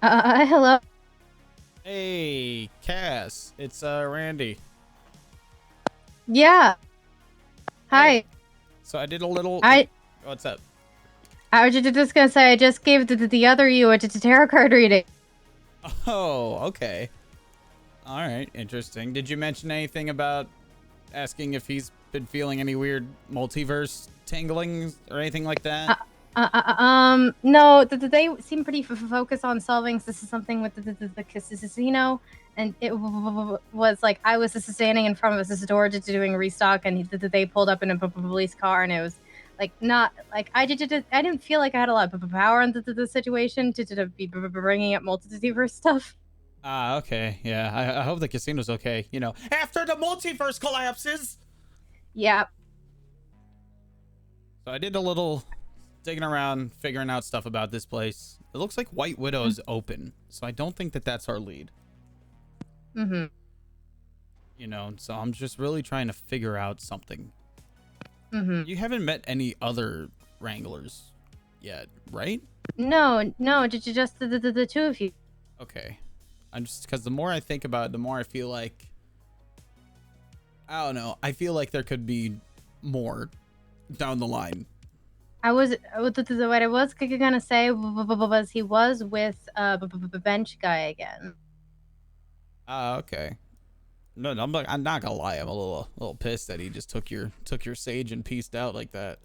Hello. Hey, Cass. It's Randy. Yeah. Hey. Hi. So I did a little. I What's up? I was just gonna say I just gave the other you a tarot card reading. Oh, okay. All right, interesting. Did you mention anything about asking if he's been feeling any weird multiverse tanglings or anything like that? No. They seem pretty focused on solving this is something with the casino, and it was like I was just standing in front of this door just doing restock, and they pulled up in a police car, and it was like not like I didn't feel like I had a lot of power in the situation to be bringing up multiverse stuff. Ah, okay. Yeah, I hope the casino's okay. After the multiverse collapses. Yeah. So I did a little digging around, figuring out stuff about this place. It looks like White Widow's open, so I don't think that that's our lead. Mm-hmm. So I'm just really trying to figure out something. Mm-hmm. You haven't met any other Wranglers yet, right? No, just the two of you. Okay. I'm just because the more I think about it, the more I feel like I don't know. I feel like there could be more down the line. What I was gonna say was he was with bench guy again. Okay. No, I'm not gonna lie. I'm a little pissed that he just took your sage and pieced out like that.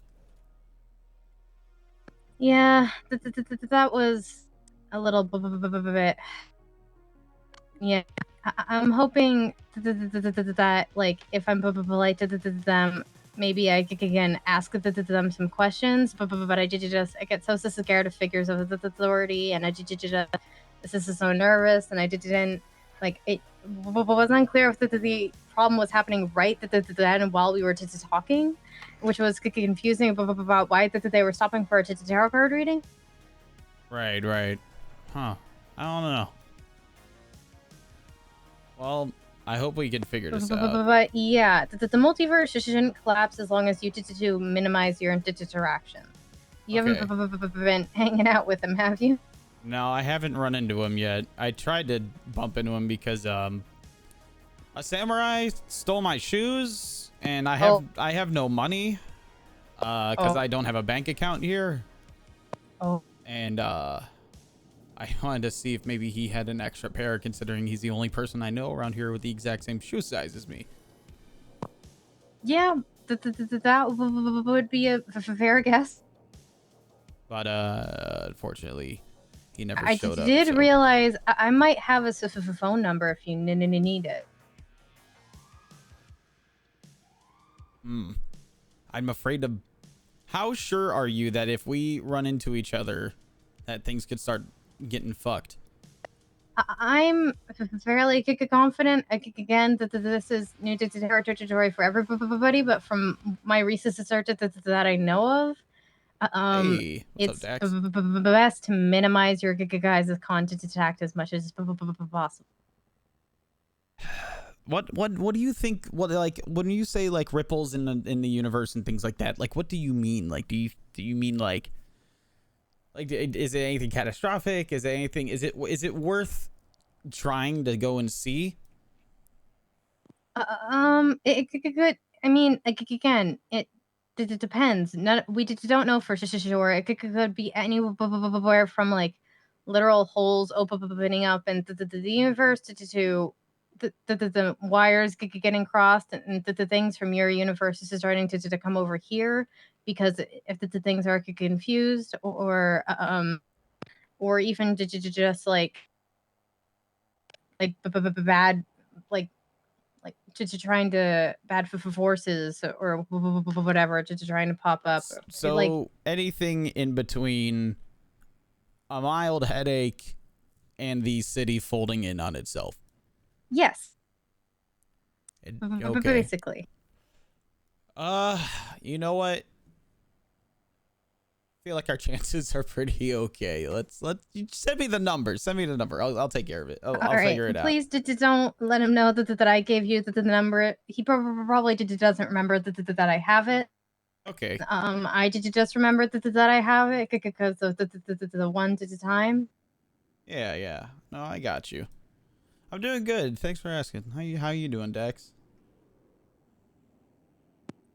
Yeah, that was a little bit. Yeah, I'm hoping that like if I'm polite to them, maybe I can ask them some questions. But I I get so scared of figures of the authority, and I this is so nervous, and I didn't like it. Was unclear if the problem was happening right then and while we were talking, which was confusing about why they were stopping for a tarot card reading. Right. Huh. I don't know. Well, I hope we can figure this out. But yeah, the multiverse shouldn't collapse as long as you to minimize your interaction. You haven't Okay. been hanging out with him, have you? No, I haven't run into him yet. I tried to bump into him because a samurai stole my shoes and I have no money because I don't have a bank account here. Oh. And I wanted to see if maybe he had an extra pair, considering he's the only person I know around here with the exact same shoe size as me. Yeah, that would be a fair guess. But unfortunately, he never I showed up. did So realize I might have a phone number if you need it. I'm afraid to. How sure are you that if we run into each other, that things could start getting fucked? I'm fairly confident again that this is new territory for everybody, but from my recent research that I know of, Hey, what's up, it's Dax? best to minimize your guys' content attack as much as possible. What do you think? What, like, when you say like ripples in the universe and things like that? Like, what do you mean? Like, do you mean like is it anything catastrophic? Is it anything? Is it worth trying to go and see? It could. I mean, like again, it depends. Not we don't know for sure. It could be anywhere from like literal holes opening up and the universe to the wires getting crossed and the things from your universe is starting to come over here because if the things are confused or even just like bad like to trying to bad for forces or whatever to trying to pop up. Like So anything in between a mild headache and the city folding in on itself. yes, Okay. basically. Uh, you know what? Feel like our chances are pretty okay. Let's you send me the number. Send me the number. I'll take care of it. I'll All right, figure it out. please don't let him know that I gave you the number. He probably doesn't remember that I have it. Okay. I did just remember that I have it because of the one at a time. Yeah, yeah. No, I got you. I'm doing good. Thanks for asking. How you doing, Dex?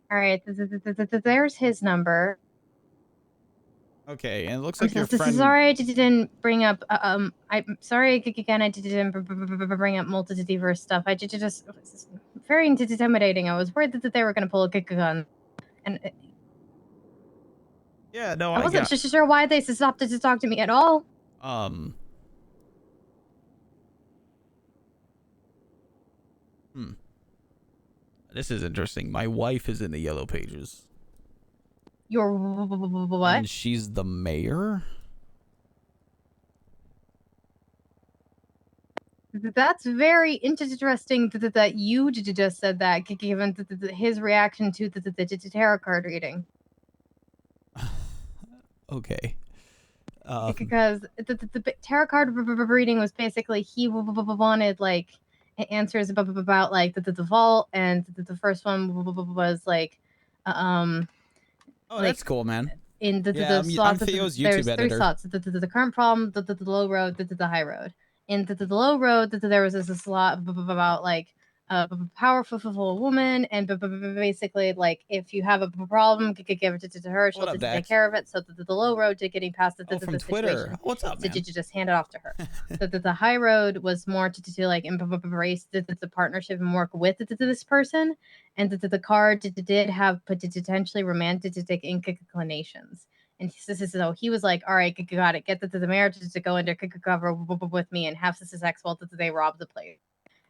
All right, there's his number. Okay, and it looks I'm like your so friend. sorry I didn't bring up. I'm sorry again. I didn't bring up multiverse stuff. I just it was very intimidating. I was worried that they were going to pull a gun, and Yeah, no, I I wasn't got. sure why they stopped to talk to me at all. Um. Hmm. This is interesting. My wife is in the yellow pages, Your what? and she's the mayor. That's very interesting that you just said that, given his reaction to the tarot card reading. Okay. Because the tarot card reading was basically he wanted like answers about like the vault, and the first one was um Oh, like that's cool, man. in Yeah, the I'm slots. Theo's YouTube There's three editor. slots: the current problem, the low road, the high road. In the low road, there was a slot about like a powerful woman, and basically like if you have a problem, you could give it to her. She'll What up, take Dax? care of it. So the low road to getting past Oh, from the Twitter. situation, What's up, so you man? just hand it off to her. The high road was more to like embrace the partnership and work with this person, and the card did have potentially romantic inclinations. And so he was like, "All right, got it. Get the marriage to go into cover with me and have sex while they rob the place."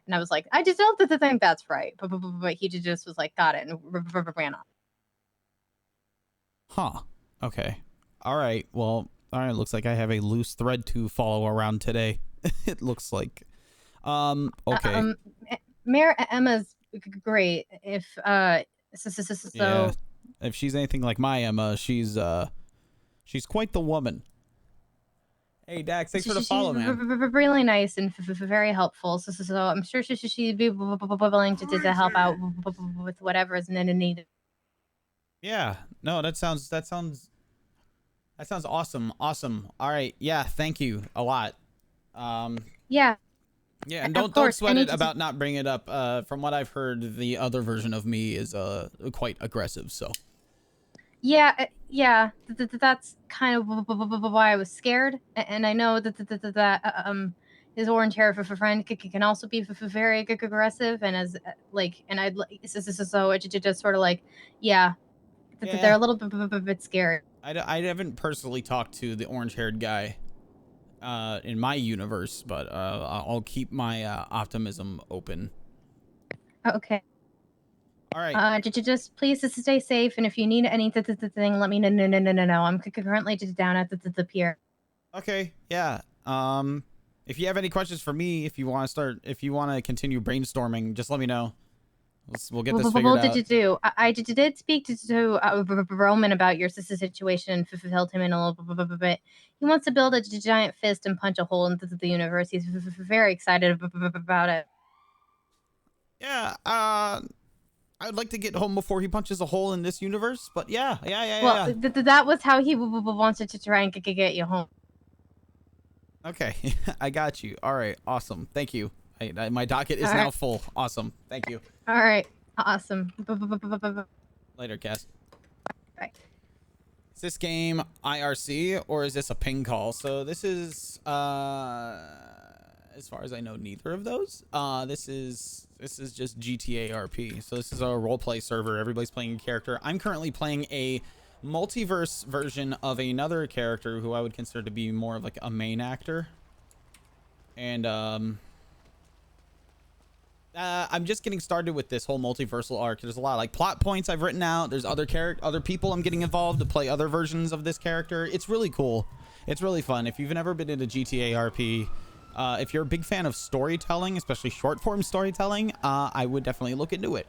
And I was like, "I just don't think that's right." But he just was like, "Got it," and ran off. Huh. Okay. All right. Well, all right. Looks like I have a loose thread to follow around today. It looks like. Okay. Mayor Emma's great. If Yeah. so If she's anything like my Emma, she's quite the woman. Hey, Dax. Thanks for the she's follow, man. really nice and very helpful. So I'm sure she'd be willing to help out with whatever is needed. Yeah. No, that sounds awesome. Awesome. All right. Yeah. Thank you a lot. Um. Yeah, Yeah, and of don't course. sweat it about not bringing it up. From what I've heard, the other version of me is quite aggressive. So Yeah, yeah. That's kind of why I was scared, and I know that his orange hair for friend can also be very aggressive, and as like, and I'd like so it just sort of like, yeah, they're yeah, a little bit scary. I haven't personally talked to the orange haired guy in my universe, but I'll keep my optimism open. Okay. All right. Just please stay safe, and if you need any thing, let me know. No. I'm currently just down at the pier. Okay. Yeah. If you have any questions for me, if you want to continue brainstorming, just let me know. We'll get this figured What did out. you do? I did speak to Roman about your sister situation and filled him in a little bit. He wants to build a giant fist and punch a hole into the universe. He's very excited about it. Yeah. I'd like to get home before he punches a hole in this universe, but yeah. Well, Yeah. that was how he wanted to try and get you home. Okay, I got you. All right, awesome. Thank you. My docket is All now right, full. Awesome. Thank you. all right, awesome. Later, Cass. Bye. Is this game IRC or is this a ping call? So this is, as far as I know, neither of those. This is just GTA RP. So this is a roleplay server. Everybody's playing a character. I'm currently playing a multiverse version of another character who I would consider to be more of like a main actor. And I'm just getting started with this whole multiversal arc. There's a lot of like plot points I've written out. There's other people I'm getting involved to play other versions of this character. It's really cool. It's really fun. If you've never been into GTA RP, if you're a big fan of storytelling, especially short form storytelling, I would definitely look into it.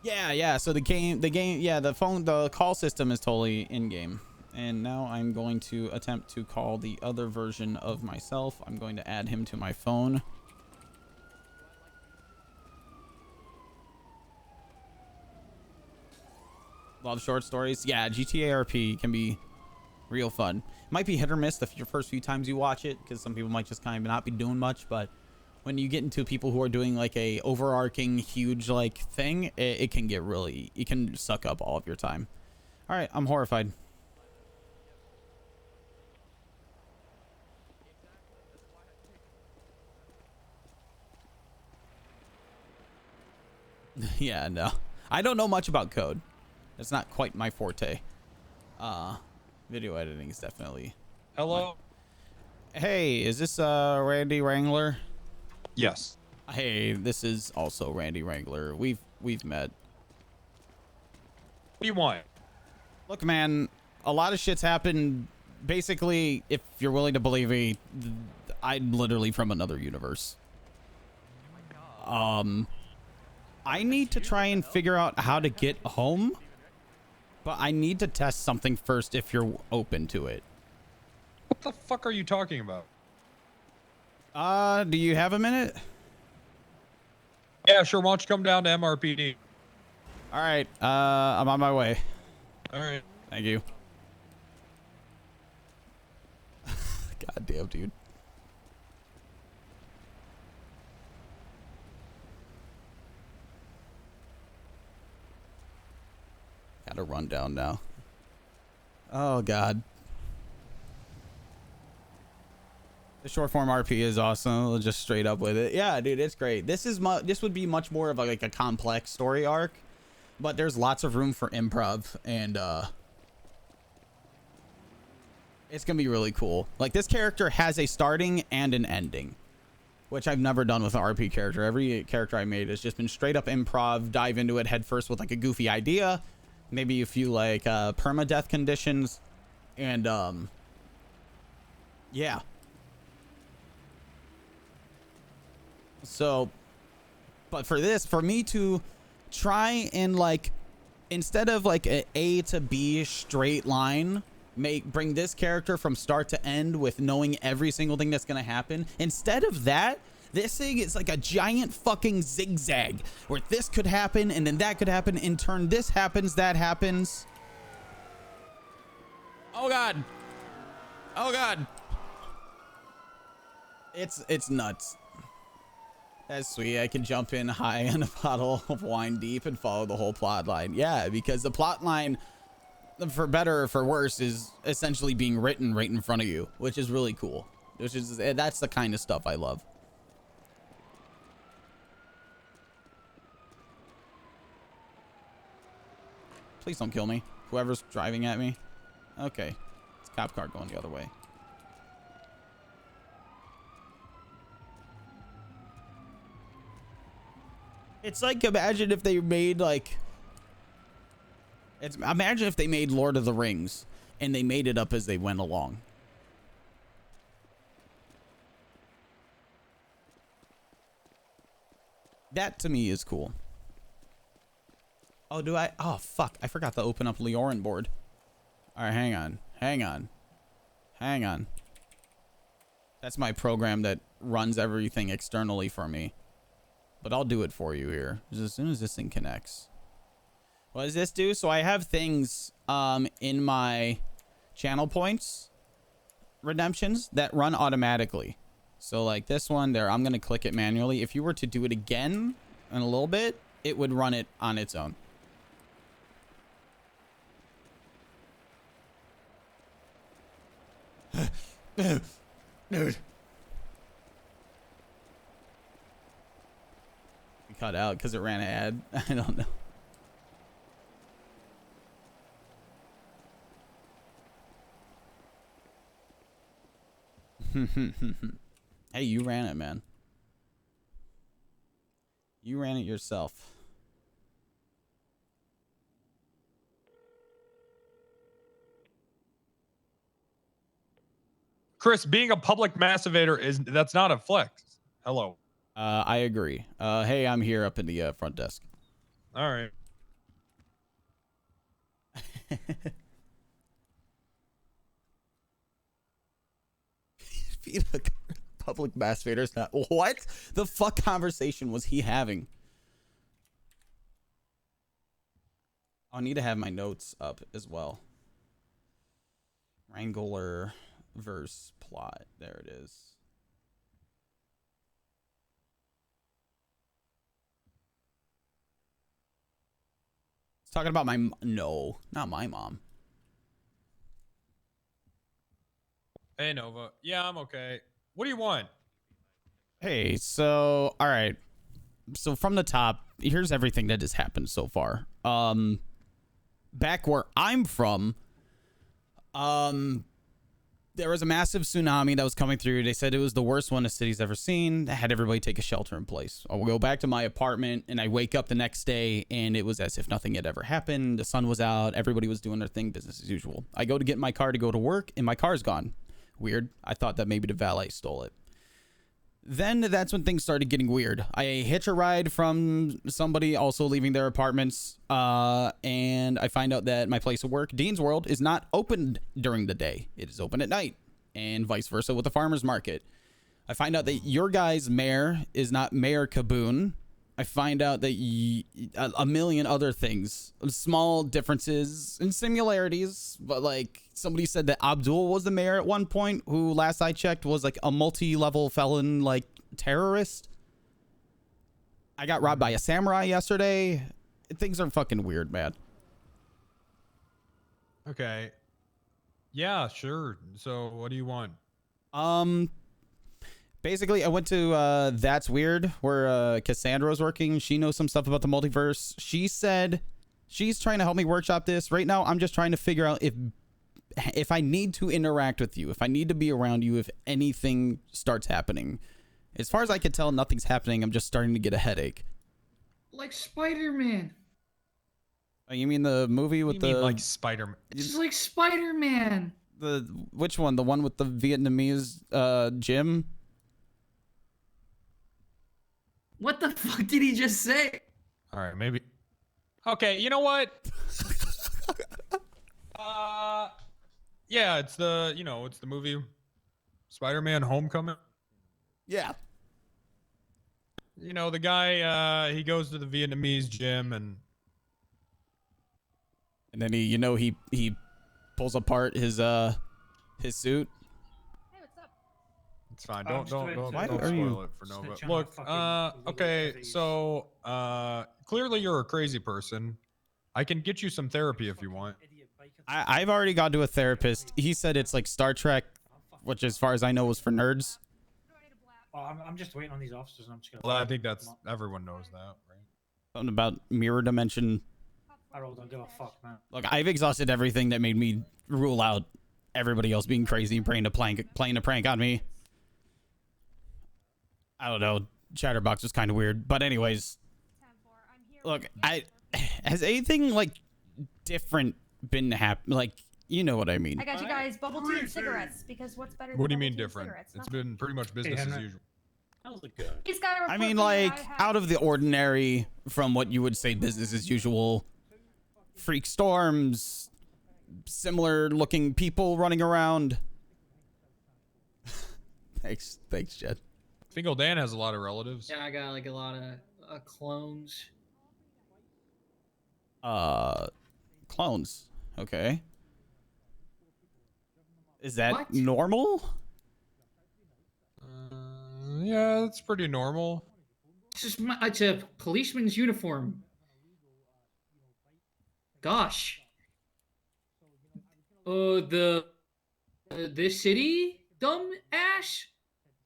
Yeah. So the call system is totally in game. And now I'm going to attempt to call the other version of myself. I'm going to add him to my phone. Love short stories. Yeah, GTA RP can be Real fun. Might be hit or miss the first few times you watch it, because some people might just kind of not be doing much, but when you get into people who are doing like a overarching huge like thing, it can get really, it can suck up all of your time. All right, I'm horrified. Yeah, no. I don't know much about code. That's not quite my forte. Video editing is definitely. Hello. Hey, is this Randy Wrangler? Yes. Hey, this is also Randy Wrangler. We've met. What do you want? Look, man, a lot of shit's happened. Basically, if you're willing to believe me, I'm literally from another universe. I need to try and figure out how to get home, but I need to test something first if you're open to it. What the fuck are you talking about? Do you have a minute? Yeah, sure. Why don't you come down to MRPD? All right, I'm on my way. All right. Thank you. God damn, dude. Gotta run down now. Oh, God. The short form RP is awesome. We'll just straight up with it. Yeah, dude, it's great. This would be much more of like a complex story arc, but there's lots of room for improv, and it's gonna be really cool. Like, this character has a starting and an ending, which I've never done with an RP character. Every character I made has just been straight up improv, dive into it head first with like a goofy idea, maybe a few like permadeath conditions, and yeah. So, but for this, for me to try and like, instead of like an A to B straight line, bring this character from start to end with knowing every single thing that's gonna happen. Instead of that, this thing is like a giant fucking zigzag where this could happen and then that could happen. In turn, this happens, that happens. Oh God. Oh God. It's nuts. That's sweet. I can jump in high on a bottle of wine deep and follow the whole plot line. Yeah, because the plot line, for better or for worse, is essentially being written right in front of you, which is really cool. That's the kind of stuff I love. Please don't kill me. Whoever's driving at me. Okay. It's a cop car going the other way. It's like, imagine if they made like, imagine if they made Lord of the Rings and they made it up as they went along. That to me is cool. Oh, do I? Oh, fuck. I forgot to open up Leorin board. All right, hang on. Hang on. Hang on. That's my program that runs everything externally for me. But I'll do it for you here. Just as soon as this thing connects. What does this do? So I have things in my channel points redemptions that run automatically. So like this one there, I'm going to click it manually. If you were to do it again in a little bit, it would run it on its own. Dude. Cut out because it ran an ad. I don't know. Hey, you ran it, man. You ran it yourself. Chris, being a public massivator that's not a flex. Hello. I agree. Hey, I'm here up in the front desk. All right. Being a public masturbator's not. What the fuck conversation was he having? I need to have my notes up as well. Wrangler verse plot. There it is. It's talking about no, not my mom. Hey, Nova. Yeah, I'm okay. What do you want? Hey, so all right. So from the top, here's everything that has happened so far. Back where I'm from, there was a massive tsunami that was coming through. They said it was the worst one the city's ever seen. They had everybody take a shelter in place. I'll go back to my apartment, and I wake up the next day, and it was as if nothing had ever happened. The sun was out. Everybody was doing their thing, business as usual. I go to get my car to go to work, and my car's gone. Weird. I thought that maybe the valet stole it. Then that's when things started getting weird. I hitch a ride from somebody also leaving their apartments, and I find out that my place of work, Dean's World, is not open during the day. It is open at night, and vice versa with the farmer's market. I find out that your guy's mayor is not Mayor Kaboon. I find out that a million other things, small differences and similarities, but like somebody said that Abdul was the mayor at one point, who last I checked was like a multi-level felon, like terrorist. I got robbed by a samurai yesterday. Things are fucking weird, man. Okay. Yeah, sure. So what do you want? Basically, I went to That's Weird, where Cassandra's working. She knows some stuff about the multiverse. She said she's trying to help me workshop this. Right now, I'm just trying to figure out if I need to interact with you, if I need to be around you, if anything starts happening. As far as I can tell, nothing's happening. I'm just starting to get a headache. Like Spider-Man. Oh, you mean the movie with You mean like Spider-Man? It's like Spider-Man. Which one? The one with the Vietnamese gym? What the fuck did he just say? All right, maybe. Okay, you know what? Yeah, it's the movie Spider-Man Homecoming. Yeah. You know, the guy he goes to the Vietnamese gym and then he pulls apart his suit. it's fine. Don't spoil it for Nova. snitch on Look, a fucking okay, face. so clearly you're a crazy person. I can get you some therapy if you want. I've already gone to a therapist. He said it's like Star Trek, which as far as I know was for nerds. Oh, I'm just waiting on these officers, and I'm just gonna. Well, I think everyone knows that, right? Something about mirror dimension. I really don't give a fuck, man. Look, I've exhausted everything that made me rule out everybody else being crazy and playing a prank on me. I don't know. Chatterbox was kind of weird, but anyways, look, has anything like different been happening? Like, you know what I mean? I got you guys bubble tea and cigarettes because what's better than What do you bubble mean tea and different? cigarettes? It's Nothing. been pretty much business as usual. How's it good? He's got a I report mean, that like, I have- out of the ordinary from what you would say business as usual. Freak storms, similar looking people running around. Thanks, Jed. Fingal Dan has a lot of relatives. Yeah, I got like a lot of clones. Clones. Okay. Is that What? normal? Yeah, that's pretty normal. It's a policeman's uniform. Gosh. The city, dumb ass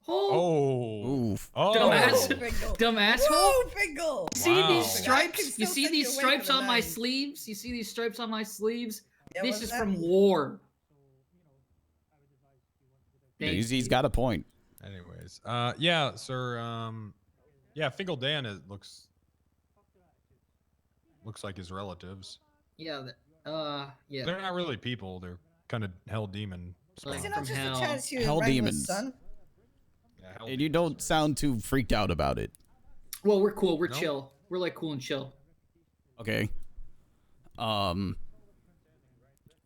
hole. Oof. Dumbass. Dumb asshole. Fingal! See Wow. these I can stripes? You still see send these you away stripes for on my that. sleeves? You see these stripes on my sleeves? Yeah, This what's is that from mean? war. Thank He's you. got a point. Anyways, yeah, sir. Yeah, Fingal Dan looks like his relatives. Yeah, yeah. They're not really people. They're kind of hell demon. Like, Is it from not just hell. a chance you Hell regular demons. son? Yeah, hell And you demons, don't sir. sound too freaked out about it. Well, we're cool. We're No. chill. We're like cool and chill. Okay.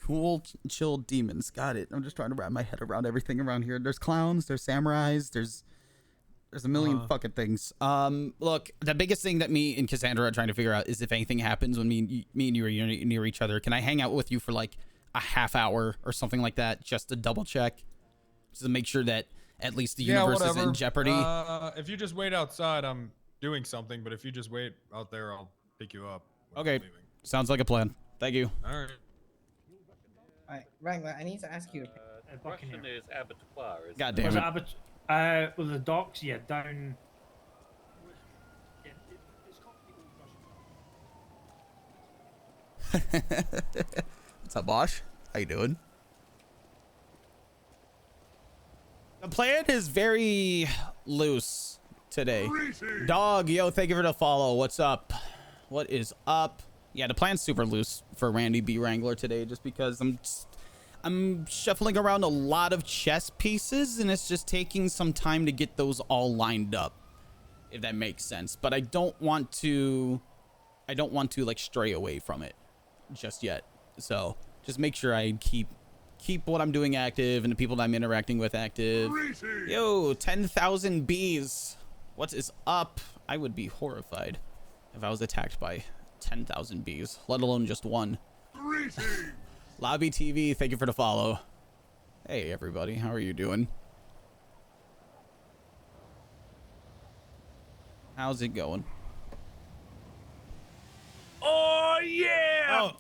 Cool, chill demons. Got it. I'm just trying to wrap my head around everything around here. There's clowns, there's samurais, there's a million fucking things. Look, the biggest thing that me and Cassandra are trying to figure out is if anything happens when me and you are near each other, can I hang out with you for like a half hour or something like that, just to double check, just to make sure that at least the Yeah, universe whatever. is in jeopardy. If you just wait outside, I'm doing something. But if you just wait out there, I'll pick you up. when I'm Okay, leaving. sounds like a plan. Thank you. All right. Alright, Wrangler, I need to ask you. Buccaneer. Russian is abattoir. Isn't God it? Was damn it it. well, the docks, yeah, down. Yeah, it's called Russian. What's up, Bosch? How you doing? The plan is very loose today. Dog, yo, thank you for the follow. What's up? What is up? Yeah, the plan's super loose for Randy B Wrangler today, just because I'm shuffling around a lot of chess pieces, and it's just taking some time to get those all lined up, if that makes sense. But I don't want to like stray away from it just yet. So just make sure I keep what I'm doing active and the people that I'm interacting with active. Yo, 10,000 bees. What is up? I would be horrified if I was attacked by 10,000 bees, let alone just one. Lobby TV, thank you for the follow. Hey everybody, how are you doing? How's it going? Oh yeah! Oh.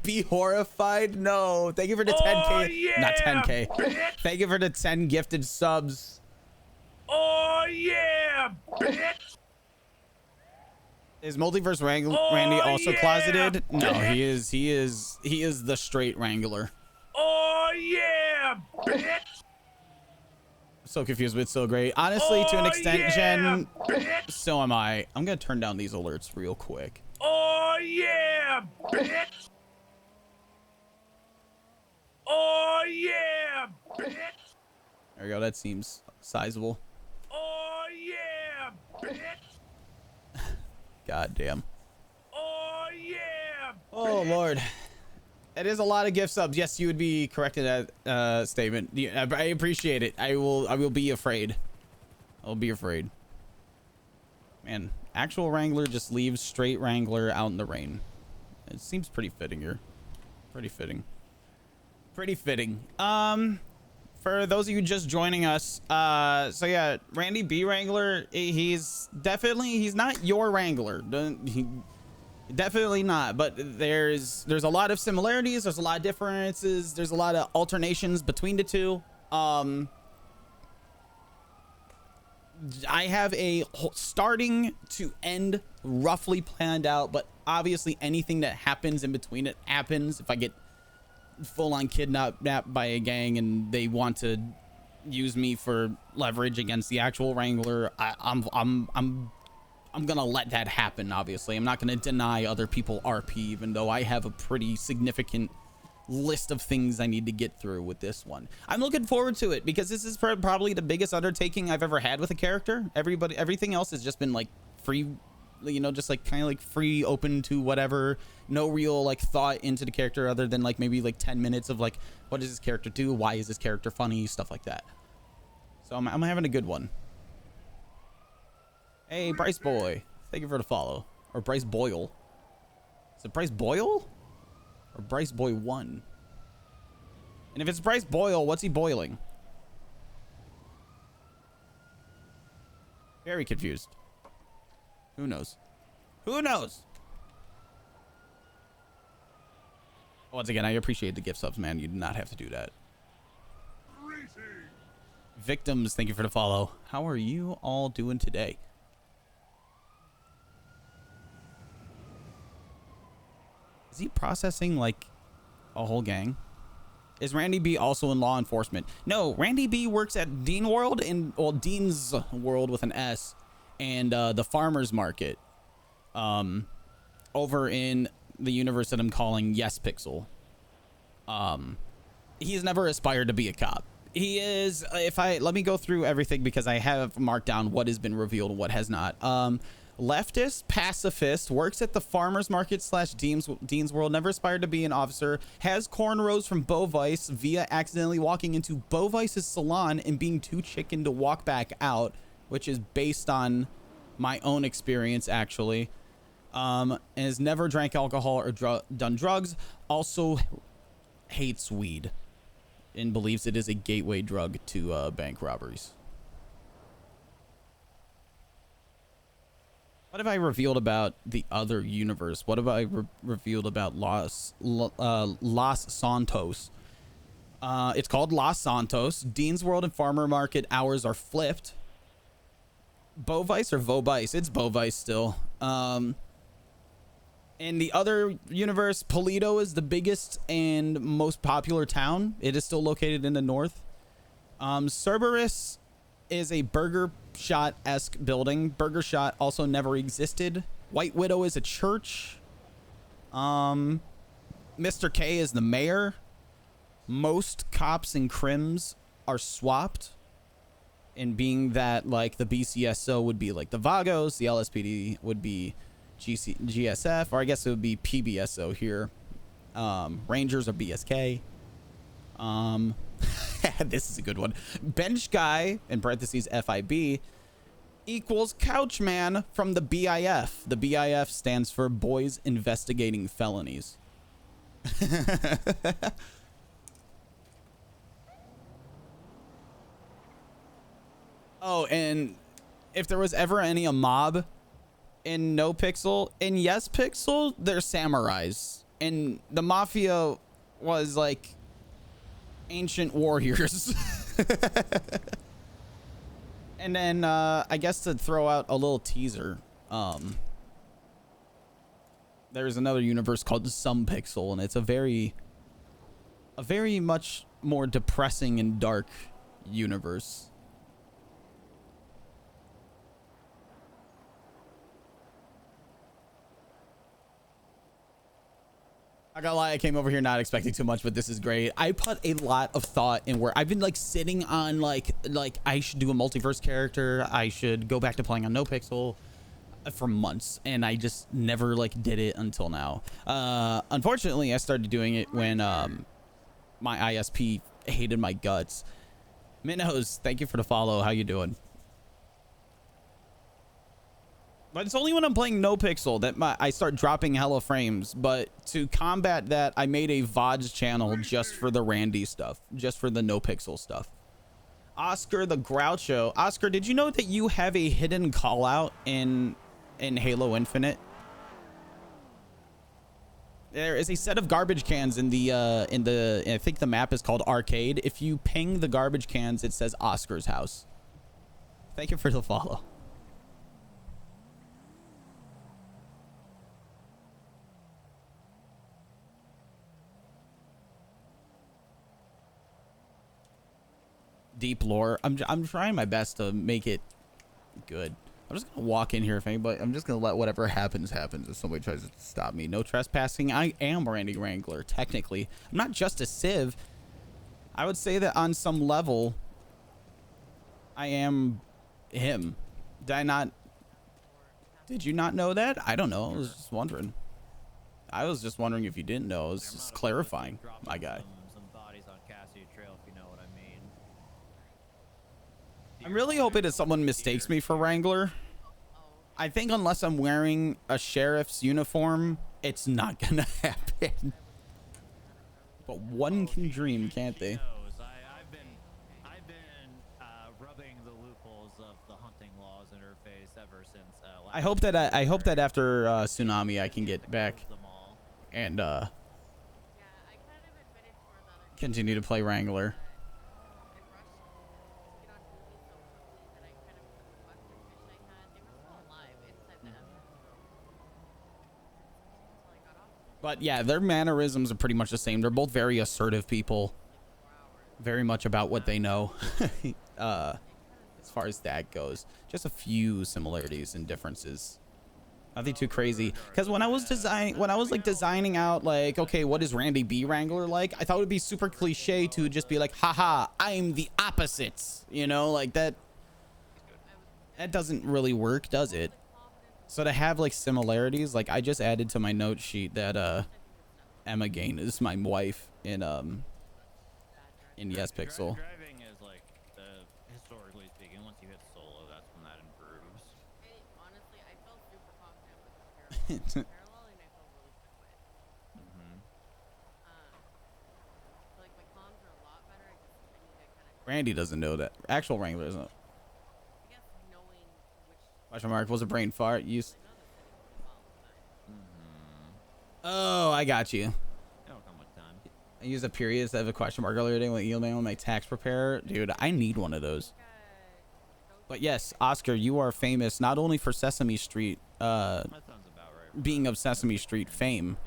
Be horrified? No. Thank you for the 10K. Oh, yeah, Not 10K. bitch. Thank you for the 10 gifted subs. Oh yeah, bitch! Is Multiverse Randy also closeted? No, he is the straight Wrangler. Oh yeah, bitch! So confused, but so great. Honestly, to an extent, yeah, Jen, bitch! so am I. I'm gonna turn down these alerts real quick. Oh yeah, bitch! Oh yeah, bitch! There we go. That seems sizable. Oh yeah, bitch! God damn. Oh yeah! Oh Lord. That is a lot of gift subs. Yes, you would be correct in that statement. Yeah, I appreciate it. I will be afraid. I'll be afraid. Man, actual Wrangler just leaves straight Wrangler out in the rain. It seems pretty fitting here. Pretty fitting. Pretty fitting. For those of you just joining us, so yeah, Randy B Wrangler, he's not your Wrangler. Definitely not, but there's a lot of similarities, there's a lot of differences, there's a lot of alternations between the two. I have a starting to end roughly planned out, but obviously anything that happens in between it happens. If I get full-on kidnapped by a gang and they want to use me for leverage against the actual Wrangler, I'm gonna let that happen. Obviously, I'm not gonna deny other people RP, even though I have a pretty significant list of things I need to get through with this one. I'm looking forward to it because this is probably the biggest undertaking I've ever had with a character. Everything else has just been like free, you know, just like kind of like free, open to whatever. No real like thought into the character other than like maybe like 10 minutes of like, what does this character do? Why is this character funny? Stuff like that. So I'm having a good one. Hey, Bryce Boy. Thank you for the follow. Or Bryce Boyle. Is it Bryce Boyle? Or Bryce Boy 1? And if it's Bryce Boyle, what's he boiling? Very confused. Who knows? Who knows? Once again, I appreciate the gift subs, man. You do not have to do that. Victims, thank you for the follow. How are you all doing today? Is he processing like a whole gang? Is Randy B also in law enforcement? No, Randy B works at Dean World Dean's World with an S, and the farmers market over in the universe that I'm calling YesPixel. He's never aspired to be a cop. He is, let me go through everything because I have marked down what has been revealed and what has not. Leftist, pacifist, works at the farmers market / Dean's World, never aspired to be an officer, has cornrows from Bo Vice via accidentally walking into Bo Vice's salon and being too chicken to walk back out, which is based on my own experience, actually. And has never drank alcohol or done drugs. Also hates weed and believes it is a gateway drug to bank robberies. What have I revealed about the other universe? What have I revealed about Los Santos? It's called Los Santos. Dean's World and Farmer Market hours are flipped. Bovice or Vobice? It's Bovice still. In the other universe, Polito is the biggest and most popular town. It is still located in the north. Cerberus is a Burger Shot-esque building. Burger Shot also never existed. White Widow is a church. Mr. K is the mayor. Most cops and crims are swapped. And being that like the BCSO would be like the Vagos, the LSPD would be GSF, or I guess it would be PBSO here. Rangers are BSK. This is a good one. Bench guy, in parentheses FIB, equals Couchman from the BIF. The BIF stands for Boys Investigating Felonies. Oh, and if there was ever a mob in NoPixel, in YesPixel, they're samurais. And the mafia was like ancient warriors. And then I guess to throw out a little teaser, there's another universe called SomePixel, and it's a very much more depressing and dark universe. I gotta lie, I came over here not expecting too much, but this is great. I put a lot of thought in where I've been like sitting on like I should do a multiverse character. I should go back to playing on NoPixel for months, and I just never like did it until now. Unfortunately, I started doing it when my ISP hated my guts. Minnows, thank you for the follow. How you doing? But it's only when I'm playing NoPixel that I start dropping hella frames. But to combat that, I made a VODs channel just for the Randy stuff, just for the NoPixel stuff. Oscar the Groucho. Oscar, did you know that you have a hidden call out in Halo Infinite? There is a set of garbage cans in the I think the map is called Arcade. If you ping the garbage cans, it says Oscar's house. Thank you for the follow. Deep lore. I'm trying my best to make it good. I'm just gonna walk in here if anybody. I'm just gonna let whatever happens if somebody tries to stop me. No trespassing. I am Randy Wrangler technically. I'm not just a civ. I would say that on some level I am him. Did you not know that? I don't know. I was just wondering. If you didn't know. I was just clarifying, my guy. I'm really hoping that someone mistakes me for Wrangler. I think unless I'm wearing a sheriff's uniform, it's not gonna happen. But one can dream, can't they? I've been rubbing the loopholes of the hunting laws in her face ever since. I hope that after Tsunami, I can get back and continue to play Wrangler. But yeah, their mannerisms are pretty much the same. They're both very assertive people. Very much about what they know. As far as that goes. Just a few similarities and differences. Nothing too crazy. Because when I was designing out like, okay, what is Randy B Wrangler like? I thought it would be super cliche to just be like, haha, I'm the opposites. You know, like that doesn't really work, does it? So to have like similarities, like I just added to my note sheet that Emma Gain is my wife in YesPixel. Driving is like historically speaking, once you hit solo, that's when that improves. Honestly, I felt super confident with Randy doesn't know that. Actual Wrangler doesn't. Question mark. Was a brain fart? Use. Oh, I got you. I used a period instead of a question mark earlier today when emailing my tax preparer. Dude, I need one of those. But yes, Oscar, you are famous not only for Sesame Street, being of Sesame Street fame.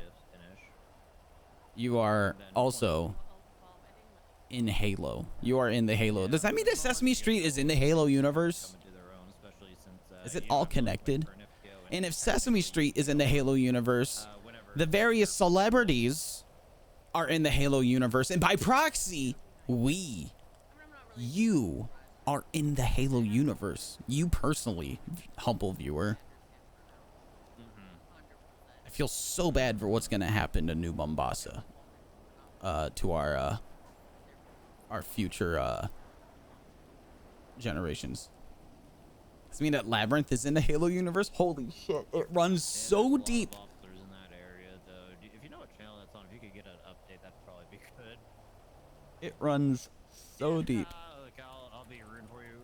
You are also in Halo. You are in the Halo. Does that mean that Sesame Street is in the Halo universe? Is it all connected? And if Sesame Street is in the Halo universe, the various celebrities are in the Halo universe. And by proxy, you are in the Halo universe. You personally, humble viewer. I feel so bad for what's going to happen to New Mombasa. To our future generations. Does it mean that Labyrinth is in the Halo universe? Holy shit, it runs so deep. It runs so deep. Look, I'll be rooting for you.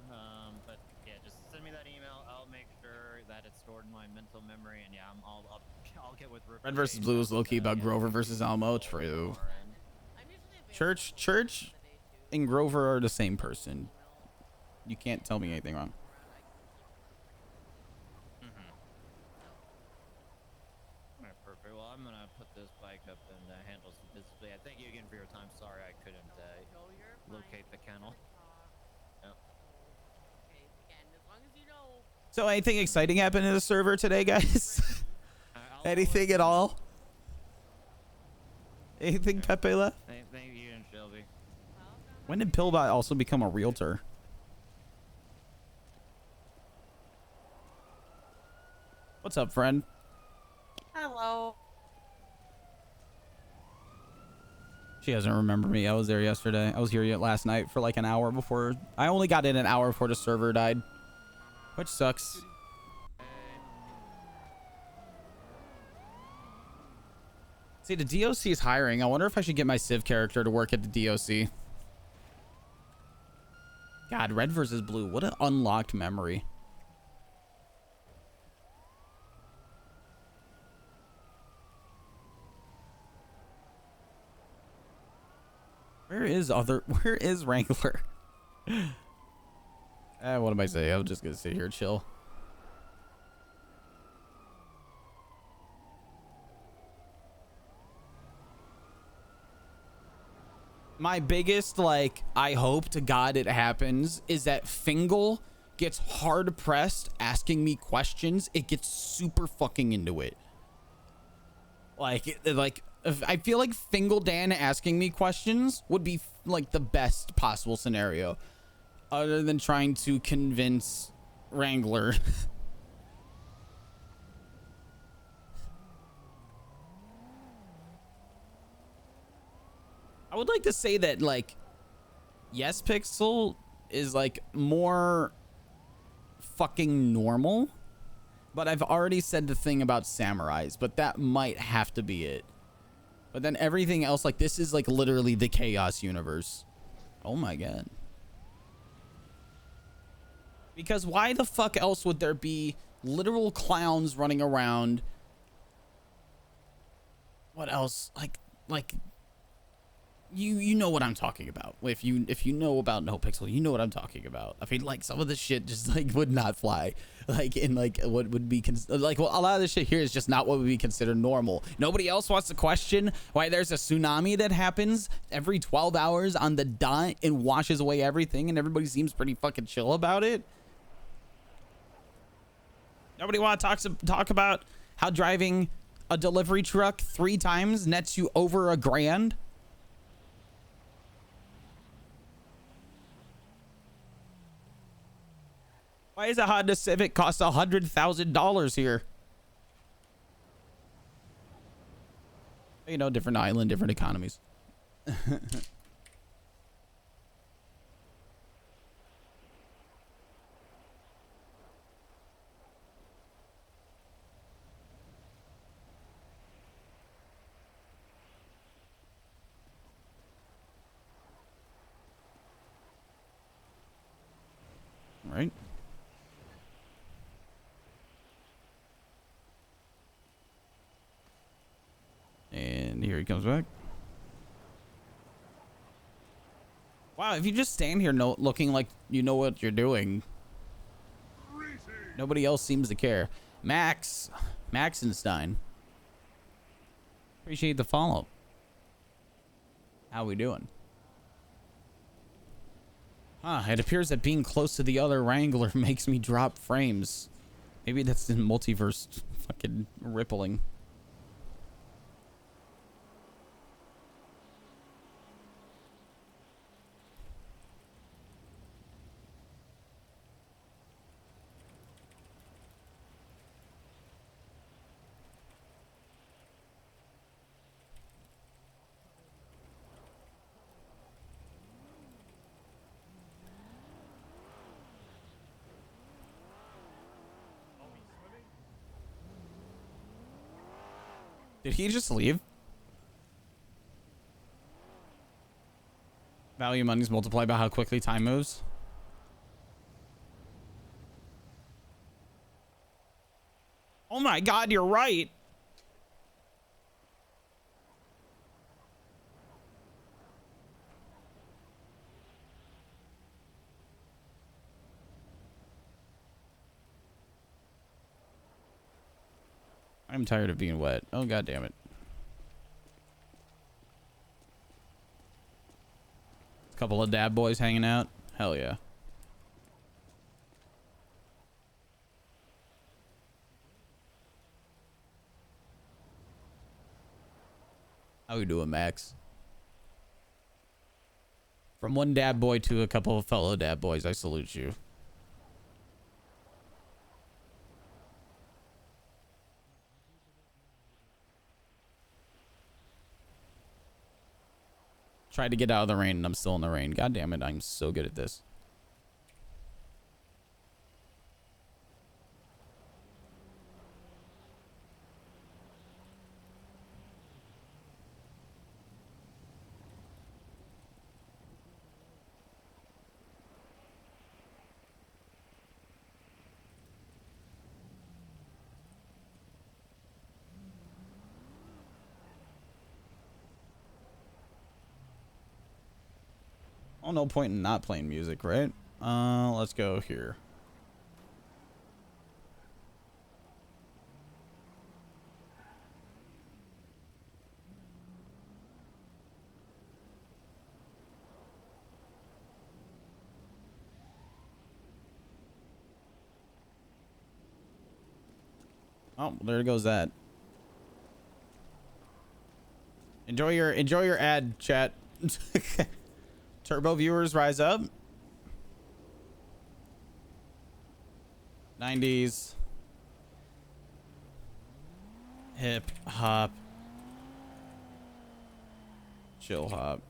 But yeah, just send me that email. I'll make sure that it's stored in my mental memory. And yeah, I'll get with Red versus Blue is low-key about Grover versus Elmo. True. Church and Grover are the same person. You can't tell me anything wrong. Alright, perfect. Well, I'm gonna put this bike up and handle some business. Yeah, thank you again for your time. Sorry I couldn't locate the kennel. Yep. So anything exciting happened in the server today, guys? Anything at all? Anything Pepe left? Thank you and Shelby. When did Pillbot also become a realtor? What's up, friend? Hello. She doesn't remember me. I was there yesterday. I was here last night for like an hour before. I only got in an hour before the server died, which sucks. See, the DOC is hiring. I wonder if I should get my Civ character to work at the DOC. God, red versus blue. What an unlocked memory. Where is Wrangler? What am I saying? I'm just gonna sit here and chill. My biggest, like, I hope to God it happens is that Fingal gets hard pressed asking me questions. It gets super fucking into it. Like I feel like Fingal Dan asking me questions would be like the best possible scenario, other than trying to convince Wrangler. I would like to say that, like, YesPixel is like more fucking normal, but I've already said the thing about samurais, but that might have to be it. But then everything else, like, this is like literally the chaos universe. Oh my god. Because why the fuck else would there be literal clowns running around? What else? Like you know what I'm talking about. If you know about NoPixel, you know what I'm talking about. I mean, like, some of this shit just like would not fly. Like, in like what would be like, well, a lot of this shit here is just not what would be considered normal. Nobody else wants to question why there's a tsunami that happens every 12 hours on the dot and washes away everything, and everybody seems pretty fucking chill about it. Nobody want to talk about how driving a delivery truck 3 times nets you over $1,000. Why is a Honda Civic cost $100,000 here? You know, different island, different economies. And here he comes back. Wow, if you just stand here looking like you know what you're doing, nobody else seems to care. Maxenstein. Appreciate the follow. How we doing? It appears that being close to the other Wrangler makes me drop frames. Maybe that's the multiverse fucking rippling. Did he just leave? Value money is multiplied by how quickly time moves. Oh my god, you're right. I'm tired of being wet. Oh god damn it. Couple of dab boys hanging out. Hell yeah. How we doing, Max? From one dab boy to a couple of fellow dab boys, I salute you. Tried to get out of the rain and I'm still in the rain. God damn it, I'm so good at this. Oh, no point in not playing music, right? Let's go here. Oh, there goes that. Enjoy your ad, chat. Turbo viewers rise up. 90s. Hip hop. Chill hop.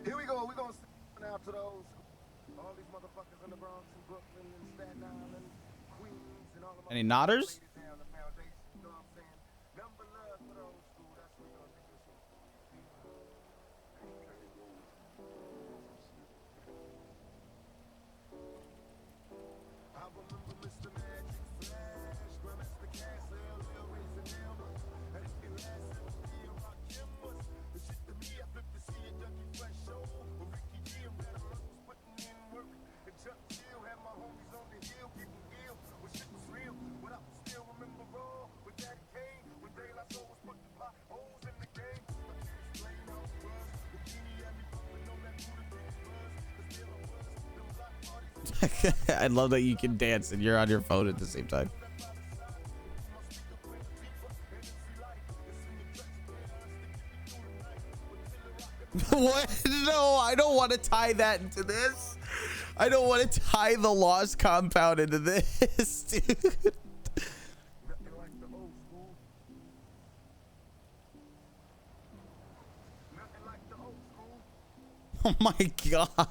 Here we go. We're going to send out to those. All these motherfuckers in the Bronx and Brooklyn and Staten Island, Queens, and all the Any nodders? I love that you can dance and you're on your phone at the same time. What? No, I don't want to tie that into this. I don't want to tie the lost compound into this, dude. Oh my god.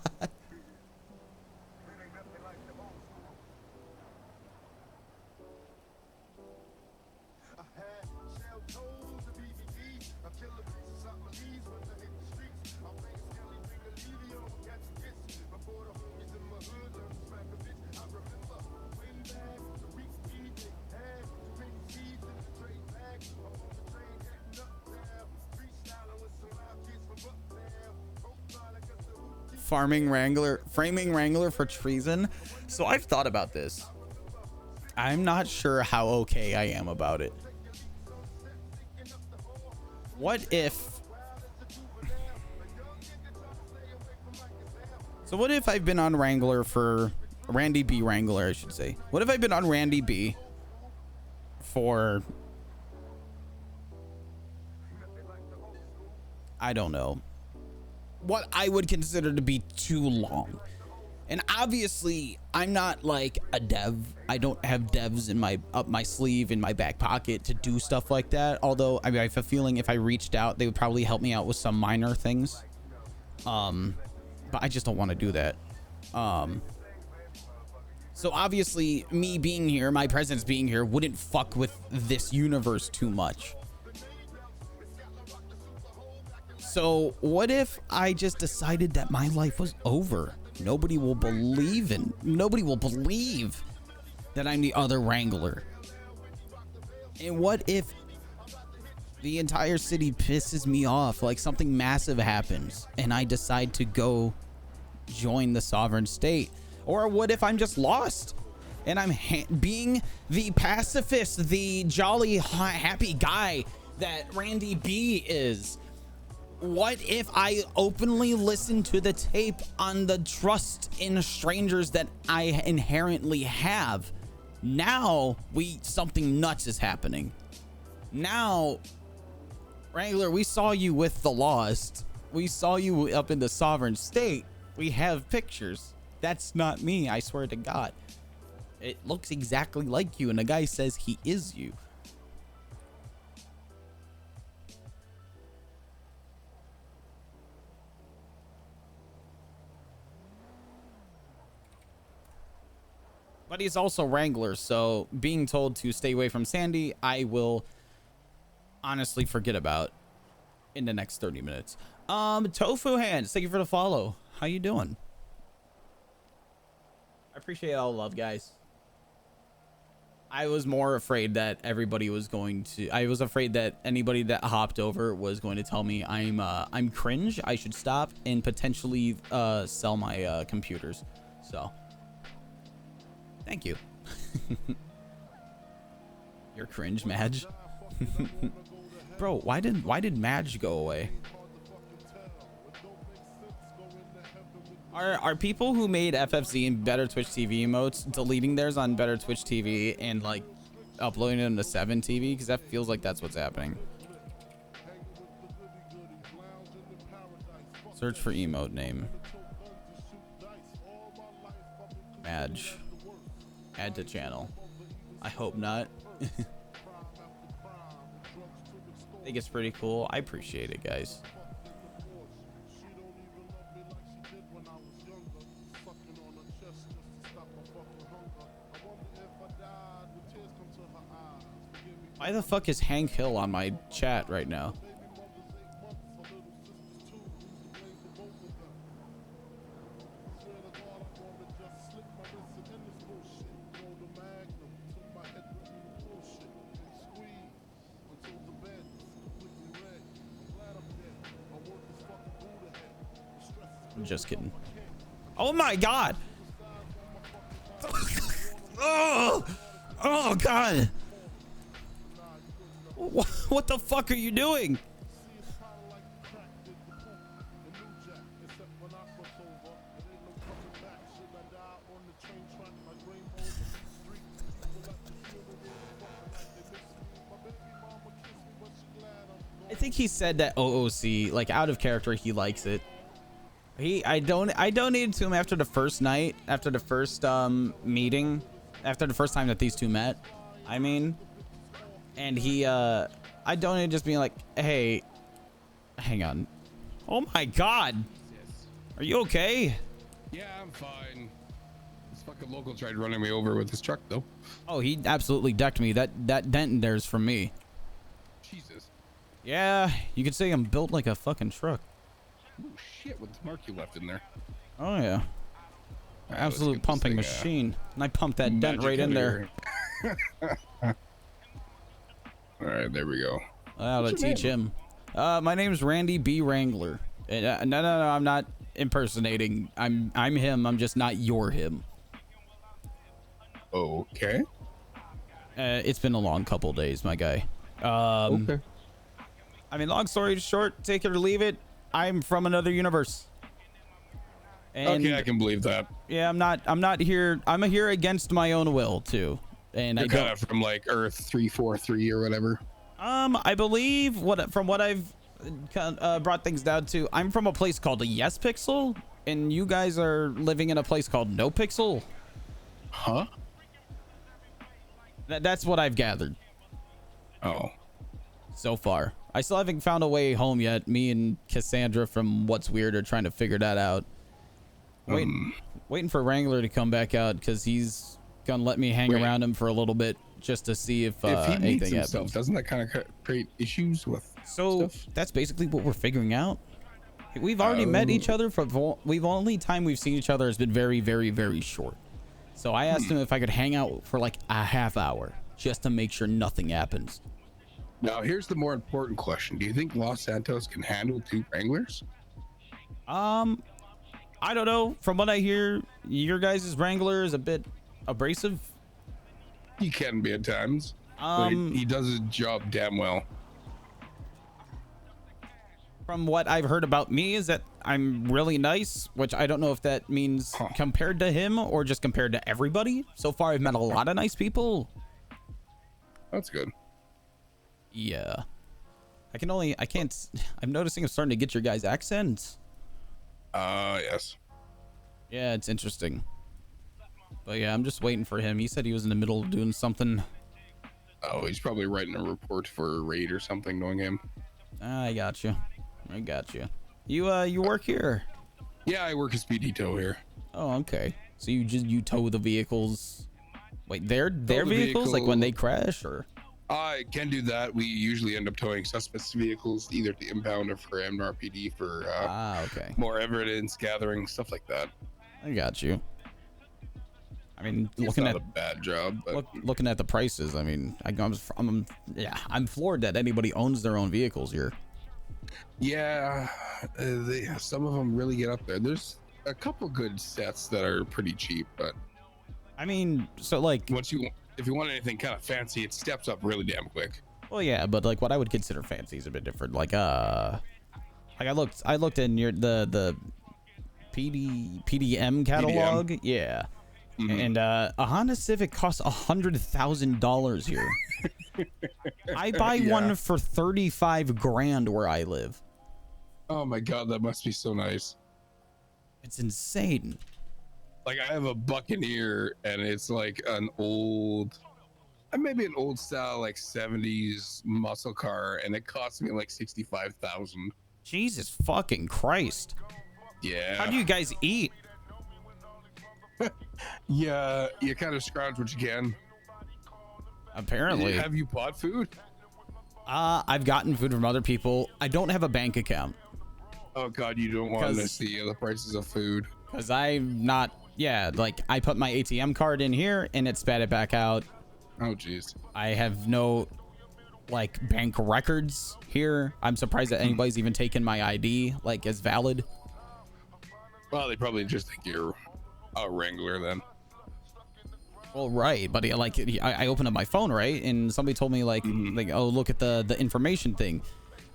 framing Wrangler for treason. So I've thought about this. I'm not sure how okay I am about it. What if... So what if I've been on Wrangler for... Randy B Wrangler, I should say. What if I've been on Randy B for... I don't know. What I would consider to be too long. And obviously, I'm not like a dev. I don't have devs in my up my sleeve in my back pocket to do stuff like that. Although, I mean, I have a feeling if I reached out, they would probably help me out with some minor things. But I just don't want to do that. So obviously, me being here, my presence being here, wouldn't fuck with this universe too much. So what if I just decided that my life was over? Nobody will believe that I'm the other Wrangler. And what if the entire city pisses me off, like something massive happens and I decide to go join the sovereign state? Or what if I'm just lost and I'm being the pacifist, the jolly, happy guy that Randy B is? What if I openly listen to the tape on the trust in strangers that I inherently have? Now something nuts is happening. Now, Wrangler, we saw you with the Lost. We saw you up in the sovereign state. We have pictures. That's not me, I swear to God. It looks exactly like you, and the guy says he is you. But he's also Wrangler, so being told to stay away from Sandy, I will honestly forget about in the next 30 minutes. Tofu Hands, thank you for the follow. How you doing? I appreciate all the love, guys. I was more afraid that everybody was going to... I was afraid that anybody that hopped over was going to tell me I'm cringe, I should stop, and potentially sell my computers. So... Thank you. You're cringe, Madge. Bro, why did Madge go away? Are people who made FFZ and Better Twitch TV emotes deleting theirs on Better Twitch TV and like uploading them to 7 TV? Because that feels like that's what's happening. Search for emote name. Madge. Add to channel. I hope not. I think it's pretty cool. I appreciate it, guys. Why the fuck is Hank Hill on my chat right now? I'm just kidding. Oh my God. Oh God. What the fuck are you doing? I think he said that OOC, like out of character, he likes it. I donated to him after the first night, after the first meeting, after the first time that these two met. I mean, and I donated just being like, hey, hang on. Oh my God. Are you okay? Yeah, I'm fine. This fucking local tried running me over with his truck though. Oh, he absolutely decked me. That dent in there's from me. Jesus. Yeah, you could say I'm built like a fucking truck. Oh shit, what the mark you left in there? Oh yeah. Absolute pumping machine. And I pumped that dent right in there. Alright, there we go. I'll teach him. My name's Randy B Wrangler. No, I'm not. impersonating. I'm him. I'm just not your him. Okay. It's been a long couple days, my guy. Okay. I mean, long story short, take it or leave it. I'm from another universe. And Okay, I can believe that. yeah, I'm not here. I'm here against my own will too. And You're kind of from like Earth 343 or whatever. I believe from what I've brought things down to, I'm from a place called YesPixel, and you guys are living in a place called NoPixel. Huh? That's what I've gathered. Oh. So far, I still haven't found a way home yet. Me and Cassandra from What's Weird are trying to figure that out. Waiting for Wrangler to come back out because he's gonna let me hang around him for a little bit just to see if he anything meets happens. himself, doesn't that kind of create issues with So stuff? that's basically what we're figuring out. We've already met each other we've only time we've seen each other has been very, very, very short. So I asked him if I could hang out for like a half hour just to make sure nothing happens. Now, here's the more important question. Do you think Los Santos can handle 2 Wranglers? I don't know. From what I hear, your guys' Wrangler is a bit abrasive. He can be at times. But he does his job damn well. From what I've heard about me is that I'm really nice, which I don't know if that means compared to him or just compared to everybody. So far, I've met a lot of nice people. That's good. Yeah. I'm noticing I'm starting to get your guys' accents. Yes. Yeah, it's interesting. But yeah, I'm just waiting for him. He said he was in the middle of doing something. Oh, he's probably writing a report for a raid or something, knowing him. I got you. You work here? Yeah, I work as PD tow here. Oh, okay. So you tow the vehicles. Wait, their vehicles, like when they crash, or? I can do that. We usually end up towing suspects' vehicles, either to impound or for MRPD for okay. more evidence gathering, stuff like that. I got you. I mean, It's not a bad job, but looking at the prices, I mean, I'm floored that anybody owns their own vehicles here. Yeah, some of them really get up there. There's a couple good sets that are pretty cheap, but I mean, so like if you want anything kind of fancy, it steps up really damn quick. Well, yeah, but like what I would consider fancy is a bit different. Like I looked in the PDM catalog. PDM. Yeah. And a Honda Civic costs $100,000 here. I buy one for 35 grand where I live. Oh my god, that must be so nice. It's insane. Like, I have a Buccaneer, and it's like an old, maybe an old style, like 70s muscle car, and it cost me like 65,000. Jesus fucking Christ. Yeah. How do you guys eat? Yeah, you kind of scrounge what you can. Apparently. Have you bought food? I've gotten food from other people. I don't have a bank account. Oh god, you don't want to see the prices of food. Because I'm not, like I put my ATM card in here and it spat it back out. Oh jeez. I have no like bank records here. I'm surprised that anybody's even taken my ID like as valid. Well, they probably just think you're a Wrangler then. Well, right, but like I opened up my phone, right, and somebody told me like oh, look at the information thing,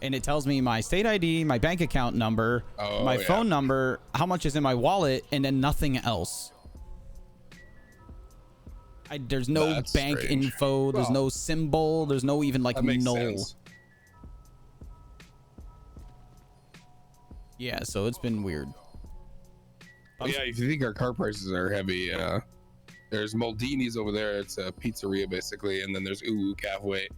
and it tells me my state ID, my bank account number, my phone number, how much is in my wallet, and then nothing else. There's no That's bank strange. info. There's no symbol. There's no even like That makes null. sense. Yeah, so it's been weird. Oh, yeah, if you think our car prices are heavy, there's Moldini's over there. It's a pizzeria basically, and then there's Ooh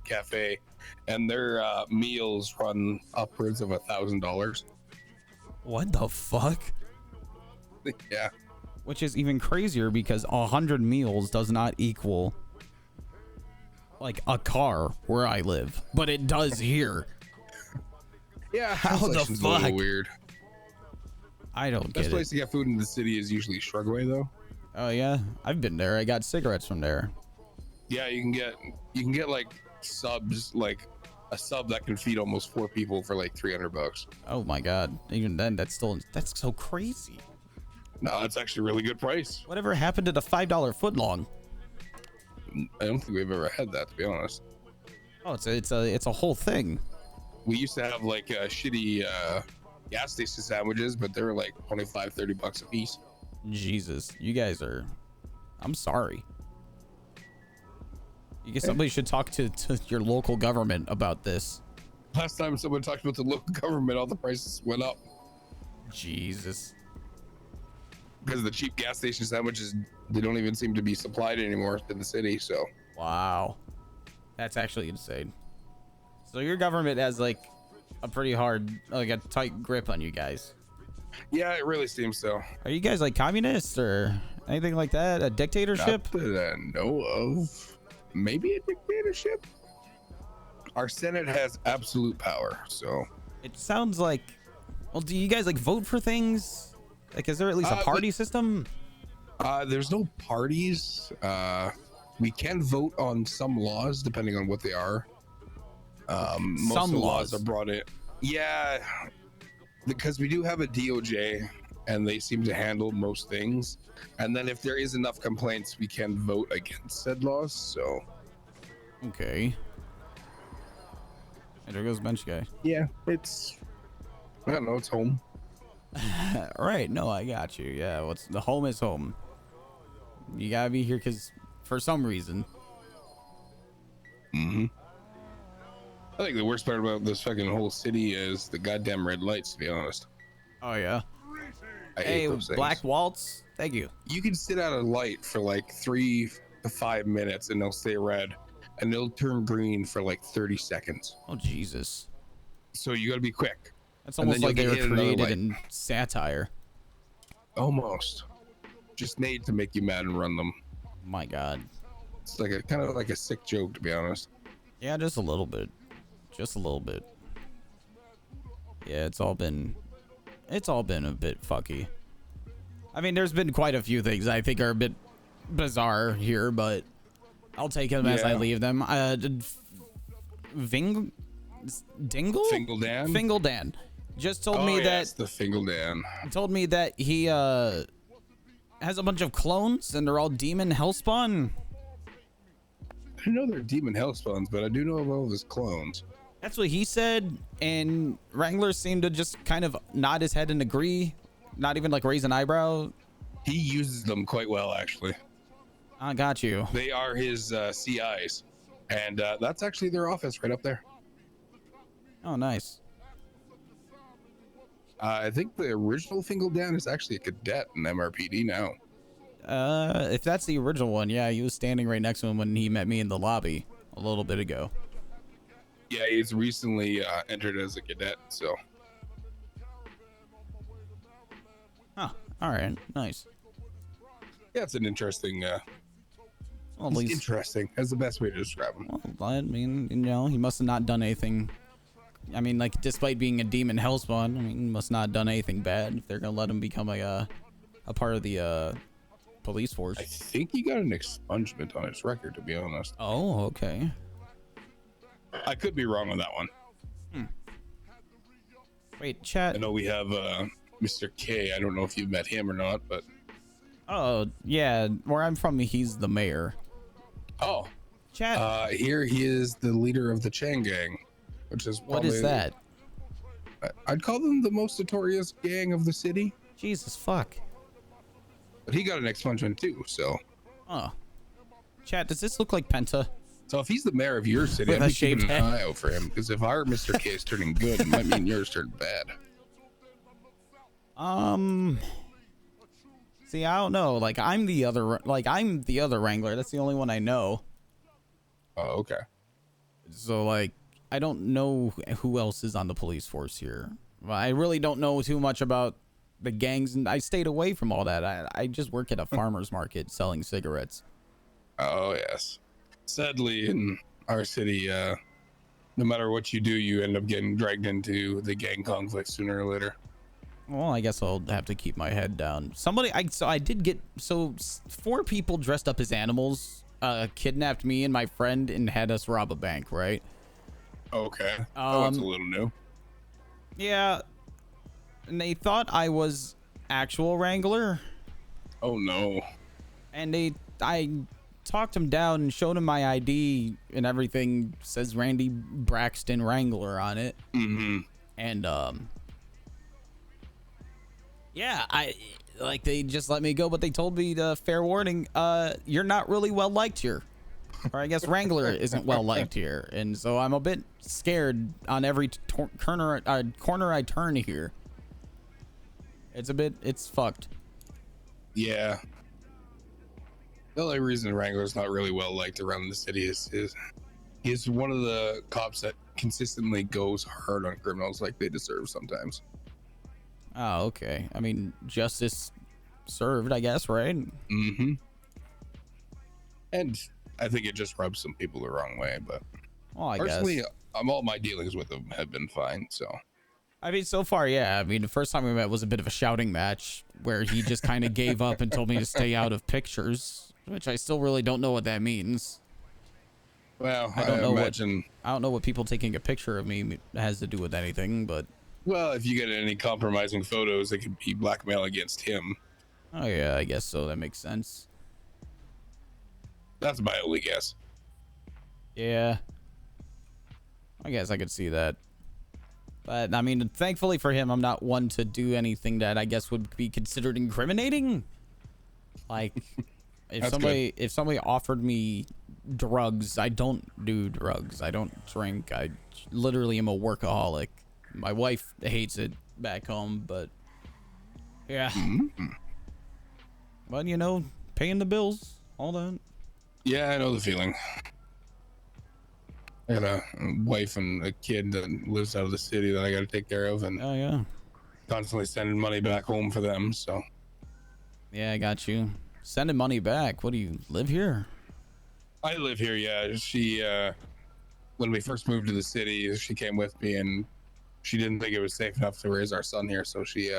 Cafe, and their meals run upwards of $1,000. What the fuck? Yeah. Which is even crazier because 100 meals does not equal like a car where I live, but it does here. Yeah, how the inflation's a little fuck? weird. I don't Best get place it. to get food in the city is usually Shrugway, though. Oh yeah, I've been there. I got cigarettes from there. Yeah, you can get like subs, like a sub that can feed almost 4 people for like $300. Oh my god. Even then, that's so crazy. No, that's actually a really good price. Whatever happened to the $5 footlong? I don't think we've ever had that, to be honest. Oh, it's a whole thing. We used to have like shitty gas station sandwiches, but they were like $25-30 a piece. Jesus, you guys are. I'm sorry. You guess somebody should talk to your local government about this. Last time someone talked about the local government, all the prices went up. Jesus. Because the cheap gas station sandwiches, they don't even seem to be supplied anymore in the city. So. Wow. That's actually insane. So your government has like a pretty hard, like a tight grip on you guys. Yeah, it really seems so. Are you guys like communists or anything like that? A dictatorship? Not that I know of. Maybe a dictatorship. Our Senate has absolute power, so. It sounds like. Well, do you guys like vote for things? Like, is there at least a party system? There's no parties. We can vote on some laws depending on what they are. Most Some of the laws are brought in. Yeah, because we do have a DOJ and they seem to handle most things. And then if there is enough complaints, we can vote against said laws. So. Okay. And there goes bench guy. Yeah, it's. I don't know. It's home. All right. No, I got you. Yeah. What's the home is home. You gotta be here because for some reason. Mm-hmm. I think the worst part about this fucking whole city is the goddamn red lights, to be honest. Oh yeah. I hey, hate those things. Black Waltz. Thank you. You can sit at a light for like 3 to 5 minutes and they'll stay red, and they'll turn green for like 30 seconds. Oh Jesus. So you got to be quick. That's almost like they were created in satire. Almost. Just made to make you mad and run them. My God. It's like a kind of like a sick joke, to be honest. Yeah, just a little bit. Just a little bit. Yeah, it's all been a bit fucky. I mean, there's been quite a few things I think are a bit bizarre here, but I'll take them as I leave them. Dingle? Fingal Dan? Fingal Dan just told me that the Fingal Dan told me that he has a bunch of clones and they're all demon hellspawn. I know they're demon hellspawns, but I do know of all of his clones. That's what he said, and Wrangler seemed to just kind of nod his head and agree, not even like raise an eyebrow. He uses them quite well, actually. I got you. They are his CIs, and that's actually their office right up there. Oh, nice. I think the original Fingal Dan is actually a cadet in MRPD now. If that's the original one, yeah, he was standing right next to him when he met me in the lobby a little bit ago. Yeah, he's recently entered as a cadet, so. Huh. All right. Nice. Yeah, it's an interesting. Well, at it's least interesting. That's the best way to describe him. Well, I mean, you know, he must have not done anything. I mean, like, despite being a demon hellspawn, I mean, he must not have done anything bad if they're gonna let him become a part of the police force. I think he got an expungement on his record, to be honest. Oh, okay. I could be wrong on that one. Wait, chat. I know we have Mr. K. I don't know if you've met him or not, but. Oh, yeah. Where I'm from, he's the mayor. Oh. Chat. Here he is the leader of the Chang gang, which is What is that? I'd call them the most notorious gang of the city. Jesus fuck. But he got an expungement too, so. Oh. Chat, does this look like Penta? So if he's the mayor of your city, With I'd a be keeping shaved an head. eye out for him, because if our Mr. K is turning good, it might mean yours turned bad. See, I don't know. Like, I'm the other Wrangler. That's the only one I know. Oh, okay. So, like, I don't know who else is on the police force here. I really don't know too much about the gangs, and I stayed away from all that. I just work at a farmer's market selling cigarettes. Oh, yes. Sadly, in our city, no matter what you do, you end up getting dragged into the gang conflict sooner or later. Well, I guess I'll have to keep my head down. I did get 4 people dressed up as animals kidnapped me and my friend and had us rob a bank, right? Okay. That's a little new. Yeah, and they thought I was actual Wrangler. Oh no. And I talked him down and showed him my ID and everything. Says Randy Braxton Wrangler on it. Mm-hmm. And yeah, they just let me go, but they told me fair warning, you're not really well liked here. Or I guess Wrangler isn't well liked here, and so I'm a bit scared on every corner I turn here. It's fucked. Yeah. The only reason Wrangler's not really well liked around the city is he's one of the cops that consistently goes hard on criminals like they deserve sometimes. Oh, okay. I mean, justice served, I guess, right? Mm-hmm. And I think it just rubs some people the wrong way, but personally, all my dealings with him have been fine. So, I mean, so far, yeah. I mean, the first time we met was a bit of a shouting match where he just kind of gave up and told me to stay out of pictures, which I still really don't know what that means. Well, I don't know what people taking a picture of me has to do with anything, but well, if you get any compromising photos, it could be blackmail against him. Oh yeah, I guess so. That makes sense. That's my only guess. Yeah, I guess I could see that. But I mean, thankfully for him, I'm not one to do anything that I guess would be considered incriminating. Like, if somebody offered me drugs, I don't do drugs. I don't drink. I literally am a workaholic. My wife hates it back home, but yeah. Mm-hmm. But you know, paying the bills, all that. Yeah, I know the feeling. I got a wife and a kid that lives out of the city that I got to take care of, and oh yeah, constantly sending money back home for them. So yeah, I got you. Sending money back. What do you live here? I live here. Yeah, she when we first moved to the city, she came with me, and she didn't think it was safe enough to raise our son here, so she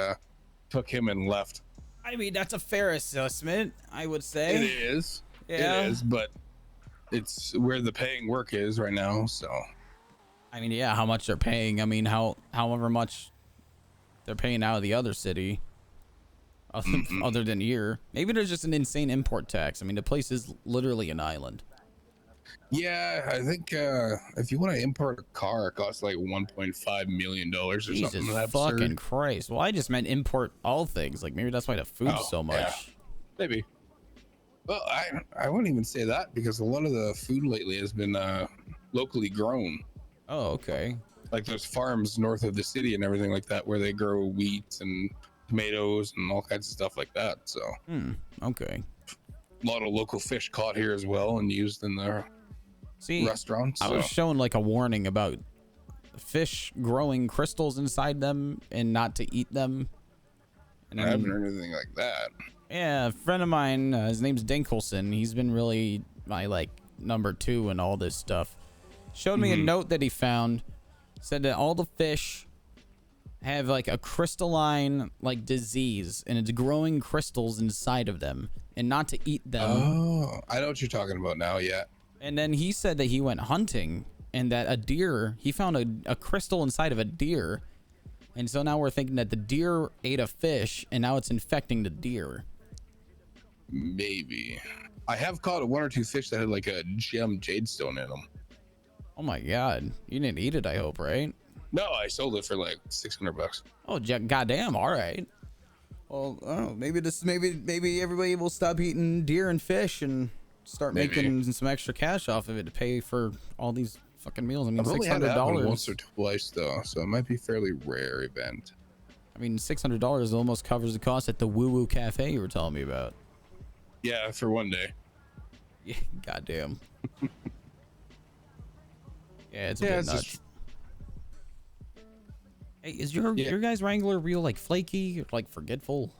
took him and left. I mean, that's a fair assessment, I would say. It is. Yeah. It is, but it's where the paying work is right now, so. I mean, yeah, how much they're paying. I mean, however much they're paying out of the other city, other than here. Maybe there's just an insane import tax. I mean, the place is literally an island. Yeah, I think if you want to import a car, it costs like $1.5 million or Jesus something. Jesus fucking Christ. Well, I just meant import all things. Like, maybe that's why the food's so much. Yeah. Maybe. Well, I wouldn't even say that because a lot of the food lately has been locally grown. Oh, okay. Like there's farms north of the city and everything like that where they grow wheat and tomatoes and all kinds of stuff like that. So. Okay. A lot of local fish caught here as well and used in their restaurants. I was shown like a warning about fish growing crystals inside them and not to eat them. And I haven't heard anything like that. Yeah, a friend of mine, his name's Dinkelson. He's been really my like number 2 in all this stuff. Showed me a note that he found. Said that all the fish have like a crystalline like disease and it's growing crystals inside of them and not to eat them. Oh, I know what you're talking about now. Yeah. And then he said that he went hunting and that a deer, he found a crystal inside of a deer. And so now we're thinking that the deer ate a fish and now it's infecting the deer. Maybe. I have caught 1 or 2 fish that had like a gem jadestone in them. Oh my God. You didn't eat it, I hope, right? No, I sold it for like $600. Oh, goddamn. All right. Well, I don't know. Maybe everybody will stop eating deer and fish and start making some extra cash off of it to pay for all these fucking meals. I mean, I've only had that one $600 once or twice though, so it might be a fairly rare event. I mean, $600 almost covers the cost at the Woo Woo Cafe you were telling me about. Yeah, for one day. Yeah, goddamn. Yeah, it's a bit nuts. Hey, is your guys' Wrangler real like flaky or like forgetful?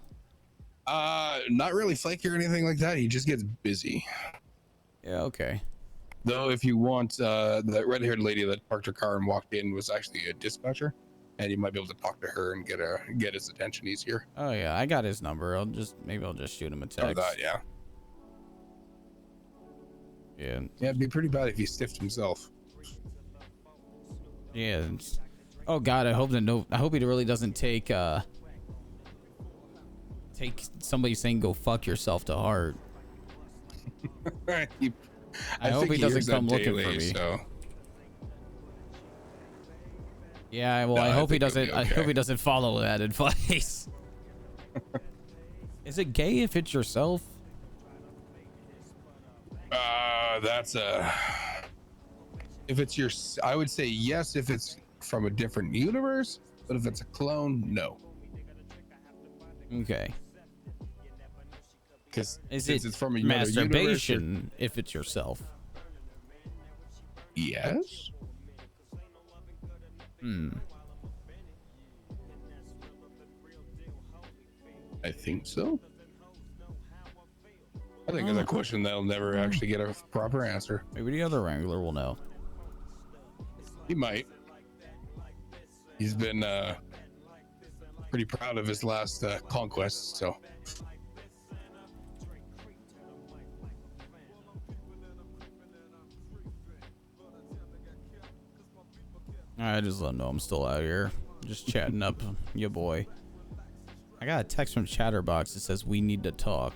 Not really flaky or anything like that. He just gets busy. Yeah, okay. Though, if you want, that red-haired lady that parked her car and walked in was actually a dispatcher, and you might be able to talk to her and get his attention easier. Oh yeah, I got his number. Maybe I'll just shoot him a text. Or that, yeah. Yeah. Yeah, it'd be pretty bad if he stiffed himself. Yeah. Oh God, I hope he really doesn't take somebody saying "go fuck yourself" to heart. I hope think he doesn't hears that come looking for daily, me. So. Yeah, well, No, I hope he think it'll doesn't. be I hope okay. he doesn't follow that advice. Is it gay if it's yourself? That's if it's your, I would say yes if it's from a different universe, but if it's a clone, no. Okay. Because Is since it it's from another universe, masturbation if it's yourself? yes. I think so. I think it's a question that'll never actually get a proper answer. Maybe the other Wrangler will know. He might. He's been pretty proud of his last conquest, so. I just let him know I'm still out here, just chatting up your boy. I got a text from Chatterbox that says we need to talk.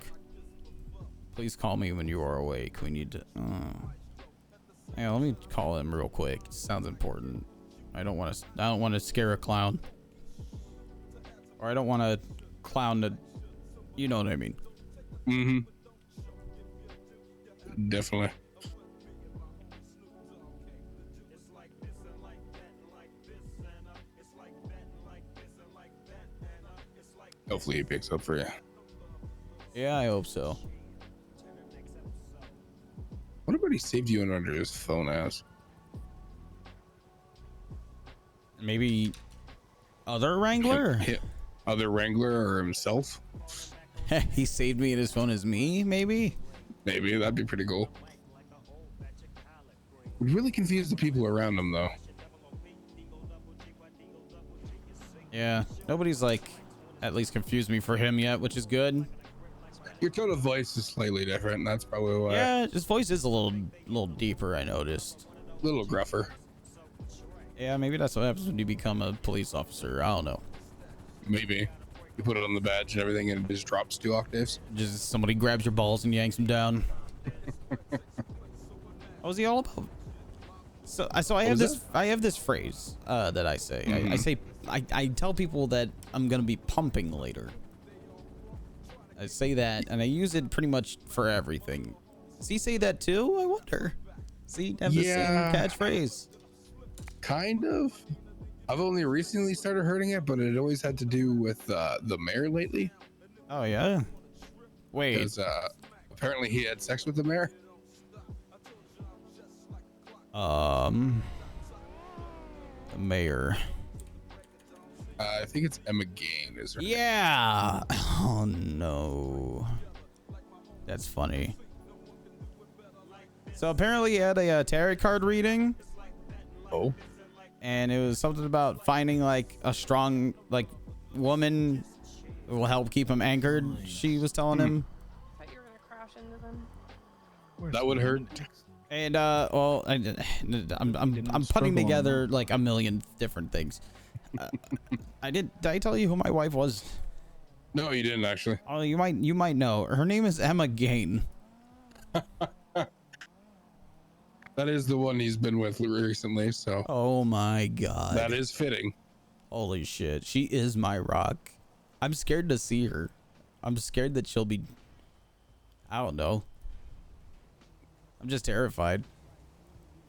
Please call me when you are awake. We need to. Yeah, let me call him real quick. It sounds important. I don't want to scare a clown, or I don't want a clown to. You know what I mean? Mm-hmm. Definitely. Hopefully he picks up for you. Yeah, I hope so. What about he saved you in under his phone as? Maybe other Wrangler? Other Wrangler or himself? He saved me in his phone as me, maybe? Maybe, that'd be pretty cool. Would really confuse the people around him though. Yeah, nobody's like at least confused me for him yet, which is good. Your tone of voice is slightly different, and that's probably why. Yeah, his voice is a little deeper, I noticed. A little gruffer. Yeah, maybe that's what happens when you become a police officer. I don't know. Maybe. You put it on the badge and everything and it just drops 2 octaves. Just somebody grabs your balls and yanks them down. What was he all about? So I have this phrase that I say. I tell people that I'm gonna be pumping later. I say that and I use it pretty much for everything. Does he say that too? I wonder. See, have the same catchphrase. Kind of. I've only recently started hearing it, but it always had to do with the mayor lately. Oh yeah. Wait. Because apparently he had sex with the mayor. The mayor. I think it's Emma Gain, is her name. Yeah. Oh no. That's funny. So apparently he had a tarot card reading. Oh. And it was something about finding like a strong like woman who will help keep him anchored. She was telling him. I thought you were gonna crash into them. That would hurt. And well, I'm putting together like a million different things. Did I tell you who my wife was? No, you didn't actually. Oh, you might know. Her name is Emma Gain. That is the one he's been with recently, so. Oh my god. That is fitting. Holy shit. She is my rock. I'm scared to see her. I'm scared that she'll be, I don't know. I'm just terrified.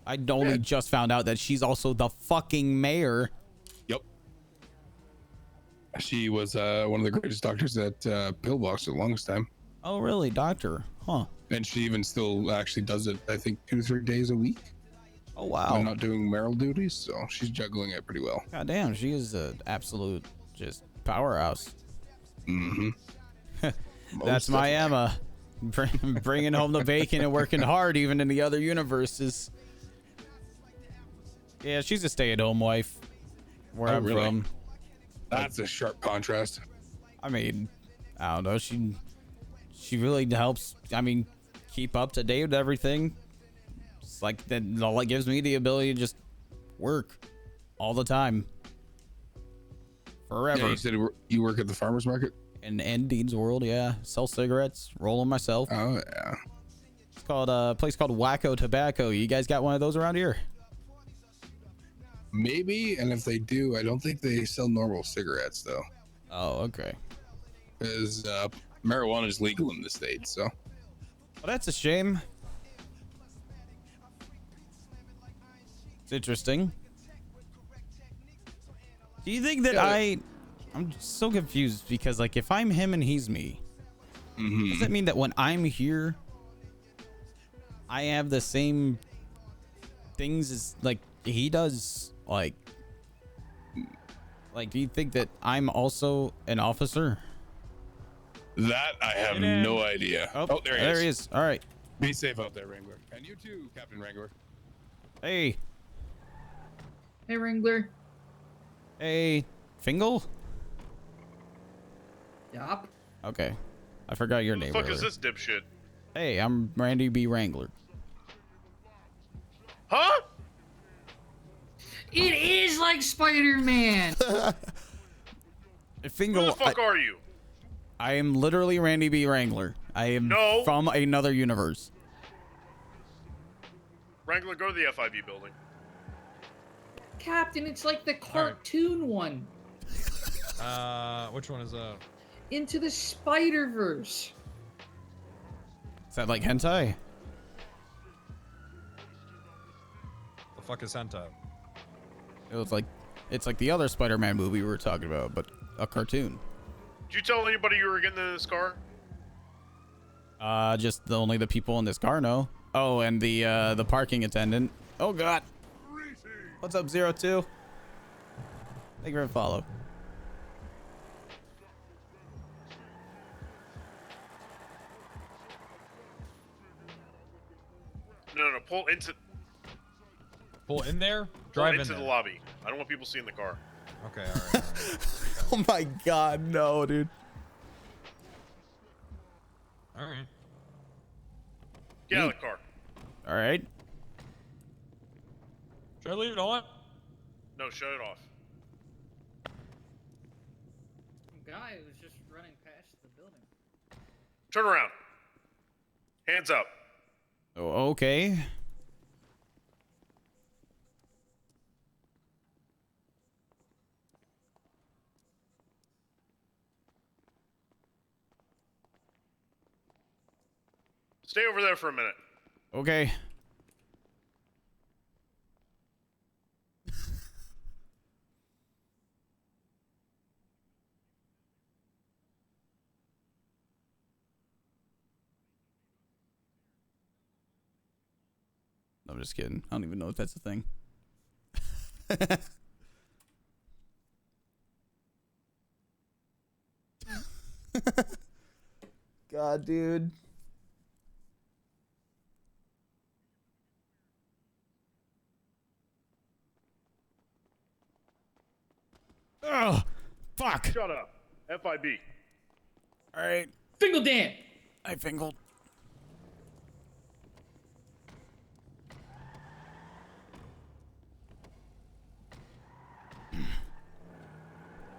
I only just found out that she's also the fucking mayor. Yep. She was one of the greatest doctors at Pillbox for the longest time. Oh, really? Doctor? Huh. And she even still actually does it, I think, 2 to 3 days a week. Oh, wow. When not doing mayoral duties, so she's juggling it pretty well. God damn, she is an absolute just powerhouse. Mm-hmm. That's my Emma. Bringing home the bacon and working hard even in the other universes. Yeah, she's a stay-at-home wife. Where I'm really? from. That's a sharp contrast. I mean, I don't know. She really helps. I mean, keep up to date with everything. It's like that. All it gives me the ability to just work. all the time. Forever. Yeah, you said you work at the farmer's market? In Dean's World, yeah. Sell cigarettes, roll them myself. Oh, yeah. It's called a place called Wacko Tobacco. You guys got one of those around here? Maybe, and if they do, I don't think they sell normal cigarettes, though. Oh, okay. Because marijuana is legal in the state, so. Well, that's a shame. It's interesting. Do you think that I'm just so confused because, like, if I'm him and he's me, does that mean that when I'm here, I have the same things as, like, he does? Like, do you think that I'm also an officer? That I have no idea. Oh, there he is. All right. Be safe out there, Wrangler. And you too, Captain Wrangler. Hey. Hey, Wrangler. Hey, Fingal? Yup. Okay. I forgot your name. Who the fuck earlier. is this dipshit? Hey, I'm Randy B Wrangler. Huh? It is like Spider-Man. Fingal, Who the fuck are you? I am literally Randy B Wrangler. I am from another universe. Wrangler, go to the FIB building. Captain, it's like the cartoon one. Which one is that? Into the Spider-Verse. Is that like hentai? The fuck is hentai? It's like the other Spider-Man movie we were talking about, but a cartoon. Did you tell anybody you were getting in this car? Just only the people in this car know. Oh, and the parking attendant. Oh God. What's up, 02? Thank you for the follow. No, pull into. Pull in there? Pull Drive into in the there. lobby. I don't want people seeing the car. Okay, alright. Oh my God, no, dude. Alright. Get out of the car. All right. Should I leave it on? No, shut it off. Guy was just running past the building. Turn around. Hands up. Oh, okay. Stay over there for a minute. Okay. I'm just kidding. I don't even know if that's a thing. God, dude. Oh, fuck. Shut up. FIB. All right. Fingal Dan. I fingled.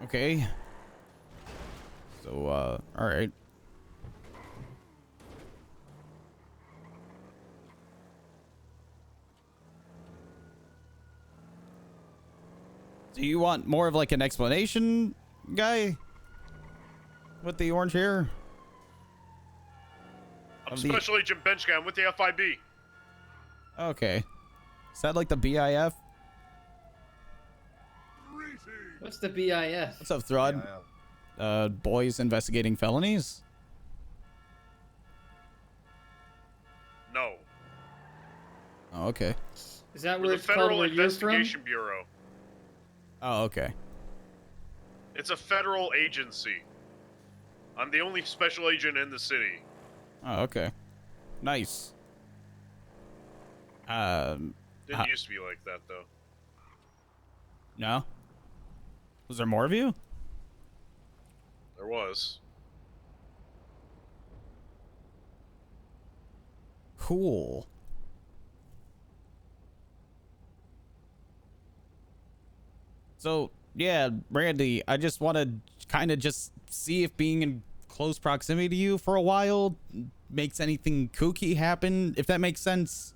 Okay. So, all right. Do you want more of like an explanation, guy? With the orange hair? I'm Special Agent Benchguy. I'm with the FIB. Okay. Is that like the BIF? What's the BIF? What's up, Throd? Boys investigating felonies? No. Oh, okay. Is that We're where the it's called Federal where you're from? Investigation Bureau. Oh, okay. It's a federal agency. I'm the only special agent in the city. Oh, okay. Nice. Didn't used to be like that, though. No? Was there more of you? There was. Cool. So yeah, Randy, I just want to kind of just see if being in close proximity to you for a while makes anything kooky happen, if that makes sense.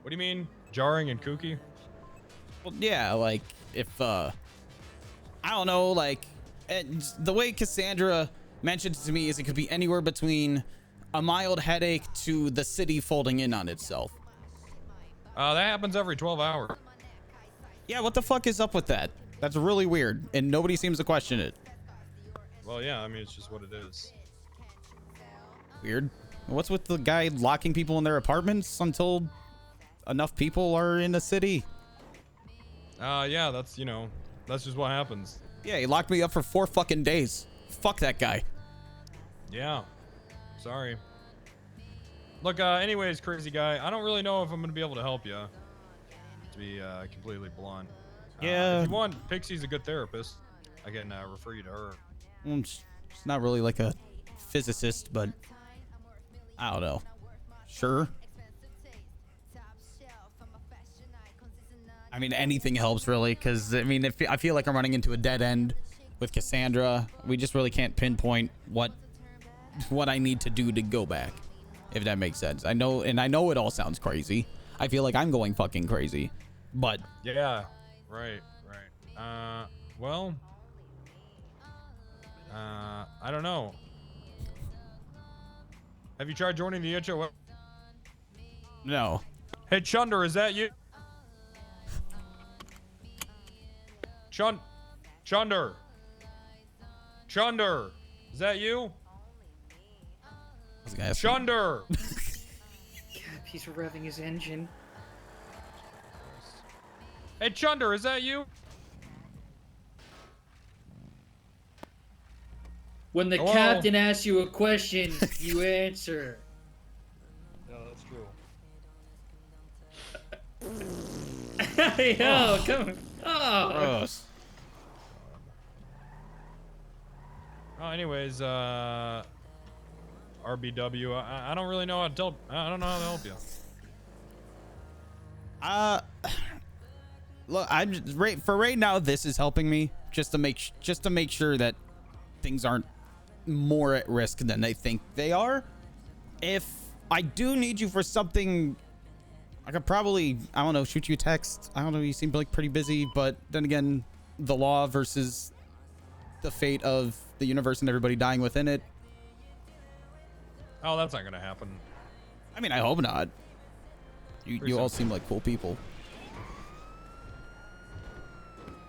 What do you mean? Jarring and kooky? Well, yeah, like if I don't know, like the way Cassandra mentioned to me is it could be anywhere between a mild headache to the city folding in on itself. That happens every 12 hours. Yeah, what the fuck is up with that? That's really weird, and nobody seems to question it. Well, yeah, I mean, it's just what it is. Weird. What's with the guy locking people in their apartments until enough people are in the city? Yeah, that's, you know, that's just what happens. Yeah, he locked me up for 4 fucking days. Fuck that guy. Yeah. Sorry. Look, anyways, crazy guy, I don't really know if I'm gonna be able to help you. To be completely blunt. Yeah. If you want, Pixie's a good therapist. I can refer you to her. She's not really like a physicist, but I don't know. Sure. I mean, anything helps really, because I mean, I feel like I'm running into a dead end with Cassandra. We just really can't pinpoint what I need to do to go back, if that makes sense. I know it all sounds crazy. I feel like I'm going fucking crazy, but yeah, right. Well, I don't know. Have you tried joining the HOA? No. Hey, Chunder, is that you? Chunder, is that you? Chunder. God, he's revving his engine. Hey, Chunder, is that you? When the Hello? captain asks you a question, you answer. No, that's true. Yo, come on. Oh. Gross. Oh, anyways, RBW, I don't really know how to tell. I don't know how to help you. Look, I'm just, for right now. This is helping me just to make sure that things aren't more at risk than they think they are. If I do need you for something, I could probably, I don't know, shoot you a text. I don't know, you seem like pretty busy, but then again, the law versus the fate of the universe and everybody dying within it. Oh, that's not gonna happen. I mean, I hope not. You all seem like cool people.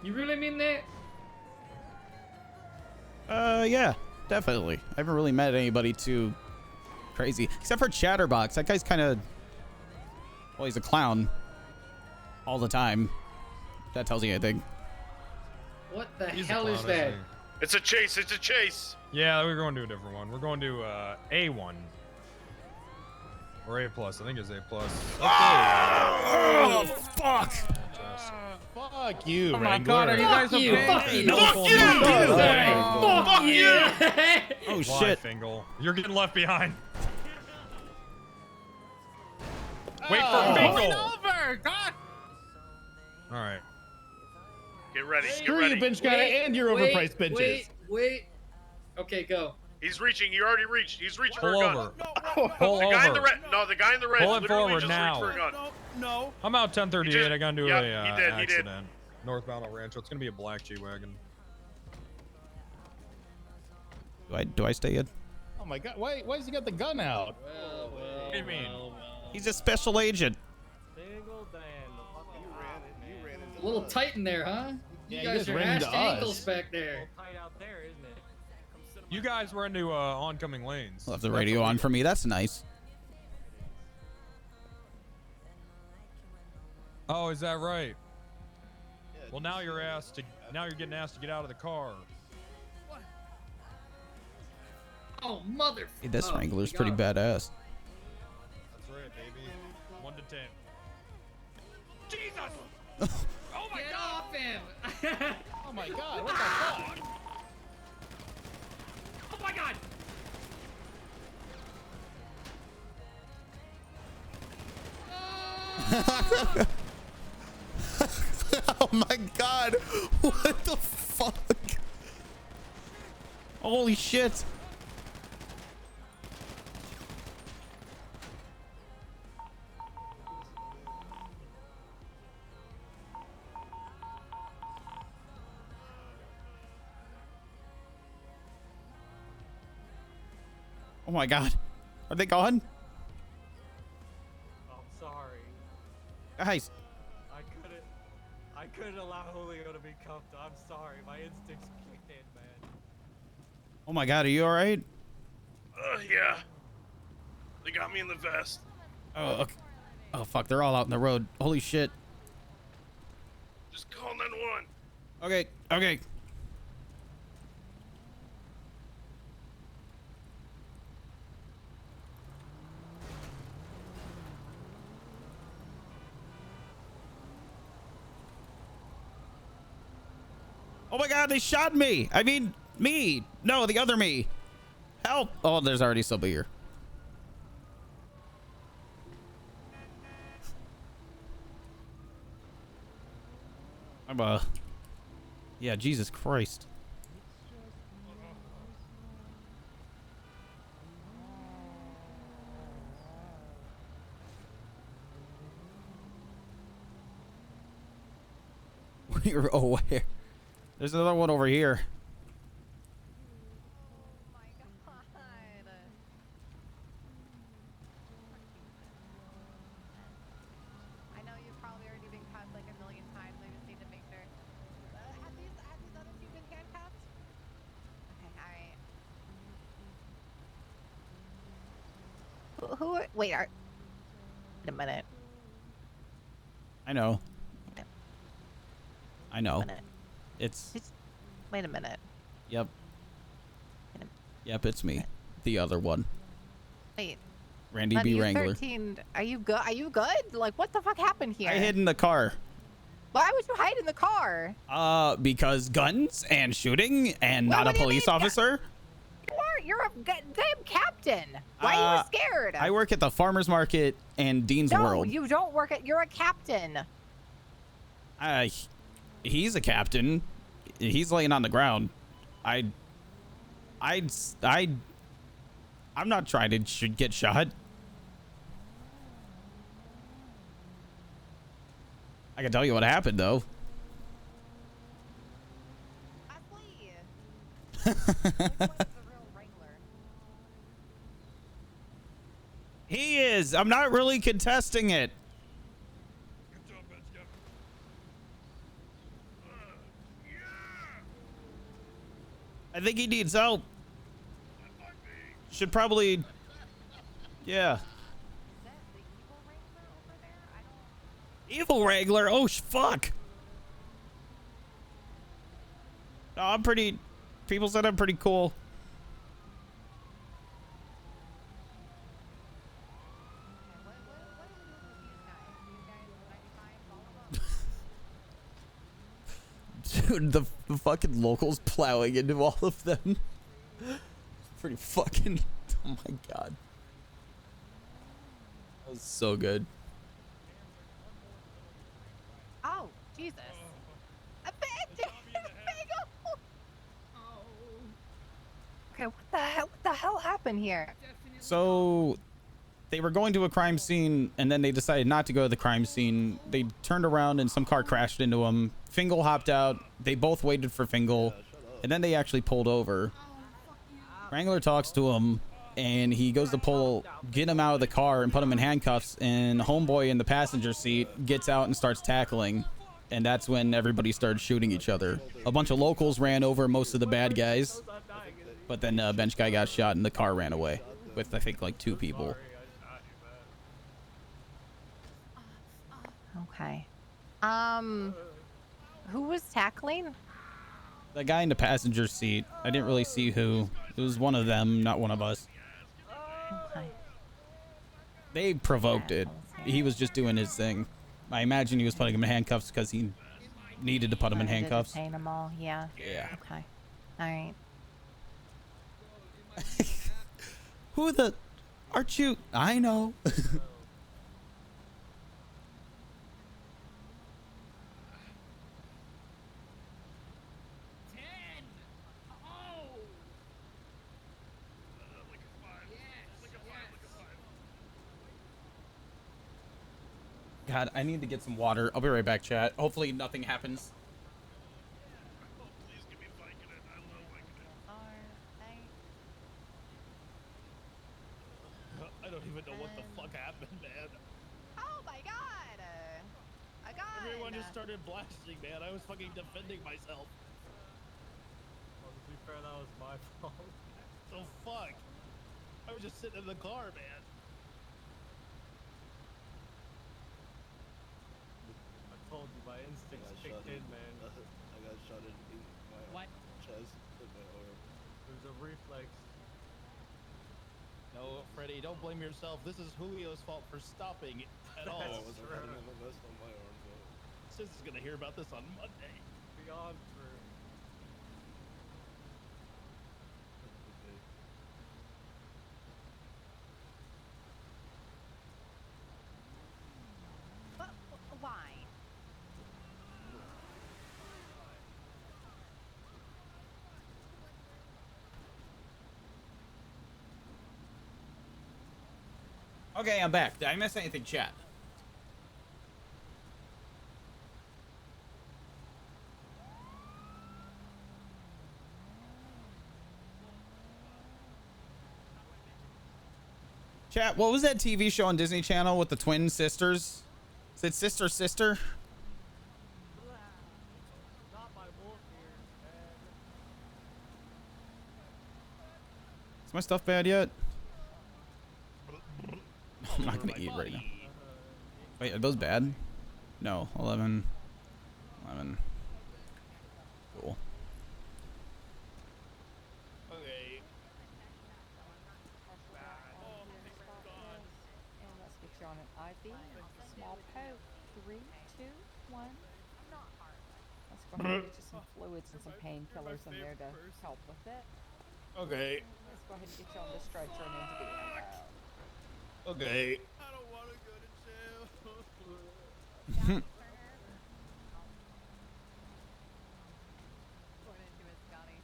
You really mean that? Yeah, definitely. I haven't really met anybody too crazy, except for Chatterbox. That guy's kind of, well, he's a clown all the time. If that tells you anything. What the He's a hell is clown, that? isn't It's a chase. It's a chase. Yeah, we're going to a different one. We're going to A1 or A+. I think it's A+. Oh, fuck! Fuck you, Oh my Wrangler. God, are you guys Fuck you, okay? fuck you, Fuck you! Fuck you! Oh Why, shit! Fingal? You're getting left behind. Wait for Oh, Fingal. over, God. All right. Get ready. Get Screw you, ready. bench guy, and your overpriced benches. Wait. Okay, go. He's reaching. He already reached. He's reaching Pull for a gun. over. Pull The guy in over. the red. No, the guy in the red Pull it literally forward just now. reached for a gun. No. I'm out 1038. I gotta do yeah, a he did. accident. Northbound El Rancho. It's gonna be a black G-Wagon. Do I stay in? Oh my God, why has he got the gun out? What do you mean? He's a special agent. A little tight in there, huh? Yeah, You you guys guys are ran ass into to ankles us. back there. You guys were into oncoming lanes. Left the radio on for me. That's nice. Oh, is that right? Well, now you're getting asked to get out of the car. Oh, mother. Hey, this oh, Wrangler's we pretty got him. badass. That's right, baby. 1 to 10. Jesus! Oh my Get God! off him! Oh my God, what the fuck? Oh my God! my god. What the fuck? Holy shit. Oh my god. Are they gone? I'm sorry. Guys. I couldn't allow Julio to be cuffed. I'm sorry. My instincts kicked in, man. Oh my god, are you alright? Yeah. They got me in the vest. Oh, okay. Oh fuck, they're all out in the road. Holy shit. Just call 911. Okay, okay. Oh my god, they shot me! I mean, me! No, the other me! Help! Oh, there's already somebody here. I'm yeah, Jesus Christ. We're aware. There's another one over here. I know you've probably already been cuffed like a million times. I just need to make sure. Have these other two been handcuffed? Okay, alright. Who are, wait, wait a minute. I know. I know. Wait a minute. It's. Wait a minute. Yep. Yep, it's me. The other one. Wait. Randy B Wrangler. 13, are you good? Are you good? Like, what the fuck happened here? I hid in the car. Why would you hide in the car? Because guns and shooting and Well, not what a do you police mean, officer. You're a damn captain. Why are you scared? I work at the farmer's market and Dean's no, World. you don't work at. You're a captain. He's a captain. He's laying on the ground. I'm not trying to get shot. I can tell you what happened though. He is. I'm not really contesting it. I think he needs help. Should probably. Yeah. Evil Wrangler. Oh, fuck. No, I'm pretty. People said I'm pretty cool. Dude, the fucking locals plowing into all of them. Pretty fucking. Oh my god. That was so good. Oh, Jesus. A big Okay, what the hell happened here? So they were going to a crime scene and then they decided not to go to the crime scene. They turned around and some car crashed into them. Fingal hopped out. They both waited for Fingal and then they actually pulled over. Wrangler talks to him and he goes to get him out of the car and put him in handcuffs, and homeboy in the passenger seat gets out and starts tackling, and that's when everybody started shooting each other. A bunch of locals ran over most of the bad guys, but then bench guy got shot and the car ran away with I think like 2 people. Okay. Who was tackling? The guy in the passenger seat. I didn't really see who. It was one of them, not one of us. Okay. They provoked it. He was just doing his thing. I imagine he was putting him in handcuffs because he needed to put him in handcuffs. Detain them all, yeah. Yeah. Okay. All right. Who the... Aren't you... I know. God, I need to get some water. I'll be right back, chat. Hopefully nothing happens. I don't even know what the fuck happened, man. Oh my god! A gun! Everyone just started blasting, man. I was fucking defending myself. Well, to be fair, that was my fault. The fuck? I was just sitting in the car, man. I told you, my instincts kicked in, man. I got shot in my chest and my arm. There's a reflex. No, Freddy, don't blame yourself. This is Julio's fault for stopping at all. I wasn't having a vest on my arm, though. Sis is gonna hear about this on Monday. Beyond true. But why? Okay, I'm back. Did I miss anything, chat? Chat, what was that TV show on Disney Channel with the twin sisters? Is it Sister Sister? Not my wolf ears, man. Is my stuff bad yet? I'm not gonna eat right now. Wait, are those bad? No, 11. 11. Cool. Okay. And let's get you on an IV. Small poke. 3, 2, 1. Let's go ahead and get you some fluids and some painkillers in there to help with it. Okay. Let's go ahead and get you on the stretcher and into the ammo. Okay. I don't want to go to jail. Going into it, Scotty.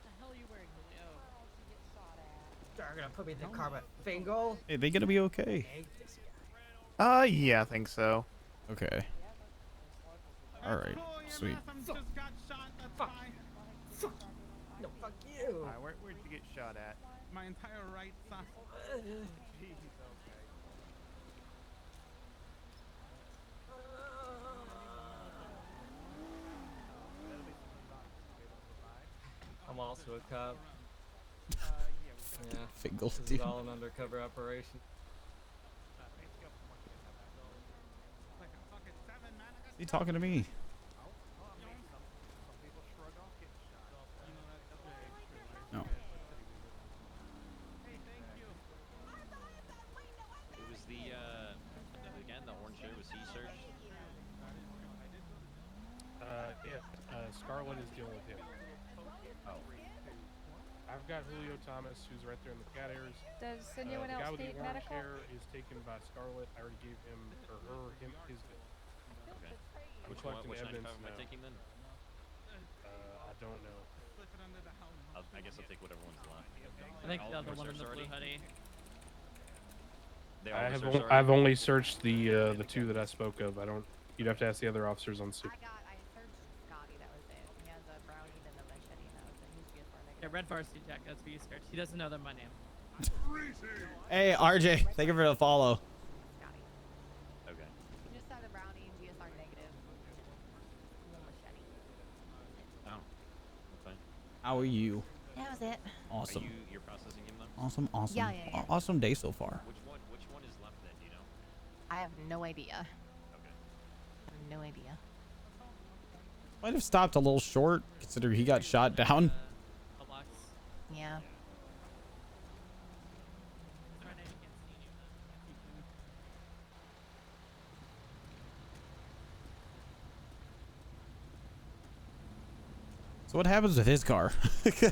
the hell are you wearing, Julio? They're gonna put me in the car, but Fingal. Hey, they gonna be okay? Yeah, I think so. Okay. Alright, sweet. Fuck. No, fuck you. Alright, where'd you get shot at? My entire right side. Jeez, okay. I'm also a cop. Yeah. Fingal, This dude. is all an undercover operation. Is he talking to me? No. It was the again the orange shirt was he searched. Scarlet is dealing with him. Oh. I've got Julio Thomas, who's right there in the cat airs. Does anyone the guy else with the need orange medical? hair is taken by Scarlet. I already gave him or her his. Okay. We're Which one? collecting Which 95 evidence am I now. taking then? I don't know. I guess I'll take whatever one's left. I think the other one in the blue hoodie. They all I have searched already? I've only searched the two that I spoke of. I don't. You'd have to ask the other officers on suit. I searched Scotty, that was it. He has a brownie and a machete nose, and he's GSR negative. Yeah, red varsity jack. That's who you searched. He doesn't know they're my name. Hey, RJ, thank you for the follow. Scotty. Okay. He just had a brownie and GSR negative. And a machete. Oh. Okay. How are you? That was it. Awesome. You're processing him then? Awesome, awesome. Yeah, yeah, yeah. Awesome day so far. Which one is left then? Do you know? I have no idea. Okay. I have no idea. Might have stopped a little short, considering he got shot down. Yeah. So what happens with his car? Is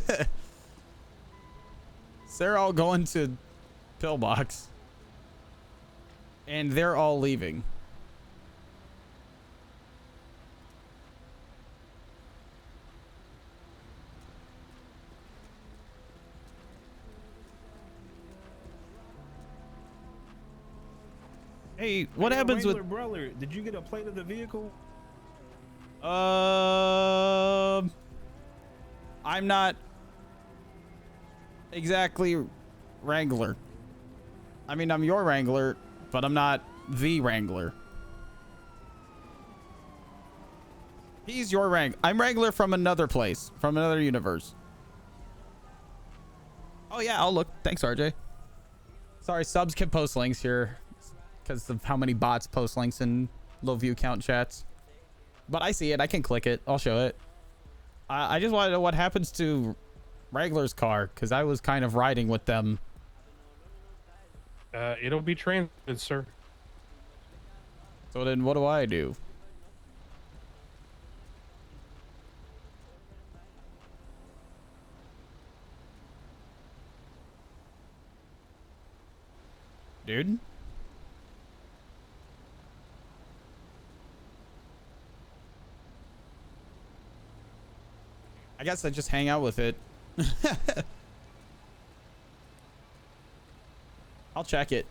they're all going to pillbox. And they're all leaving. Hey, what happens with Wrangler brother? Did you get a plate of the vehicle? I'm not exactly Wrangler. I mean, I'm your Wrangler, but I'm not the Wrangler. He's your Wrangler. I'm Wrangler from another place, from another universe. Oh yeah, I'll look. Thanks, RJ. Sorry, subs can post links here because of how many bots post links in low view count chats. But I see it. I can click it. I'll show it. I just want to know what happens to Wrangler's car because I was kind of riding with them. It'll be transferred, sir. So then what do I do? Dude? I guess I just hang out with it. I'll check it.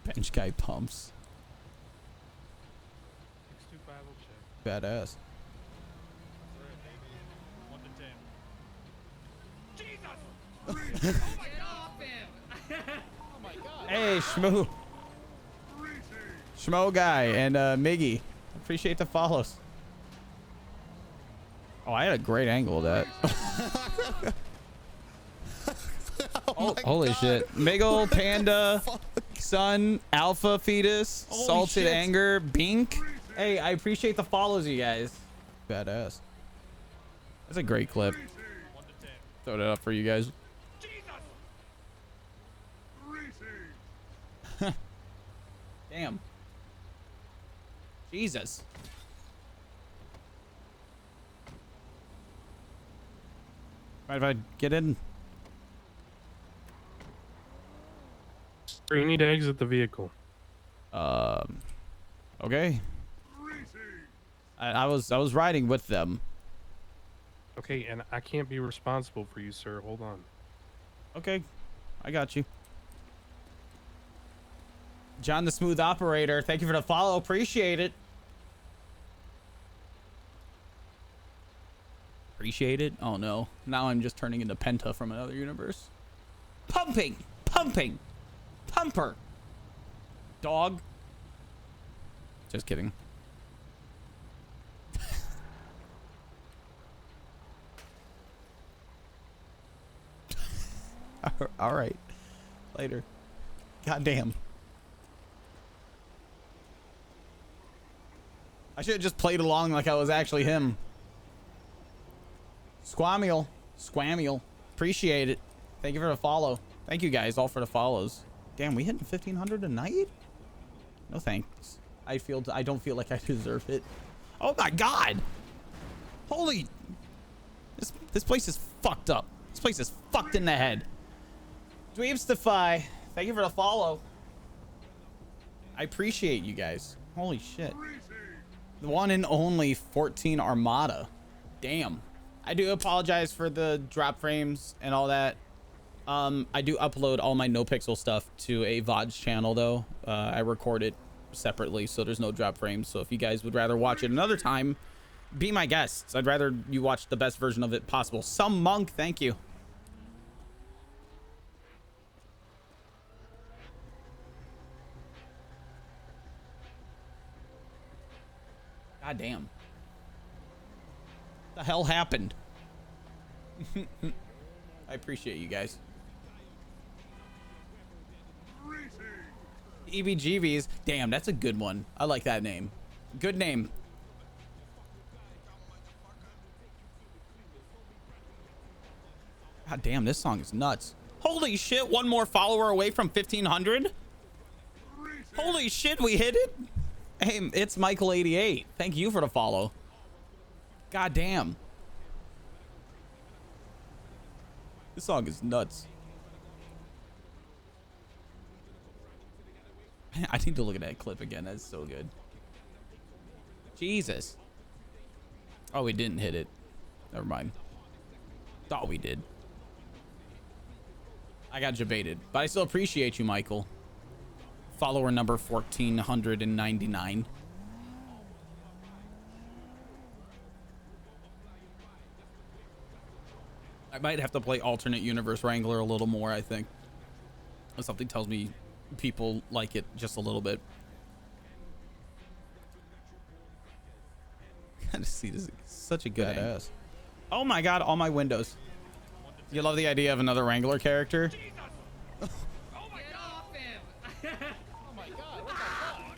Bench guy pumps. 625 will check. Badass. 1 to 10. Jesus! Oh my god! Oh my god! Hey, Shmoo. Schmo guy and Miggy. Appreciate the follows. Oh, I had a great angle of that. Oh, holy God. shit. Miggle, Panda, Sun, Alpha Fetus, Holy Salted shit. Anger, Bink. Hey, I appreciate the follows, you guys. Badass. That's a great clip. 1 to 10. Throw it up for you guys. Damn. Jesus. Mind if I get in? Sir, you need to exit the vehicle. Okay. I was riding with them. Okay, and I can't be responsible for you, sir. Hold on. Okay, I got you. John the Smooth Operator, thank you for the follow. Appreciate it. Appreciate it? Oh no. Now I'm just turning into Penta from another universe. Pumping! Pumping! Pumper! Dog. Just kidding. All right. Later. Goddamn. I should have just played along like I was actually him. Squamiel. Squamiel. Appreciate it. Thank you for the follow. Thank you guys all for the follows. Damn, we hitting 1,500 a night? No thanks. I don't feel like I deserve it. Oh my god! Holy... This place is fucked up. This place is fucked in the head. Dweebstify, thank you for the follow. I appreciate you guys. Holy shit. The one and only 14 Armada. Damn. I do apologize for the drop frames and all that. I do upload all my NoPixel stuff to a VOD channel though. I record it separately, so there's no drop frames. So if you guys would rather watch it another time, be my guests. I'd rather you watch the best version of it possible. Some monk, thank you. God damn. What the hell happened? I appreciate you guys. EBGBs. Damn, that's a good one. I like that name. Good name. God damn, this song is nuts. Holy shit, one more follower away from 1,500? Holy shit, we hit it? Hey, it's Michael88. Thank you for the follow. God damn. This song is nuts. I need to look at that clip again. That's so good. Jesus. Oh, we didn't hit it. Never mind. Thought we did. I got debated, but I still appreciate you, Michael. Follower number 1499. I might have to play alternate universe Wrangler a little more, I think. Something tells me people like it just a little bit. I just see this is such a good ass. Oh my god, all my windows. You love the idea of another Wrangler character? Get off him! Oh my god, what the fuck?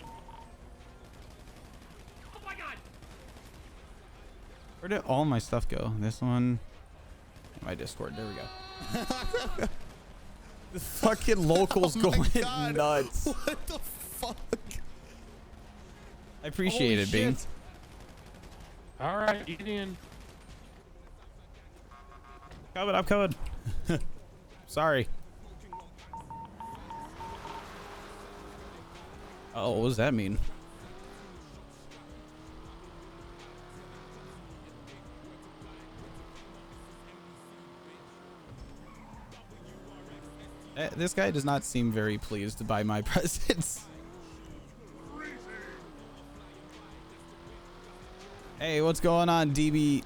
Oh my god! Where did all my stuff go? This one. My Discord. There we go. The fucking locals going nuts. What the fuck? I appreciate it, Bing. All right, get in. I'm coming. Sorry. Oh, what does that mean? This guy does not seem very pleased by my presence. Hey, what's going on, DMB,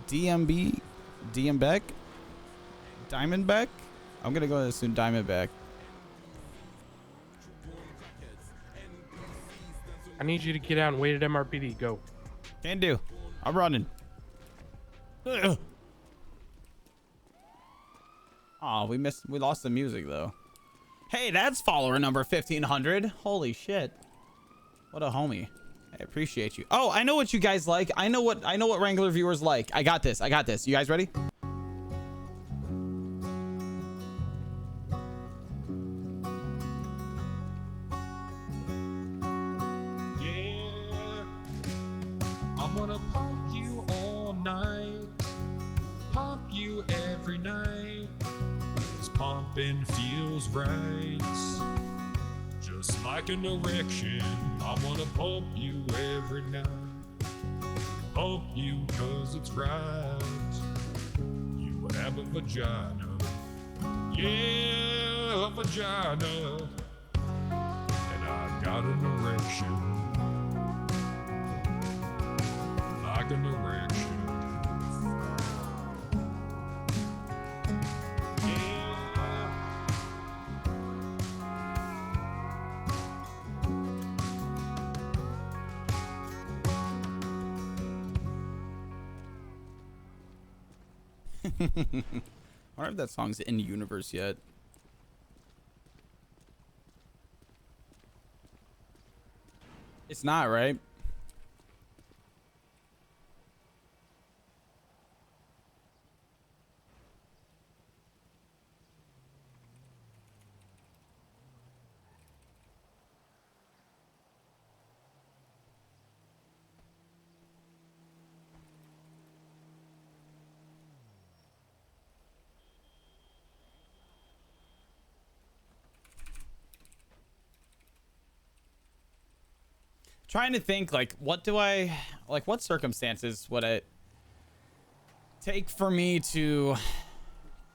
Diamondback? I'm gonna go assume Diamondback. I need you to get out and wait at MRPD. Go. Can do. I'm running. Ugh. Oh, we lost the music though. Hey, that's follower number 1500. Holy shit. What a homie. I appreciate you. Oh, I know what you guys like. I know what Wrangler viewers like. I got this. You guys ready? Yeah, I'm gonna pump you all night, pump you every night. This pumping feels right, just like an erection. I wanna pump you every night, pump you cause it's right. You have a vagina, yeah, a vagina, and I got an erection, like an erection. I wonder if that song's in universe yet. It's not, right? Trying to think, like, what circumstances would it take for me to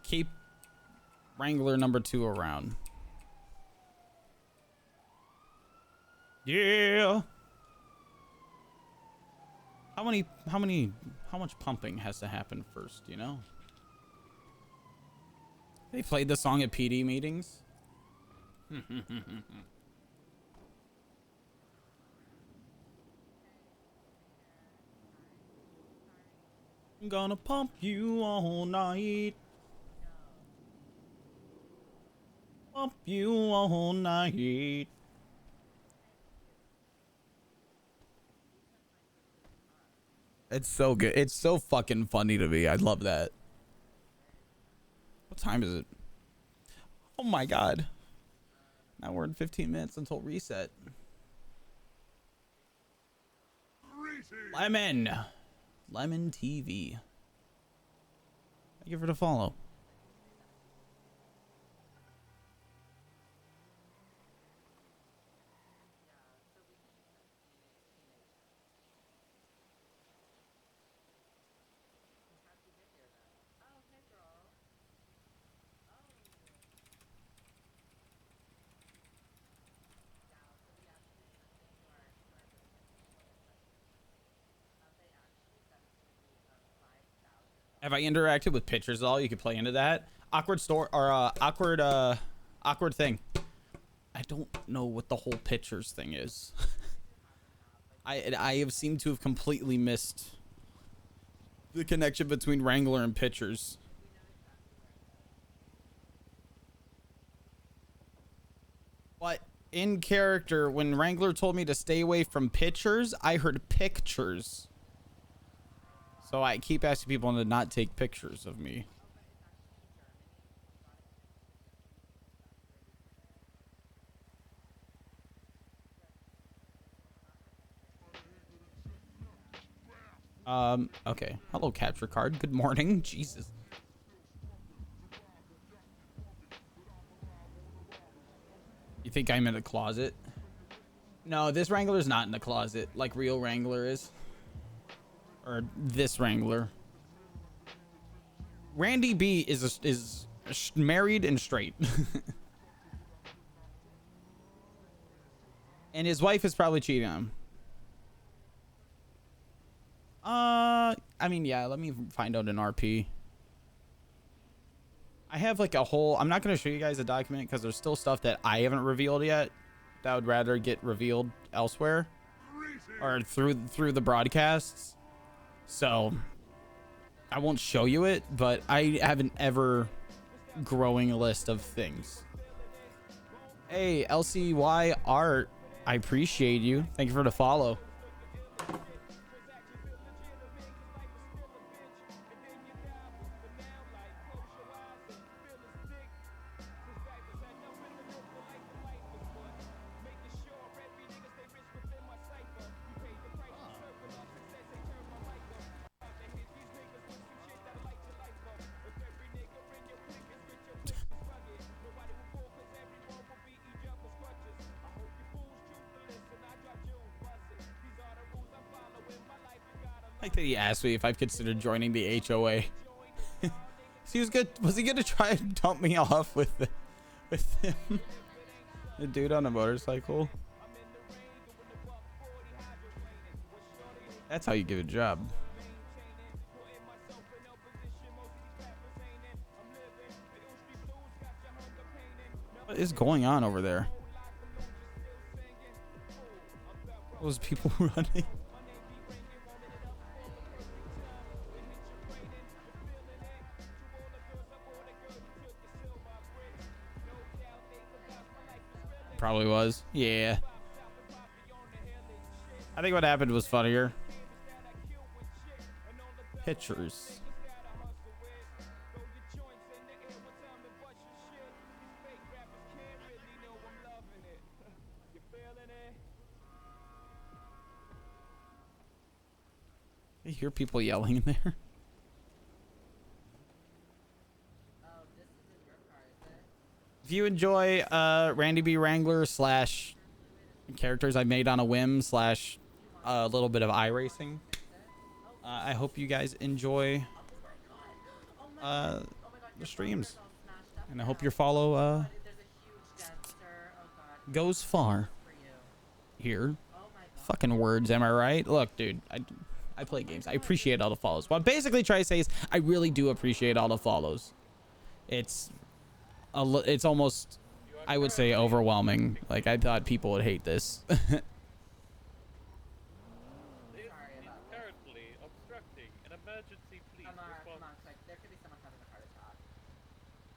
keep Wrangler number 2 around? Yeah. How much pumping has to happen first, you know? They played the song at PD meetings. I'm gonna pump you all night. Pump you all night. It's so good. It's so fucking funny to me. I love that. What time is it? Oh my god. Now we're in 15 minutes until reset. Lemon TV. Thank you for the follow. Have I interacted with pictures at all? You could play into that. Awkward store or awkward thing. I don't know what the whole pictures thing is. I have seemed to have completely missed the connection between Wrangler and pictures. But in character, when Wrangler told me to stay away from pictures, I heard pictures. So I keep asking people to not take pictures of me. Okay. Hello, capture card. Good morning. Jesus. You think I'm in a closet? No, this Wrangler's not in the closet like real Wrangler is. Or this Wrangler. Randy B is married and straight. And his wife is probably cheating on him. I mean, yeah, let me find out an RP. I have like a whole, I'm not going to show you guys a document because there's still stuff that I haven't revealed yet that I would rather get revealed elsewhere or through the broadcasts. So I won't show you it, but I have an ever growing list of things. Hey, LCY Art, I appreciate you. Thank you for the follow. Like that he asked me if I've considered joining the HOA. He was good. Was he gonna try and dump me off with him? The dude on a motorcycle. That's how you get a job. What is going on over there? Those people running. Probably was. Yeah. I think what happened was funnier. Pictures. I hear people yelling in there. If you enjoy Randy B Wrangler / characters I made on a whim / a little bit of iRacing, I hope you guys enjoy the streams, and I hope your follow goes far. Here, fucking words, am I right? Look, dude, I play games. I appreciate all the follows. What I'm basically trying to say is I really do appreciate all the follows. It's almost, I would say, overwhelming. Like, I thought people would hate this. Currently obstructing an emergency police response. There could be someone having a heart attack.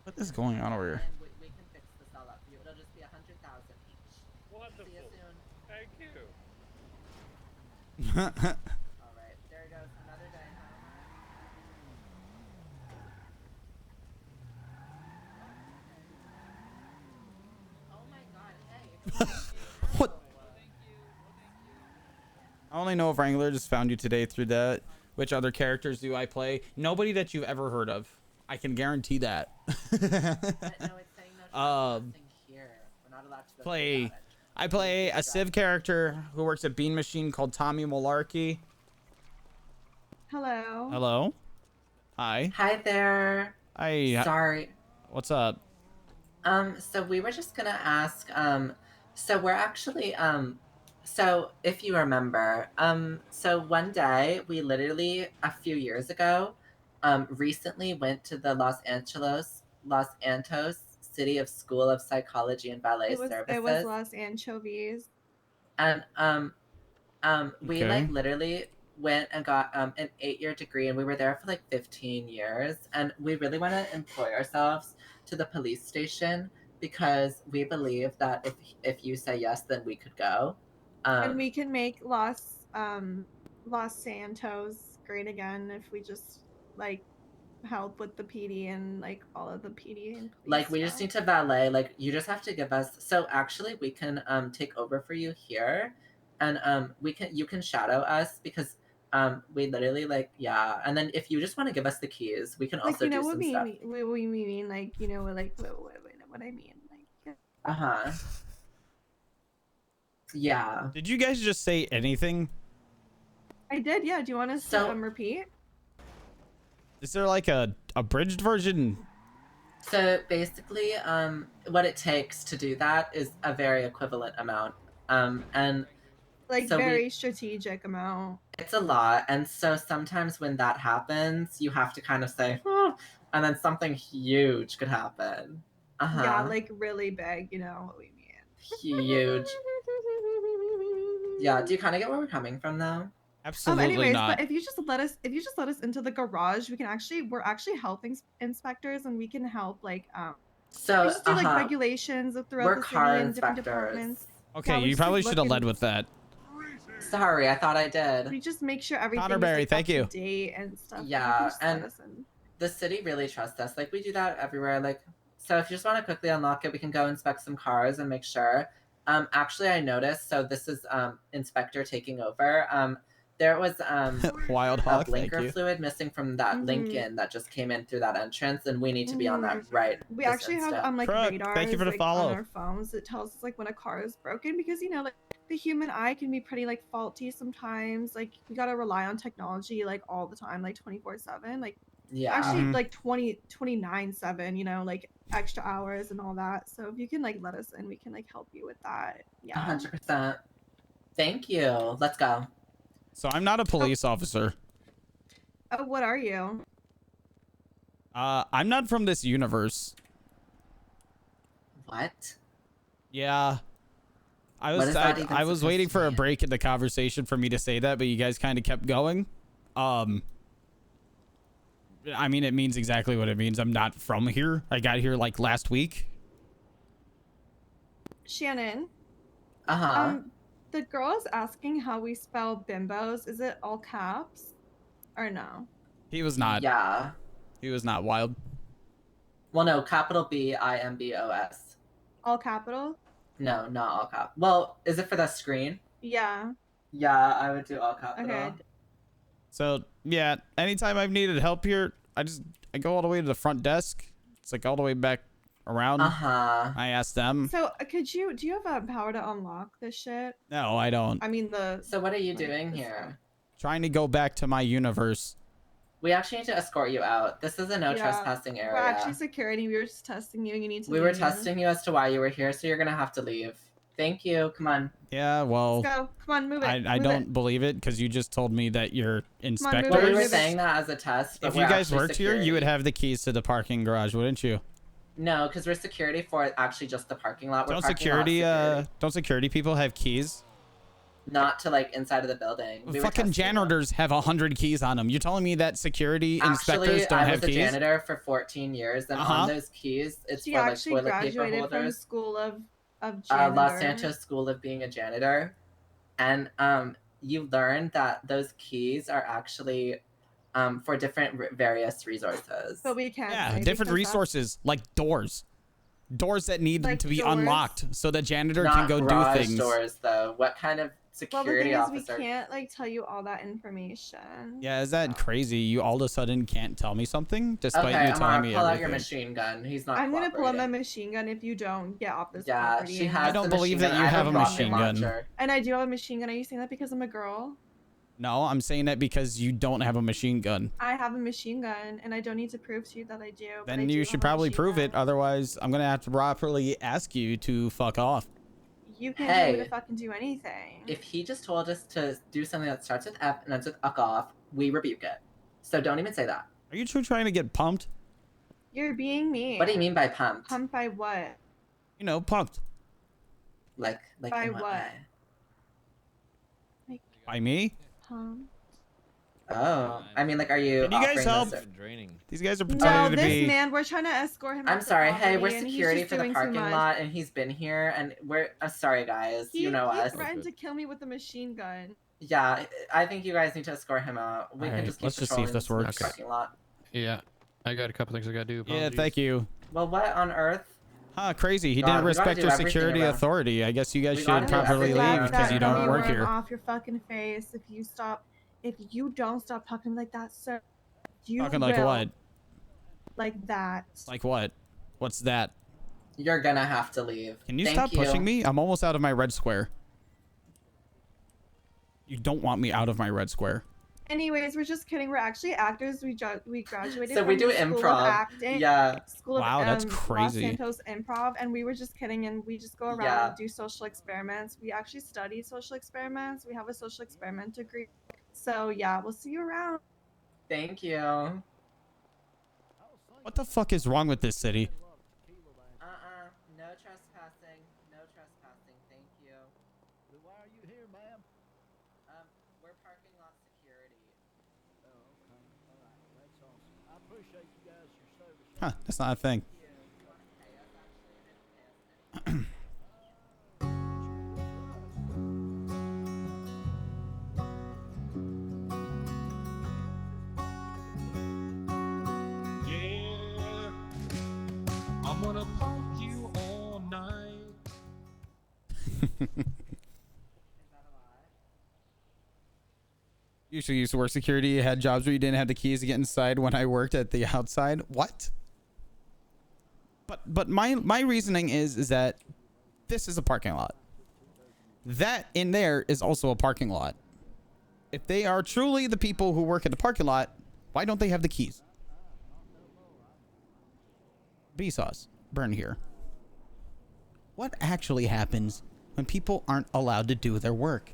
What is going on over here? We can fix this all up for you. It'll just be 100,000 each. Wonderful. See you soon. Thank you. All right, there goes another day. Oh my God! Hey. What? only know of Wrangler. Just found you today through that. Which other characters do I play? Nobody that you've ever heard of. I can guarantee that. I play a Civ character who works at Bean Machine called Tommy Melarky. Hello. Hello. Hi. Hi there. Hi. Sorry. What's up? So we were just gonna ask, so we're actually, so if you remember, so one day we literally a few years ago, recently went to the Los Antos City of School of Psychology and Ballet Services. It was Los Anchovies. And we Okay. like literally went and got an 8-year degree, and we were there for like 15 years, and we really want to employ ourselves to the police station because we believe that if you say yes, then we could go. And we can make Los Santos great again if we just like help with the PD and like all of the PD and police like we stuff. just need to valet. Like you just have to give us. So actually, we can take over for you here, and you can shadow us because we literally like and then if you just want to give us the keys, we can like also you know do what some we stuff. we mean like you know like what I mean like yeah. Yeah. Did you guys just say anything? I did, yeah. Do you want us to repeat? Is there like a abridged version? So basically, what it takes to do that is a very equivalent amount. And Like so very strategic amount. it's a lot. And so sometimes when that happens, you have to kind of say, and then something huge could happen. Yeah, like really big, you know what we mean. Huge. Yeah, do you kind of get where we're coming from though? Absolutely anyways, not. but if you just let us into the garage, we're actually health inspectors, and we can help like So we just do like regulations throughout we're the city car and different inspectors. departments. Okay, Yeah, we you just, probably like, should have look led with that. Sorry, I thought I did. We just make sure everything Connor is Berry, like, thank up you. to date and stuff. You Yeah, can just let and us in. the city really trusts us. Like we do that everywhere. Like, so if you just want to quickly unlock it, we can go inspect some cars and make sure. Actually, I noticed. So this is inspector taking over. There was Wild a Hawk, thank blinker you. fluid missing from that Lincoln that just came in through that entrance, and we need to be on that right. We this actually instant. have like Crook, radars thank you for the like, follow. on our phones that tells us like when a car is broken, because you know like the human eye can be pretty like faulty sometimes. Like we gotta rely on technology like all the time, like 24/7. Like Yeah. actually Mhm. like 29/7, you know, like extra hours and all that. So if you can like let us in, we can like help you with that. Yeah. 100%. Thank you. Let's go. So I'm not a police officer. Oh, what are you? I'm not from this universe. What? Yeah. I What was is that even I was supposed waiting to for a mean? break in the conversation for me to say that, but you guys kind of kept going. I mean, it means exactly what it means. I'm not from here. I got here like last week. Shannon. Uh-huh. The girl is asking how we spell bimbos. Is it all caps or no? He was not. Yeah. He was not wild. Well, no, capital BIMBOS. All capital? No, not all cap. Well, is it for the screen? Yeah. Yeah, I would do all capital. Okay. So yeah, anytime I've needed help here, I go all the way to the front desk. It's like all the way back around. Uh-huh. I asked them. So do you have a power to unlock this shit? No, I don't. I mean So what are you doing here? Trying to go back to my universe. We actually need to escort you out. This is a no Yeah, trespassing area. We're actually security. We were just testing you, and you need to We were leave. testing you as to why you were here, so you're gonna have to leave. Thank you. Come on. Yeah, well, Let's go. Come on, move it. I move don't it. believe it because you just told me that you're inspectors. Well, we were saying that as a test, but If we're you guys actually worked here, security. you would have the keys to the parking garage, wouldn't you? No, because we're security for actually just the parking lot. We're Don't parking lot security. don't security people have keys? Not to like inside of the building. We were Fucking testing janitors have 100 keys on them. You're telling me that security inspectors Actually, don't I have was a keys? janitor for 14 years, and on those keys, it's She for like actually toilet paper graduated from holders. school of janitor. Los Santos School of Being a Janitor, and you learn that those keys are actually for different various resources. But we can't. Yeah, say different because resources like doors. Doors that need Like to be doors? unlocked so the janitor Not can go do garage things. doors, though. What kind of Well, the security thing is, officer? we can't like tell you all that information. Yeah, is that crazy? You all of a sudden can't tell me something despite Okay, you telling Amara, me pull out everything. your machine gun. He's not I'm gonna pull out my cooperating. machine gun if you don't get off this Yeah, property. she and- has I don't the believe machine that gun. you I have a rocket machine gun. launcher. And I do have a machine gun. Are you saying that because I'm a girl? No, I'm saying that because you don't have a machine gun. I have a machine gun, and I don't need to prove to you that I do. but I Then do you have should a probably machine prove gun. it. Otherwise, I'm gonna have to properly ask you to fuck off. You can't tell me to Hey. fucking do anything. If he just told us to do something that starts with F and ends with uck off, we rebuke it. So don't even say that. Are you two trying to get pumped? You're being mean. What do you mean by pumped? Pumped by what? You know, pumped. Like By in what? way? By me? Pumped. Oh, I mean, like, are you? Can you guys offering help? this or- These guys are No, pretending to this be. man, we're trying to escort him. I'm off the sorry. Hey, property, we're and he's security just for the doing too parking much. lot, and he's been here, and we're. Sorry, guys. He, you know he us. threatened to kill me with a machine gun. Yeah, I think you guys need to escort him out. We can Alright, just keep let's just see if patrolling this the works. parking lot. Yeah, I got a couple things I gotta do. Yeah, Apologies. thank you. Well, what on earth? Huh, crazy. He God, didn't we gotta respect do your everything security around- authority. I guess you guys We gotta should do properly everything leave around because you town. don't work Worm here. off your fucking face if you stop. If you don't stop talking like that, sir. You Talking like will. what? Like that. Like what? What's that? You're gonna have to leave. Can you Thank stop pushing me? I'm almost out of my red square. You don't want me out of my red square. Anyways, we're just kidding. We're actually actors. We graduated. So we from do the School of improv. Acting. Yeah. School of Wow, that's Los crazy. Santos Improv, and we were just kidding. And we just go around Yeah. and do social experiments. We actually study social experiments. We have a social experiment degree. So yeah, we'll see you around. Thank you. What the fuck is wrong with this city? No trespassing. No trespassing. Thank you. Why are you here, ma'am? We're parking lot security. Oh, okay. All right. That's awesome. I appreciate you guys, your service. Huh, that's not a thing. Yeah, I'm gonna pump you all night. Usually used to work security. You had jobs where you didn't have the keys to get inside when I worked at the outside. What? But my reasoning is that this is a parking lot. That in there is also a parking lot. If they are truly the people who work at the parking lot, why don't they have the keys? Vsauce. Burn here. What actually happens when people aren't allowed to do their work?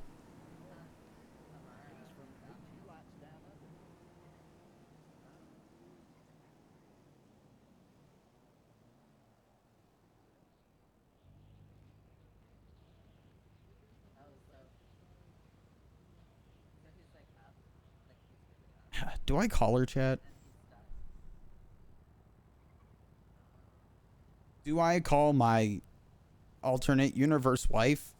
Do I call her, chat? Do I call my alternate universe wife?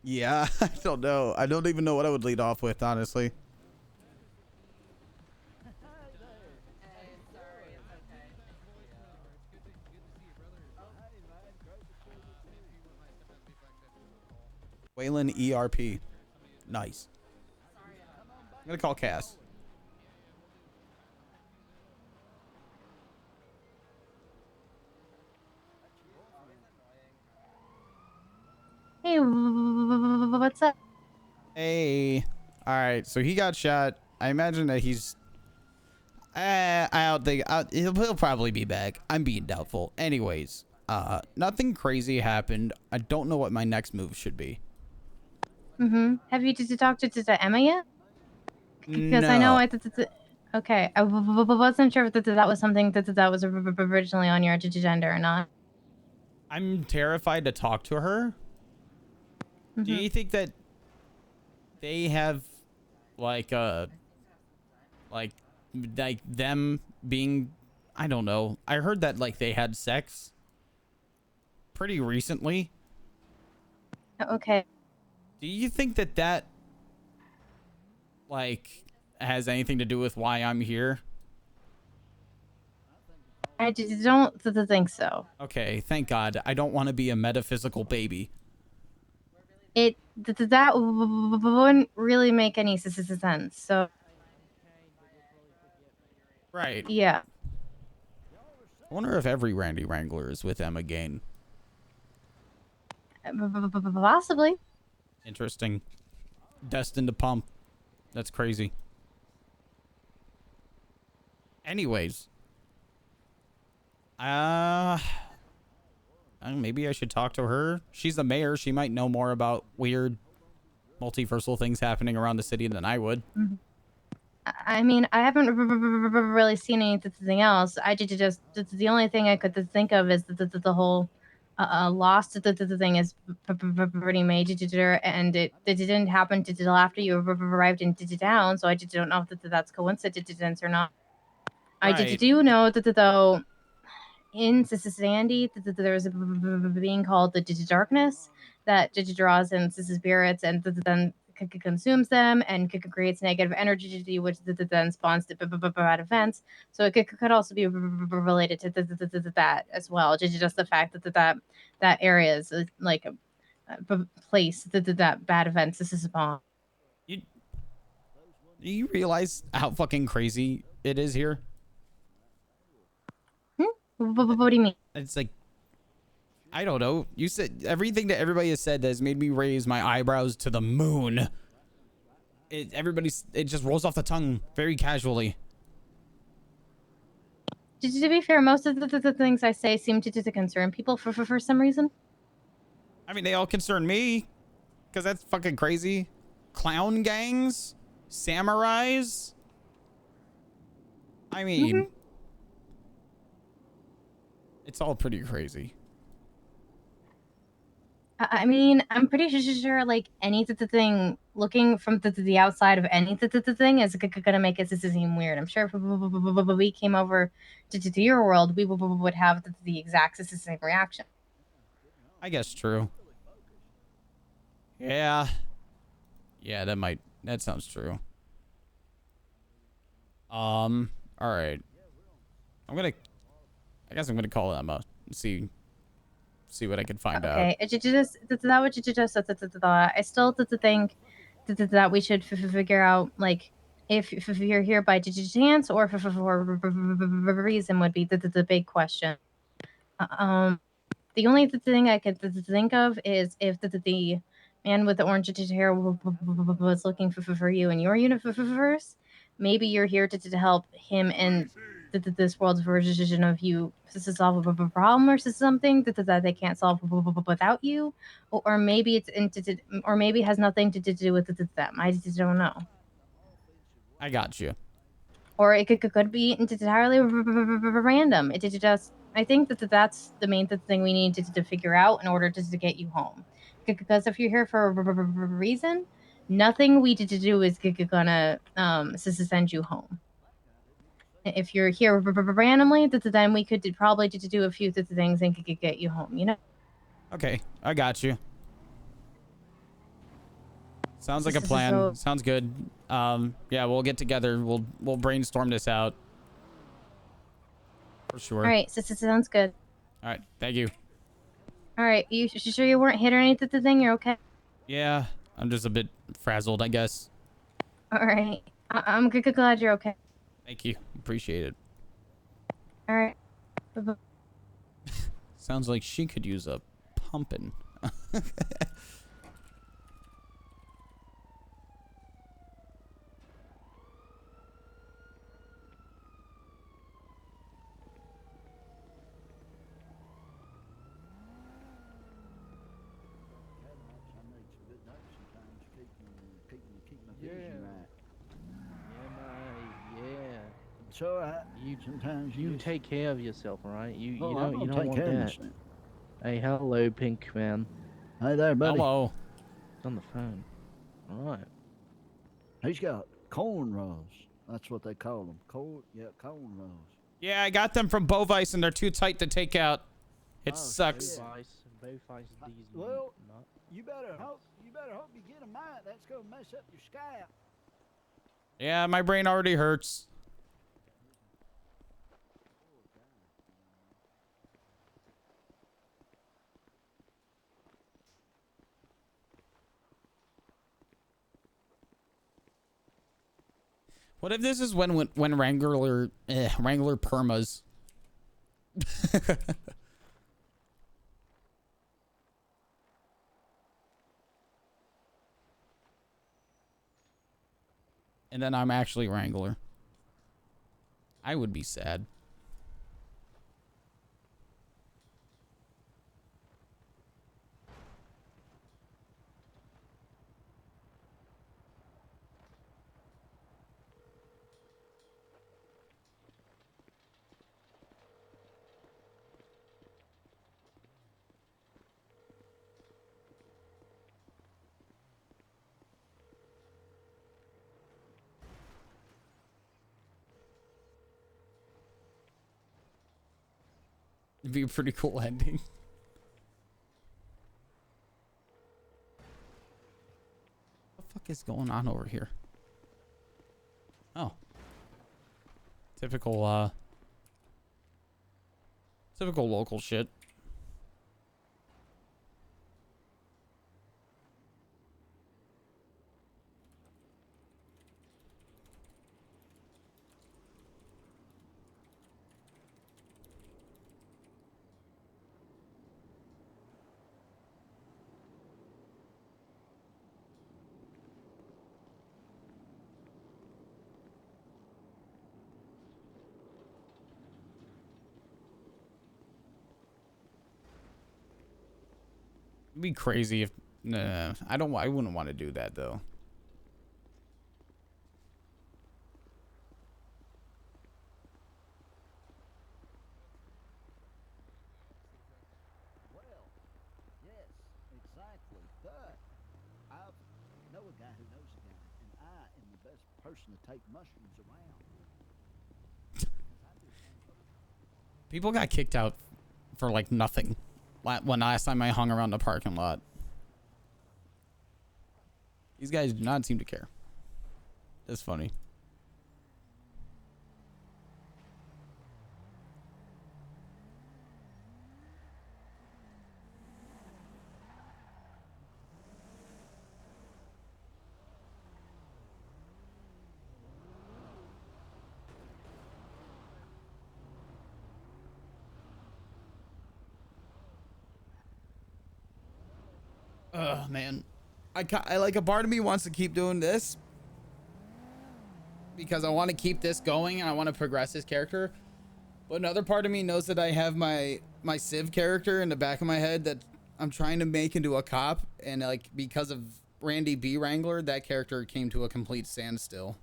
Yeah, I don't know. I don't even know what I would lead off with, honestly. Waylon ERP. Nice. I'm gonna call Cass. Hey, what's up? Hey. All right. So he got shot. I imagine that he's. I don't think he'll probably be back. I'm being doubtful. Anyways, nothing crazy happened. I don't know what my next move should be. Have you talked to Emma yet? Because I know okay, I wasn't sure if that was something that was originally on your agenda or not. I'm terrified to talk to her. Do you think that they have like them being I don't know. I heard that like they had sex pretty recently. Okay. Do you think that that like has anything to do with why I'm here? I don't think so. Okay, thank God. I don't want to be a metaphysical baby. That wouldn't really make any sense. So. Right. Yeah. I wonder if every Randy Wrangler is with Emma Gain. Possibly. Interesting. Destined to pump. That's crazy. Anyways. Maybe I should talk to her. She's the mayor. She might know more about weird multiversal things happening around the city than I would. I mean, I haven't really seen anything else. I just the only thing I could think of is the whole lost the thing is pretty major, and it didn't happen until after you arrived in town. So I just don't know if that's coincidence or not. I do know that though in Sandy there was a being called the darkness that draws in spirits and then consumes them and creates negative energy, which then spawns bad events. So it could also be related to that as well. Just the fact that area is like a place that bad events is spawn. Do you realize how fucking crazy it is here? What do you mean? It's like, I don't know. You said everything that everybody has said has made me raise my eyebrows to the moon. It just rolls off the tongue very casually. To be fair, most of the things I say seem to concern people for some reason. I mean, they all concern me, because that's fucking crazy. Clown gangs, samurais. I mean, it's all pretty crazy. I mean, I'm pretty sure like any thing looking from the outside of any thing is gonna make it seem weird. I'm sure if we came over to your world, we would have the exact same reaction. I guess true. Yeah. Yeah, that sounds true. All right. I guess I'm gonna call Emma and see what I can find out. Okay, that what you just thought. I still think that we should figure out like if you're here by chance or for a reason would be the big question. The only thing I could think of is if the man with the orange hair was looking for you in your universe. Maybe you're here to help him in this world's version of you to solve a problem or something that they can't solve without you, or maybe it's or maybe has nothing to do with them. I just don't know. I got you. Or it could be entirely random. It just I think that's the main thing we need to figure out in order to get you home. Because if you're here for a reason, nothing we do is gonna send you home. If you're here randomly, then we could probably do a few things and could get you home, you know? Okay, I got you. Sounds like a plan. Sounds good. Yeah, we'll get together. We'll brainstorm this out. For sure. All right, sounds good. All right, thank you. All right, you sure you weren't hit or anything? You're okay? Yeah, I'm just a bit frazzled, I guess. All right, I'm glad you're okay. Thank you. Appreciate it. All right. Sounds like she could use a pumping. You take care of yourself, all right? You Oh, don't I'm gonna take care of that. myself. Hey, hello, Pink Man. Hey there, buddy. Hello. It's on the phone. All right. He's got corn rolls. That's what they call them. Corn rolls. Yeah, I got them from Bovice and they're too tight to take out. It sucks. Bovice these Well, not. you better hope you get a mite. That's gonna mess up your scalp. Yeah, my brain already hurts. What if this is when Wrangler permas? And then I'm actually Wrangler. I would be sad. It'd be a pretty cool ending. What the fuck is going on over here? Oh. Typical local shit. It'd be crazy if nah, I wouldn't want to do that though. Well, yes, exactly. But I know a guy who knows a guy, and I am the best person to take mushrooms around. People got kicked out for like nothing. When last time I hung around the parking lot. These guys do not seem to care. That's funny. Oh man, I like a part of me wants to keep doing this because I want to keep this going and I want to progress this character, but another part of me knows that I have my Civ character in the back of my head that I'm trying to make into a cop, and like because of Randy B Wrangler, that character came to a complete standstill.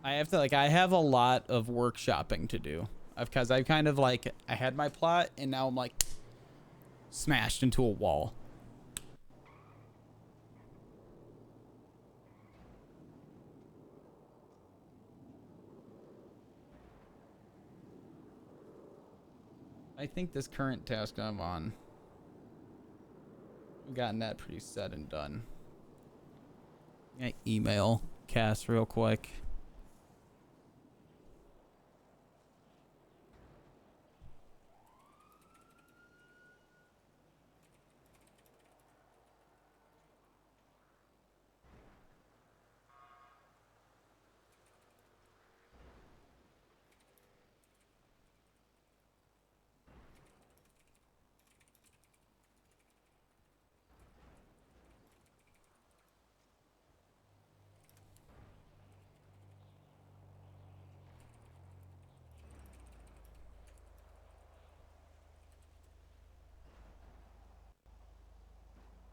I have to I have a lot of workshopping to do because I kind of I had my plot and now I'm like smashed into a wall. I think this current task I'm on, I've gotten that pretty said and done. I email Cass real quick.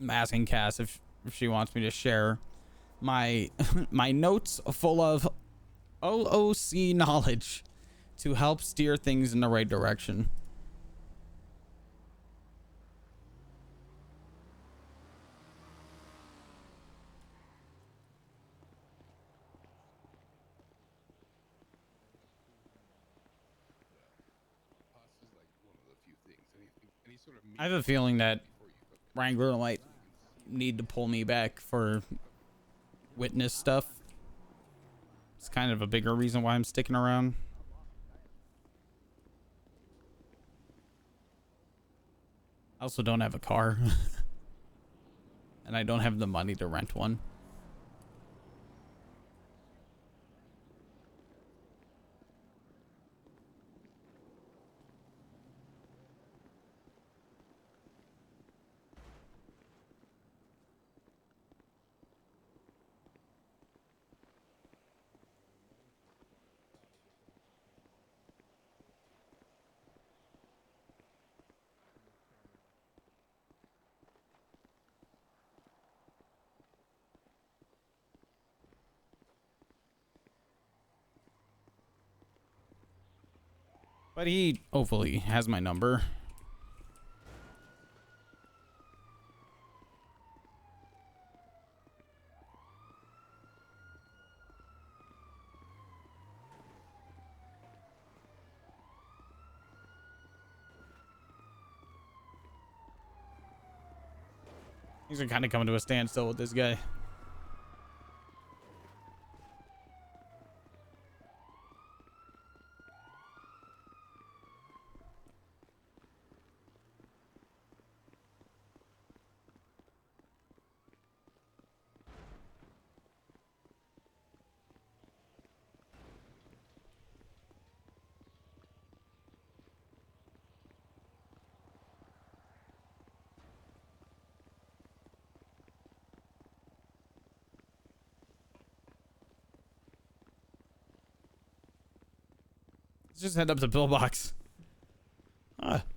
I'm asking Cass if she wants me to share my my notes full of OOC knowledge to help steer things in the right direction. I have a feeling that Wrangler might need to pull me back for witness stuff. It's kind of a bigger reason why I'm sticking around. I also don't have a car. And I don't have the money to rent one. But he hopefully has my number. Things are kind of coming to a standstill with this guy. Let's just head up to pillbox.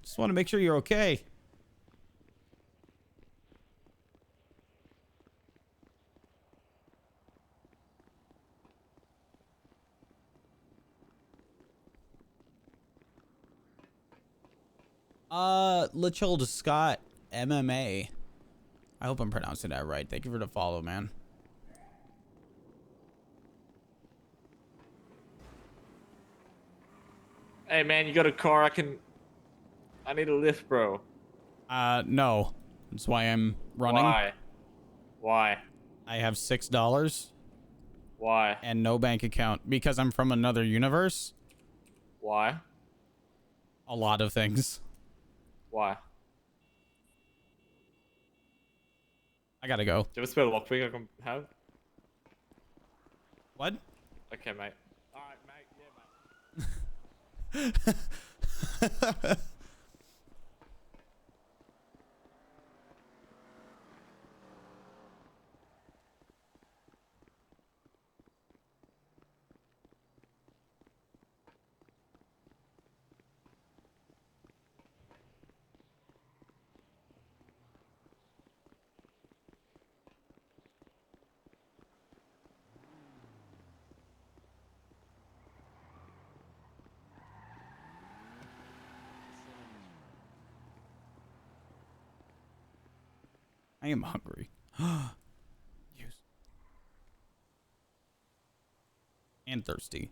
Just want to make sure you're okay. Lachilda Scott MMA. I hope I'm pronouncing that right. Thank you for the follow, man. Hey man, you got a car? I need a lift, bro. No. That's why I'm running. Why? Why? I have $6. Why? And no bank account because I'm from another universe. Why? A lot of things. Why? I gotta go. Do you have a spare lockpick I can have? What? Okay, mate. Alright, mate. Yeah, mate. I am hungry. Yes. And thirsty.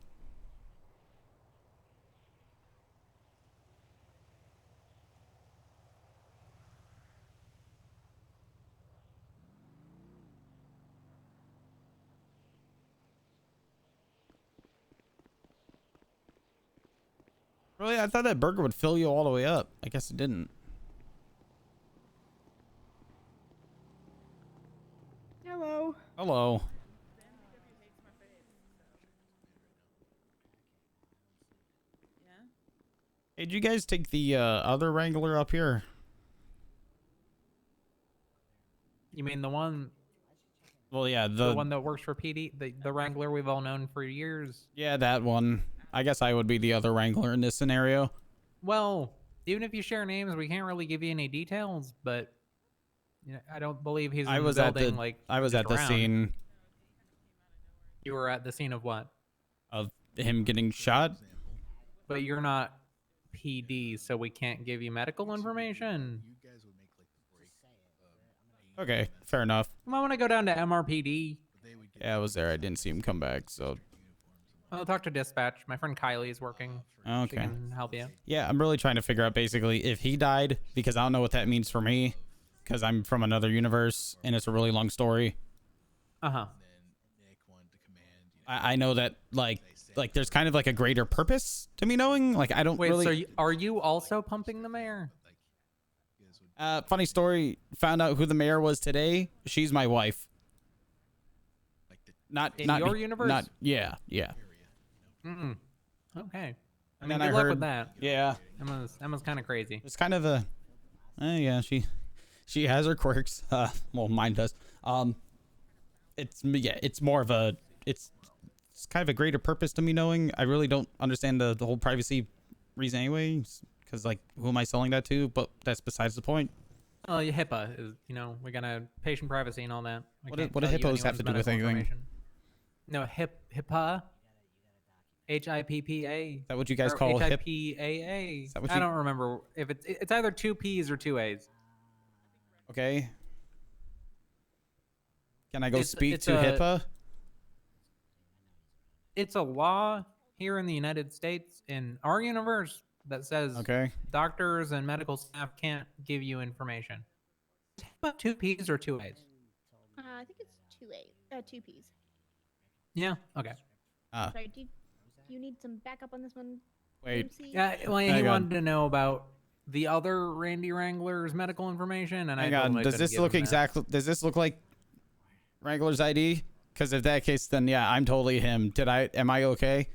Really? I thought that burger would fill you all the way up. I guess it didn't. Hello. Hello. Hey, did you guys take the other Wrangler up here? You mean the one? Well, yeah, The one that works for PD, the Wrangler we've all known for years. Yeah, that one. I guess I would be the other Wrangler in this scenario. Well, even if you share names, we can't really give you any details. But you know, I don't believe he's in the building. I was at the scene. You were at the scene of what? Of him getting shot? But you're not PD, so we can't give you medical information. Okay, fair enough. I want to go down to MRPD. Yeah, I was there. I didn't see him come back, so. I'll talk to dispatch. My friend Kylie is working. She Okay. can help you. Yeah, I'm really trying to figure out basically if he died, because I don't know what that means for me, because I'm from another universe, and it's a really long story. Uh-huh. I know that, like there's kind of like a greater purpose to me knowing. Like, I don't Wait, really... so are you also pumping the mayor? Funny story, found out who the mayor was today. She's my wife. Not In not your universe? Yeah. Mm-mm. Okay. I And mean, then good I luck heard, with that. yeah. Emma's kind of crazy. It's kind of a, yeah. She has her quirks. Well, mine does. It's more of a, it's kind of a greater purpose to me knowing. I really don't understand the whole privacy reason anyway, because like, who am I selling that to? But that's besides the point. Oh, your HIPAA is, we got a patient privacy and all that. What do HIPPOs have to do with anything? No, HIPAA. HIPPA. Is that what you guys call HIP? HIPAA. Is that what I you- don't remember if it's either 2 P's or 2 A's. Okay. Can I go It's- speak it's to a- HIPAA? It's a law here in the United States in our universe that says doctors and medical staff can't give you information. About 2 P's or 2 A's? I think it's 2 P's. Yeah. Okay. Sorry, do you need some backup on this one? Wait. Lucy? Yeah. Well, he Hang on. wanted to know about the other Randy Wrangler's medical information, and I Hang told him on. I Does couldn't this give look him that. exactly? Does this look like Wrangler's ID? Because if that case, then yeah, I'm totally him. Am I okay?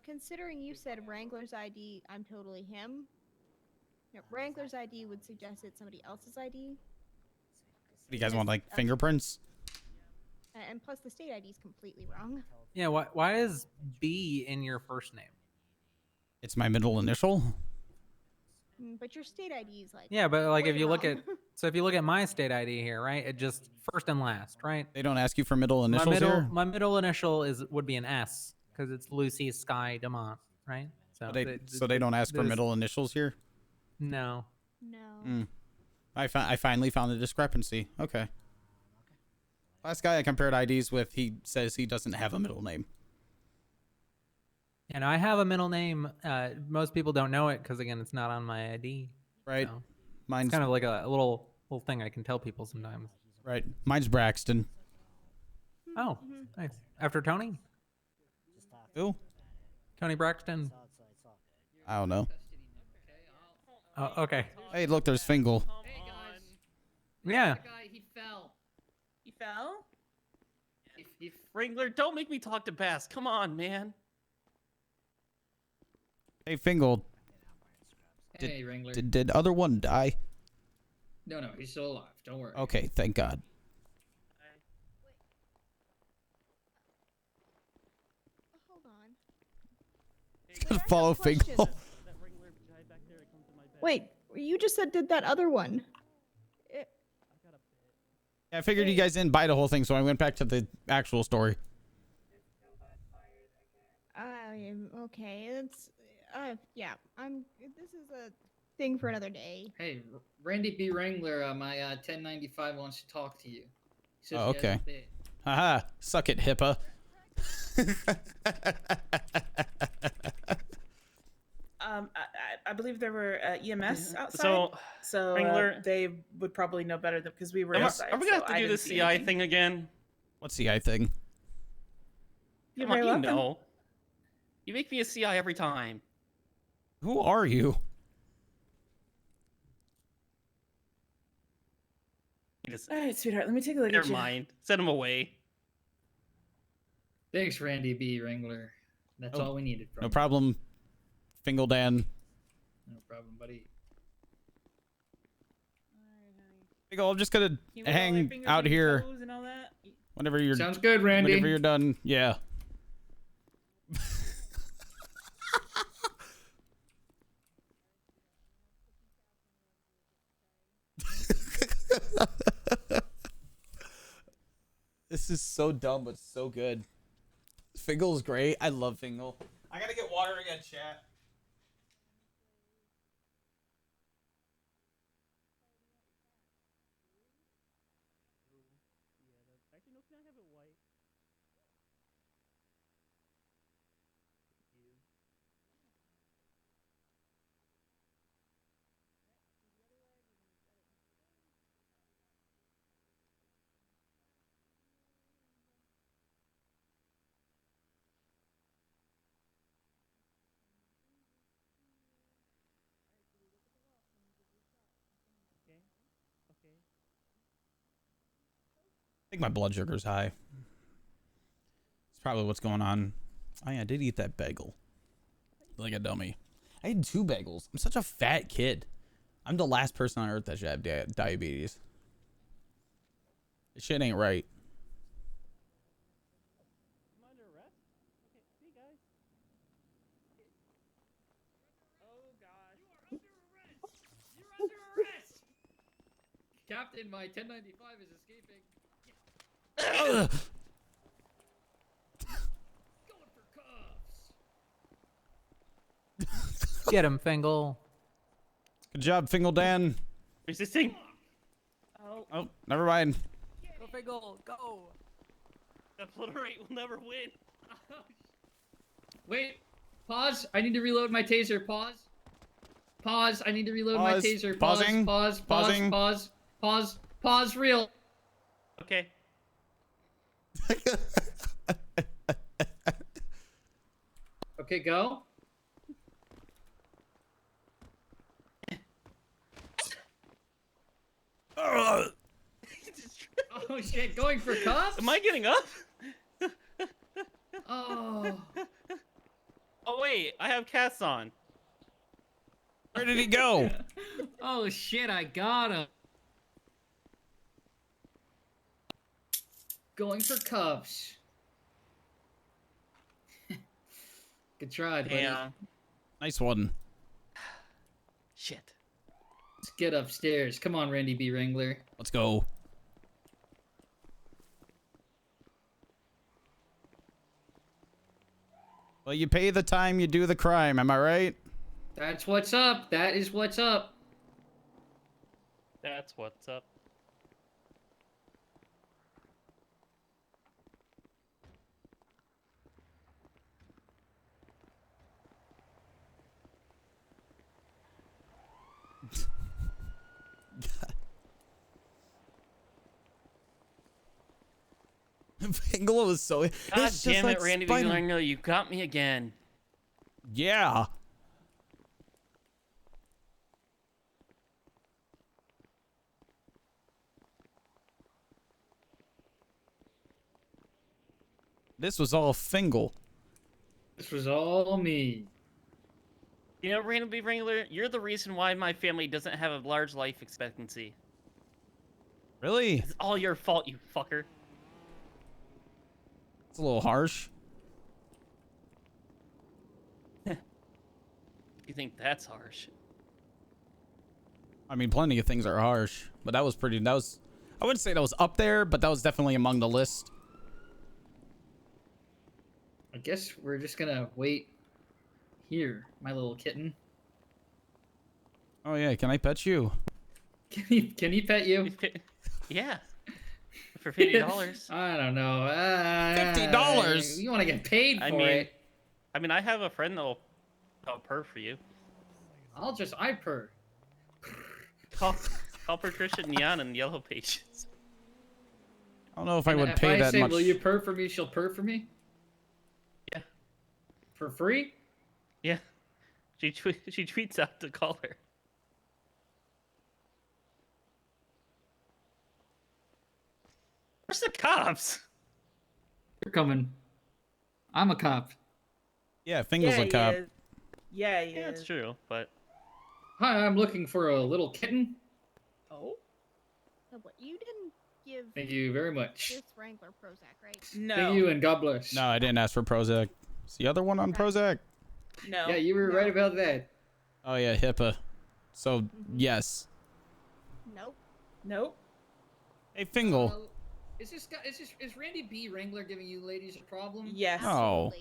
Considering you said Wrangler's ID, I'm totally him. No, Wrangler's ID would suggest it's somebody else's ID. Do you guys want like fingerprints? And plus, the state ID is completely wrong. Yeah. Why is B in your first name? It's my middle initial. But your state ID is like. Yeah, but like way if you look wrong. at if you look at my state ID here, right? It just first and last, right? They don't ask you for middle initials here. My middle initial would be an S because it's Lucy Sky Demont, right? So They don't ask for middle initials here. No. No. I finally found the discrepancy. Okay. Last guy I compared IDs with, he says he doesn't have a middle name. And I have a middle name. Most people don't know it because again, it's not on my ID. Right. So Mine's it's kind of like a little thing I can tell people sometimes. Right. Mine's Braxton. Oh, nice. After Tony? Who? Tony Braxton. I don't know. Oh, okay. Hey, look, there's Fingal. Yeah. That guy, he fell. He fell? He Wrangler, don't make me talk to Bass. Come on, man. Hey, Fingal. Hey, Wrangler. Did other one die? No, he's still alive. Don't worry. Okay, thank God. Hold on. Follow Fingal. Wait, you just said did that other one? Yeah, I figured you guys didn't buy the whole thing, so I went back to the actual story. Okay, it's yeah. This is a thing for another day. Hey, Randy B Wrangler, my 1095 wants to talk to you. He says Oh, he has okay. a bit. Haha, suck it, HIPAA. I believe there were EMS outside. So, they would probably know better because we were Am I- outside. are we so gonna have to I do didn't the see CI anything. thing again? What's the CI thing? You're Come on, very you welcome. know. You make me a CI every time. Who are you? All right, sweetheart. Let me take a look at you. Never mind. Send him away. Thanks, Randy B Wrangler. That's Oh, all we needed from No you. problem, Fingal Dan. No problem, buddy. Fingal, I'm just gonna You wiggle hang your fingers out and your here toes and all that? whenever you're. Sounds good, Randy. Whenever you're done, yeah. This is so dumb, but so good. Fingle's great. I love Fingle. I gotta get water again, chat. Actually, no, can I have it white? Okay. Okay. I think my blood sugar's high. It's probably what's going on. Oh yeah, I did eat that bagel. Like a dummy. I ate 2 bagels. I'm such a fat kid. I'm the last person on earth that should have diabetes. This shit ain't right. I'm under arrest? Okay, see you guys. Oh gosh. You are under arrest. You're under arrest. Captain, my 1095 is escaping. Ugh. Going for cuffs. Get him, Fingal. Good job, Fingal Dan. Resisting. Oh, never mind. Go, Fingal, go. Obliterate will never win. Wait. Pause. I need to reload my taser. Pause. Pause. I need to reload my Pause. taser. Pausing. Pause. Pausing. Pause. Pause. Pause. Real. Okay. Okay, go. Oh shit, going for cuffs? Am I getting up? Oh. Oh wait, I have cats on. Where did he go? Oh shit, I got him. Going for cuffs. Good try, buddy. Damn. Nice one. Shit. Let's get upstairs. Come on, Randy B. Wrangler. Let's go. Well, you pay the time, you do the crime. Am I right? That's what's up. That is what's up. That's what's up. Fingal was so. God it's damn just it, like Randy B. Spider- Wrangler, you got me again. Yeah. This was all Fingal. This was all me. You know, Randy B. Wrangler, you're the reason why my family doesn't have a large life expectancy. Really? It's all your fault, you fucker. It's a little harsh. You think that's harsh? I mean, plenty of things are harsh, but that was pretty. That was. I wouldn't say that was up there, but that was definitely among the list. I guess we're just gonna wait here, my little kitten. Oh yeah, can I pet you? Can he pet you? Yeah. For $50. I don't know. $50? You want to get paid for it? I mean, I have a friend that'll purr for you. I purr. Call Patricia Neon in the Yellow Pages. I don't know if I would If pay I that say, much. will you purr for me? She'll purr for me? Yeah. For free? Yeah. She tweets out to call her. Where's the cops? They're coming. I'm a cop. Yeah, Fingal's a cop. Yeah, Yeah, it's true, but... Hi, I'm looking for a little kitten. Oh? No, but you didn't give Thank you very much. this Wrangler Prozac, right? No. Thank you and God bless. No, I didn't ask for Prozac. Is the other one on Prozac? No. Yeah, you were right about that. Oh yeah, HIPAA. So yes. Nope. Nope. Hey Fingal. Is Randy B Wrangler giving you ladies a problem? Yes. Oh,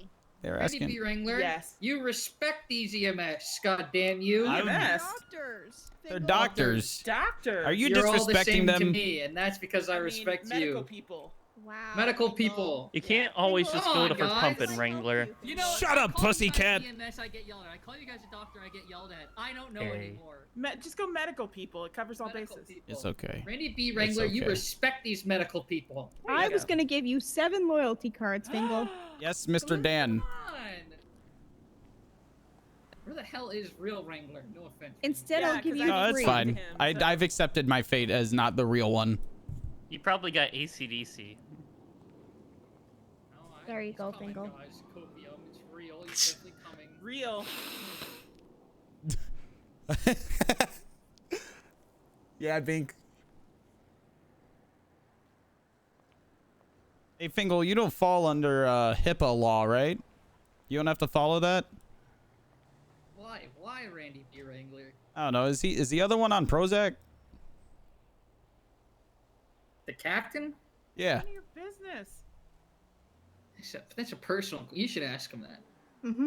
they're Randy asking. B Wrangler. Yes. You respect these EMS, god damn you. EMS. Doctors. They're doctors. Doctors. Are you You're all the disrespecting same to them? me, and that's because I respect medical you. people. Wow. Medical people. You can't always just Come go on, to for guys. pumping, Wrangler. You know, Shut up, pussycat. EMS, I get yelled at. I call you guys a doctor, I get yelled at. I don't know Hey. anymore. Just go medical people. It covers all bases. It's okay. Randy B Wrangler, you okay. respect these medical people. I was gonna give you 7 loyalty cards, Fingal. Yes, Mr. Dan. Come on. Where the hell is real Wrangler? No offense. Instead, I'll give you No, that's 3. fine. I've accepted my fate as not the real one. You probably got ACDC. There you go, Fingal. Guys, copium, it's real. It's definitely coming. Real. Yeah, I think. Hey, Fingal, you don't fall under HIPAA law, right? You don't have to follow that? Why? Why Randy B Wrangler? I don't know. Is the other one on Prozac? The captain? Yeah. None of your business. That's a personal. You should ask him that.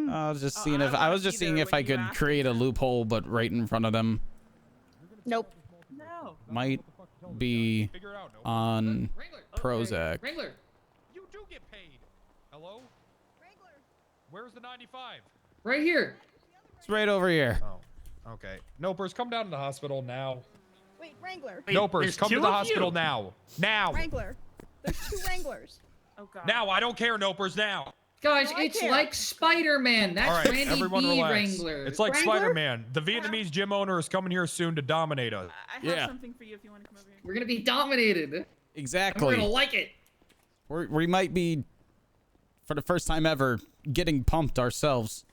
I was just seeing if I could create a loophole, but right in front of them. Nope. No. Might be on Prozac. Wrangler. You do get paid. Hello? Where's the 95? Right here. It's right over here. Oh, okay. Nopers, come down to the hospital now. Wait, Wrangler. Nopers, come to the hospital now. Now. Wrangler. There's 2 Wranglers. Oh God. Now, I don't care, Nopers, now. Guys, No, I it's care. like Spider-Man. That's All right, Randy everyone B relax. Wrangler. It's like Wrangler? Spider-Man. The Vietnamese gym owner is coming here soon to dominate us. I have something for you if you want to come over here. We're gonna be dominated. Exactly. We're gonna like it. We might be, for the first time ever, getting pumped ourselves.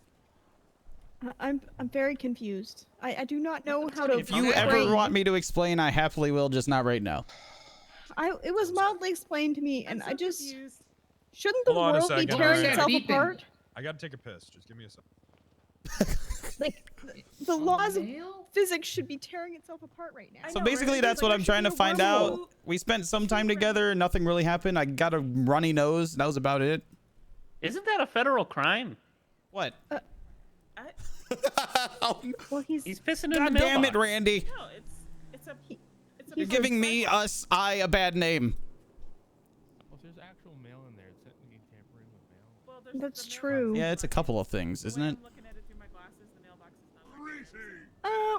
I'm very confused. I do not know how to. If you ever want me to explain, I happily will, just not right now. It was mildly explained to me, and I just shouldn't the Hold on a world be second, tearing alright. itself apart? I gotta take a piss. Just give me a second. Like the laws of physics should be tearing itself apart right now. So basically, that's what I'm trying to find out. We spent some time together, nothing really happened. I got a runny nose, that was about it. Isn't that a federal crime? What? Well, he's pissing in the God mailbox. damn it, Randy. No, it's a. You're giving me, I a bad name. Well, if there's actual mail in there, it's technically tampering with mail. That's true. Yeah, it's a couple of things, isn't it?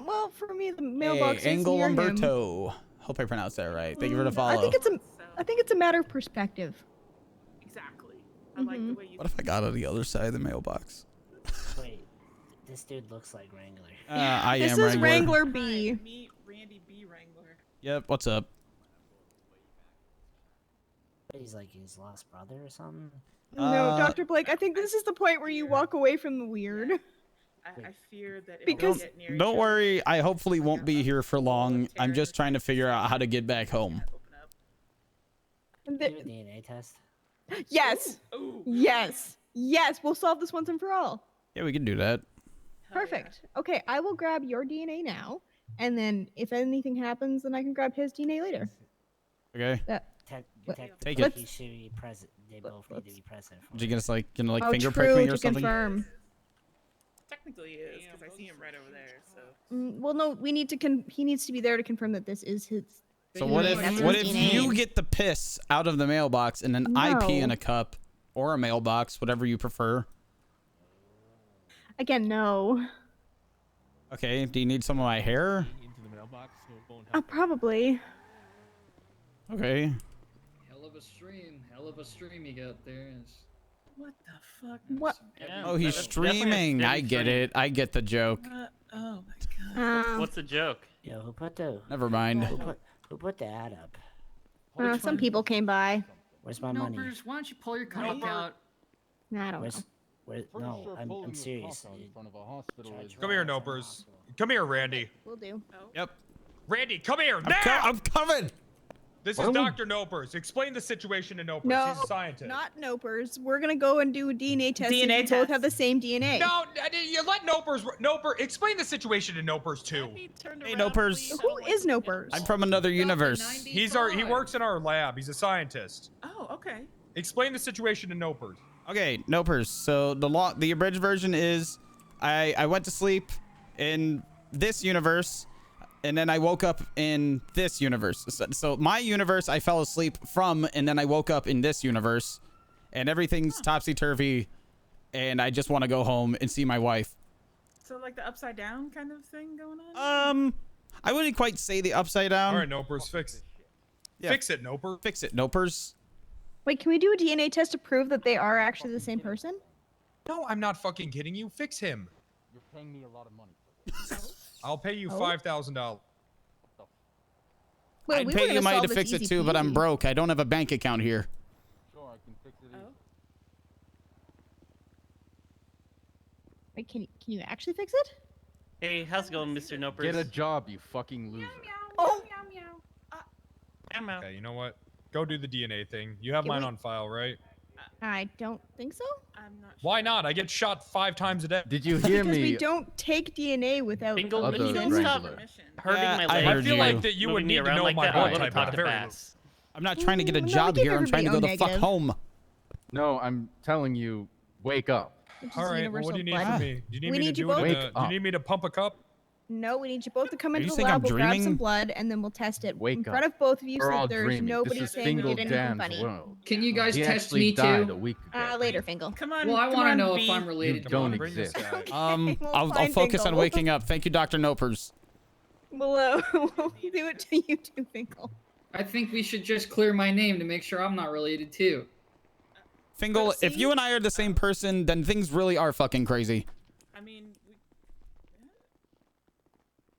Well, for me, the mailbox Hey, is Angle near him. Umberto. Hope I pronounced that right. Thank you for the follow. I think it's a matter of perspective. Exactly. I like the way you. What if I got on the other side of the mailbox? Wait, this dude looks like Wrangler. I This am is Wrangler. Wrangler B. Meet Randy B Wrangler. Yep, what's up? He's like his lost brother or something. No, Dr. Blake, I think this is the point where you walk away from the weird. I fear that if Because- we get near Don't worry, I hopefully won't be here for long. I'm just trying to figure out how to get back home. Do a DNA test. Yes. Yes. Yes. We'll solve this once and for all. Yeah, we can do that. Perfect. Okay, I will grab your DNA now, and then if anything happens, then I can grab his DNA later. Okay. Take it. He should be present. They both need to be present. Did you gonna like Oh, finger true, prick me or to something? confirm. Technically he is, because I see him right over there. So. Well, no, we need to. He needs to be there to confirm that this is his. So what if you get the piss out of the mailbox and then I pee in No. a cup or a mailbox, whatever you prefer? Again, no. Okay. Do you need some of my hair? Into the mailbox, so it won't help. Probably. Okay. Hell of a stream. Hell of a stream you got there. What the fuck? What? Oh, he's streaming. I get it. I get the joke. Oh my god. What's the joke? Yo, who put the? Never mind. Who put the ad up? Some people came by. Where's my money? Bruce, why don't you pull your comic out? I don't Where's, know. where, no, I'm serious. Come here, Nopers. Come here, Randy. We'll do. Randy, come here now! I'm coming. This is Dr. Nopers. Explain the situation to Nopers. No, He's a scientist. not Nopers. We're gonna go and do a DNA test. DNA if we both have the same DNA. No, you let Noper. Explain the situation to Nopers too. Hey, Nopers. Who is Nopers? I'm from another universe. He works in our lab. He's a scientist. Oh, okay. Explain the situation to Nopers. Okay, Nopers. So the abridged version is, I went to sleep in this universe, and then I woke up in this universe. So my universe, I fell asleep from, and then I woke up in this universe, and everything's topsy-turvy, and I just want to go home and see my wife. So like the upside down kind of thing going on? I wouldn't quite say the upside down. All right, Nopers, fix it. Yeah. Fix it, Noper. Fix it, Nopers. Wait, can we do a DNA test to prove that they are actually the same person? No, I'm not fucking kidding you. Fix him. You're paying me a lot of money. I'll pay you Oh. $5,000. Wait, I'd we pay were you gonna money solve to this fix it easy too, but I'm peasy. broke. I don't have a bank account here. Sure, I can fix it easy. Wait, can you actually fix it? Hey, how's it going, Mr. Nopers? Get a job, you fucking loser. Oh, Okay, you know what? Go do the DNA thing. You have Can mine we- on file, right? I don't think so. I'm not. Why not? I get shot 5 times a day. Did you hear Because we me? don't take DNA without. Bingo, Other you than don't stop Wrangler. hurting Yeah, my I leg. heard I feel you. like that you would Moving me need to around know like my that. I blood wanna type talk at to the very least. Bass. I'm not trying to get a No, job give here. I'm trying to go everybody the O fuck negative. home. No, I'm telling you, wake up. Which is All right, well, what do you need universal from blood. me? Do you need We me to need you do it? both- in Wake a- Do you up. need me to pump a cup? No, we need you both to come into you the think lab. I'm We'll grab some dreaming? blood and then we'll test it Wake in up. front of both of you, We're so all there's dreaming. nobody This is saying we Fingal did anything Dan's funny. world. Can you guys He test actually me died too? a week ago. Later, Fingal. Come on. Well, I come want to on, know B. if I'm related You to him. don't Bring this exist. guy. We'll I'll find focus on Fingal. waking up. Thank you, Dr. Nopers. We'll do it to you too, Fingal. I think we should just clear my name to make sure I'm not related too. Fingal, if you and I are the same person, then things really are fucking crazy. I mean,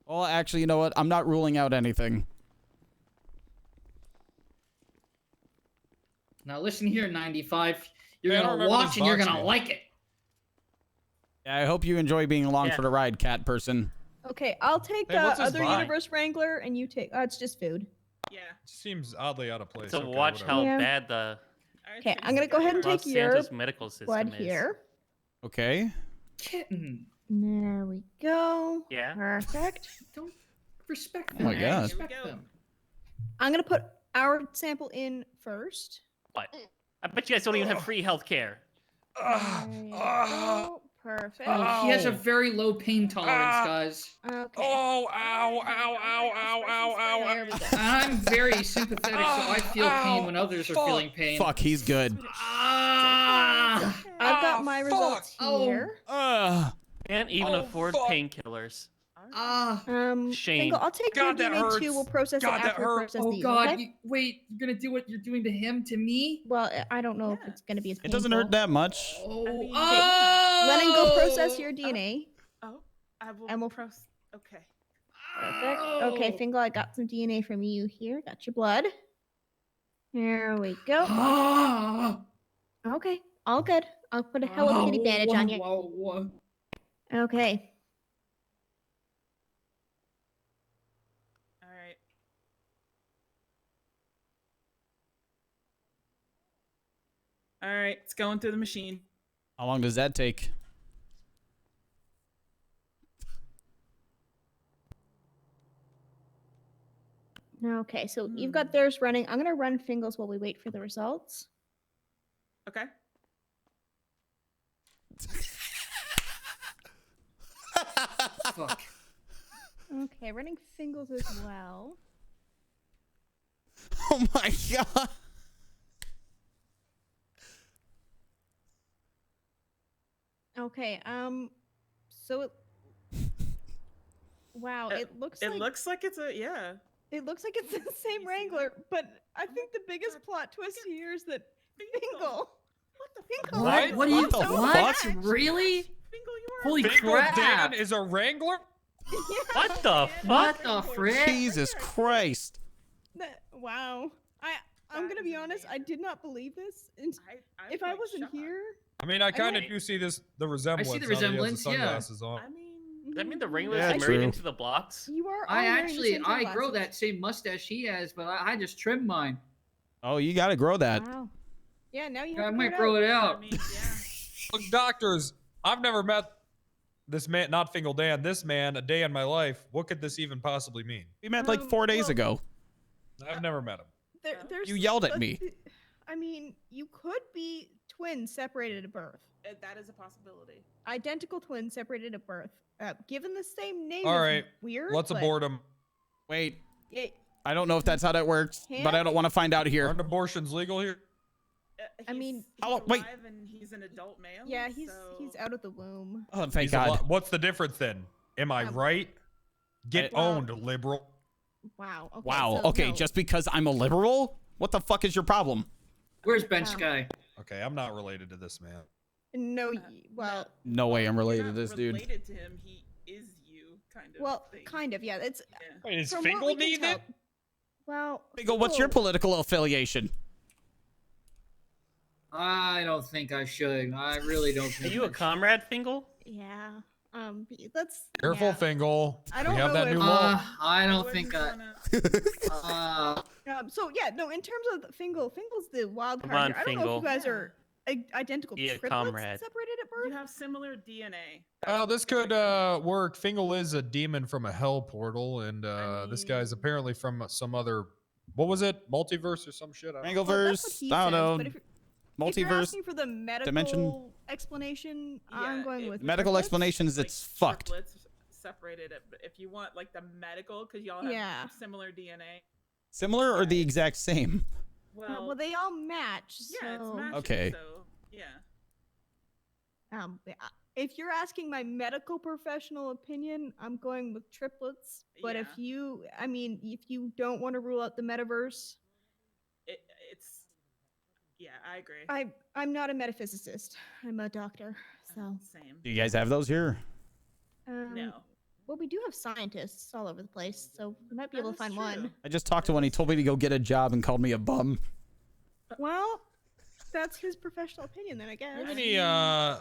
Well, actually, you know what? I'm not ruling out anything. Now listen here, 95. You're Hey, I don't gonna remember watch this and you're box gonna yet. like it. Yeah, I hope you enjoy being along Yeah. for the ride, cat person. Okay, I'll take Hey, what's this other vibe? universe Wrangler, and you take. It's just food. yeah. Seems oddly out of place. So Okay, watch whatever. how Yeah. bad the All right, Okay, so I'm gonna go ahead and Los take your Santos medical system blood is. here. Okay. Kitten. There we go. Yeah. Perfect. Don't respect Oh them. my man. God. Respect Here we go. them. I'm gonna put our sample in first. What? I bet you guys don't even have free health care. There you go. Perfect. Oh, he has a very low pain tolerance, guys. Okay. Oh, ow, ow, ow, ow, ow, ow. There we go. And I'm very sympathetic, so I feel pain when others are feeling pain. Fuck, he's good. Ah! I've got my results Oh. here. Can't even Oh, afford fuck. painkillers. Ah! Shame. Fingal, I'll take God, your that DNA too. hurts. We'll process God, it that after we hurts. process Oh these. God! Okay? Wait, you're gonna do what you're doing to him to me? Well, I don't know if it's gonna be as It painful. doesn't hurt that much. Oh! mean- oh! Lennon, go process your DNA. Oh, I will. And we'll- Okay. Perfect. Okay, Fingal, I got some DNA from you here. Got your blood. There we go. Ah! Okay, all good. I'll put a Hello Kitty bandage on you. Whoa, whoa. Okay. All right. All right, it's going through the machine. How long does that take? Okay, so you've got theirs running. I'm gonna run Fingal's while we wait for the results. Okay. Fuck. Okay, running Fingal's as well. Oh my god. Okay, so it. Wow, it looks It like looks like it's a yeah. it looks like it's the same Wrangler, but I think the biggest plot twist here is that Fingal. What the Fingal. What? What are you? What the What? fuck? Really? Fingal, you are. Holy Fingal crap! Dan is a Wrangler? What the What fuck? the frick? Jesus Christ. Wow. I'm gonna be honest. I did not believe this. If I wasn't here, I mean, I kind of might- do see the resemblance. the now that he has resemblance, yeah. sunglasses on. I mean, Does that mean the Wrangler's Yeah, married true. into the blocks? You are. I all wearing the actually same I grow sunglasses. that same mustache he has, but I just trimmed mine. Oh, you gotta grow that. Wow. Yeah, now you I have to might grow it out. Look, doctors, I've never met this man, not Fingal Dan, this man a day in my life. What could this even possibly mean? We met like 4 days ago. I've never met him. There's You yelled at me. I mean, you could be twins separated at birth. That is a possibility. Identical twins separated at birth. Given the same name All is right, weird. let's but abort him. Wait, it- I don't know if that's how that works, but I don't want to find out here. Aren't abortions legal here? I mean, Oh, wait. Alive and he's an adult male. yeah, he's so... out of the womb. Oh, thank He's God. What's the difference then? Am I right? Get Well- owned, liberal. Wow. Okay, Wow. so Okay, no. just because I'm a liberal? What the fuck is your problem? Where's Bench Guy? Okay, I'm not related to this man. No, well, No way I'm related to this dude. Related to him, he is you, kind of. well, thing. kind of. Yeah, it's. Wait, is from what Fingal we can need tell- it? Well, Fingal, what's your political affiliation? I don't think I should. I really don't Are think. you a comrade, Fingal? yeah. Let's. Careful, yeah. Fingal. I don't we have know that if- new law. I don't think I. So yeah, no. In terms of Fingal's the wild Come card. on, here. I don't know if Fingal. you guys are identical Be a triplets comrade. separated at birth. You have similar DNA. Well, this could work. Fingal is a demon from a hell portal, and this guy's apparently from some other. What was it? Multiverse or some shit? I don't know. Well, that's what Mangleverse? he I don't says, know. but if you're Multiverse? asking for the medical dimension? explanation, I'm going with Medical triplets. explanation is it's fucked. Triplets separated. If you want like the medical, because y'all have Yeah. similar DNA. Similar or the exact same? Well, they all match. Yeah, it's so- matching, Okay. So yeah. Yeah, if you're asking my medical professional opinion, I'm going with triplets. But if you, I mean, if you don't want to rule out the metaverse, It's. Yeah, I agree. I'm not a metaphysicist. I'm a doctor. So Same. Do you guys have those here? No. Well, we do have scientists all over the place, so we might be able to find one. I just talked to one. He told me to go get a job and called me a bum. Well, that's his professional opinion, then I guess.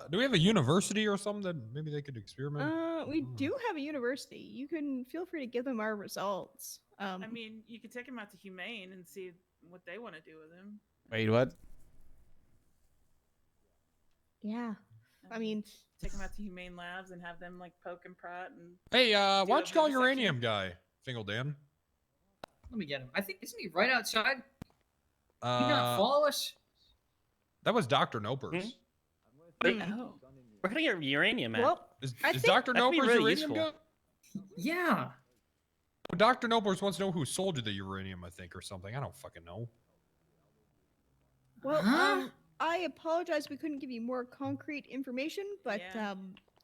Do we have a university or something that maybe they could experiment? We do have a university. You can feel free to give them our results. I mean, you could take him out to Humane and see what they want to do with him. Wait, what? Yeah. I mean, take him out to Humane Labs and have them like poke and prod and. Hey, why do don't you call a Uranium guy, Fingal Dan? Let me get him. I think isn't he right outside? He Uh, not follow us? That was Dr. Nopers. Wait, Where can I get uranium at? Well, Is I think Dr. that'd be Nopers really Uranium useful. guy? Yeah. Oh, Dr. Nopers wants to know who sold you the uranium, I think, or something. I don't fucking know. well, Huh? I apologize we couldn't give you more concrete information, but Yeah.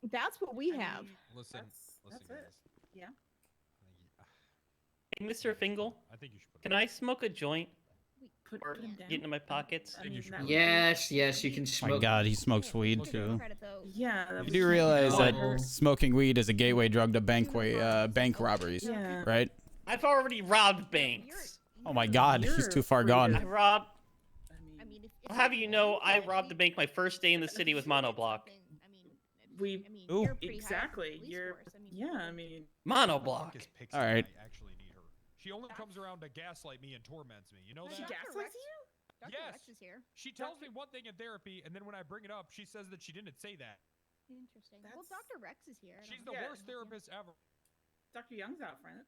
that's what we have. Listen, That's it. Yeah. Hey, Mr. Fingal, I think you should put can I smoke a joint Put or him down. get into my pockets? Yes, yes, you can Oh smoke. my God, he smokes weed too. Yeah. You do realize that No. smoking weed is a gateway drug to bank robberies, Yeah. right? I've already robbed banks. Oh my God, he's too far I gone. robbed. I'll have you know, I robbed the bank my first day in the city with monoblock. We. Ooh. Exactly. You're. Yeah. I mean. Monoblock. All right. I actually need her. She only comes around to gaslight me and torments me. You know She that? gaslights you? Dr. Yes. Rex is here. She tells me one thing in therapy, and then when I bring it up, she says that she didn't say that. Interesting. Well, Dr. Rex is here. She's the worst therapist ever. Dr. Young's out front.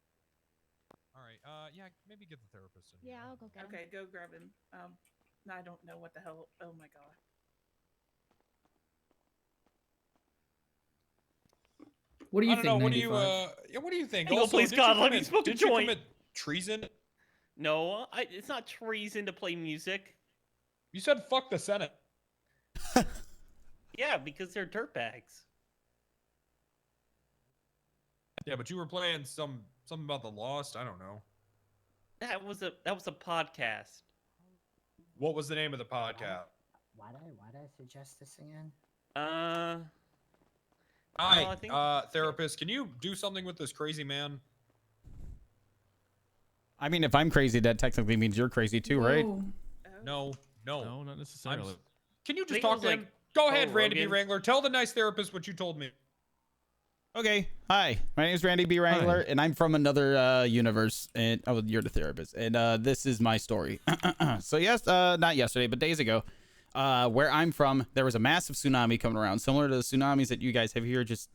All right. Yeah. Maybe get the therapist in. Yeah, I'll go get him. Okay, go grab him. No, I don't know what the hell. Oh my god. What do you I don't think? know. What do you? 95? Yeah. What do you think? Fingal, please, did God, you let me commit- smoke a did you joint. commit treason? No, it's not treason to play music. You said fuck the Senate. Yeah, because they're dirtbags. Yeah, but you were playing something about the Lost. I don't know. That was a podcast. What was the name of the podcast? Why'd I suggest this again? Hi, I think- therapist. Can you do something with this crazy man? I mean, if I'm crazy, that technically means you're crazy too, right? No, No, not necessarily. Can you just Think it talk was to him? like Go Joe ahead, Randy B. Rogan. Wrangler. Tell the nice therapist what you told me. Okay, hi. My name is Randy B Wrangler, and I'm from another universe. And oh, you're the therapist, and this is my story. So yes, not yesterday, but days ago, where I'm from, there was a massive tsunami coming around, similar to the tsunamis that you guys have here, just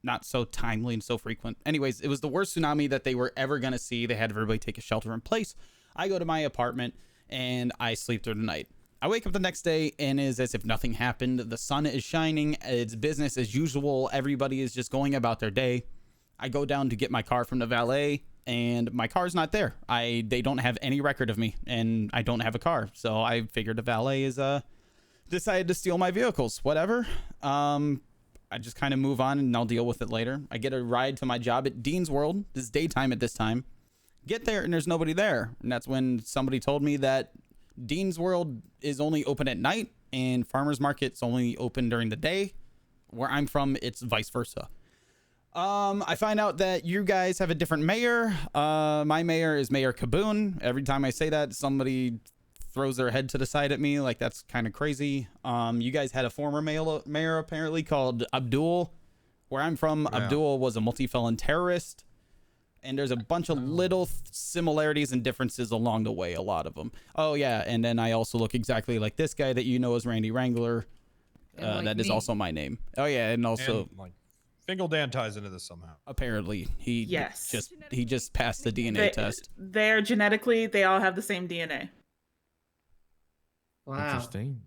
not so timely and so frequent. Anyways, it was the worst tsunami that they were ever gonna see. They had everybody take a shelter in place. I go to my apartment and I sleep through the night. I wake up the next day and it is as if nothing happened. The sun is shining. It's business as usual. Everybody is just going about their day. I go down to get my car from the valet and my car's not there. They don't have any record of me and I don't have a car. So I figured the valet is decided to steal my vehicles. Whatever. I just kind of move on and I'll deal with it later. I get a ride to my job at Dean's World. This is daytime at this time. Get there and there's nobody there. And that's when somebody told me that Dean's World is only open at night and Farmer's Market's only open during the day. Where I'm from, it's vice versa. I find out that you guys have a different mayor. My mayor is Mayor Kaboon. Every time I say that, somebody throws their head to the side at me. Like, that's kind of crazy. You guys had a former mayor apparently called Abdul. Where I'm from, yeah. Abdul was a multi-felon terrorist. And there's a bunch of little similarities and differences along the way, a lot of them. Oh, yeah, and then I also look exactly like this guy that you know as Randy Wrangler. Like that is also my name. Oh, yeah, and also... And, like, Fingal Dan ties into this somehow. Apparently. He just passed the DNA test. They're genetically, they all have the same DNA. Wow. Interesting.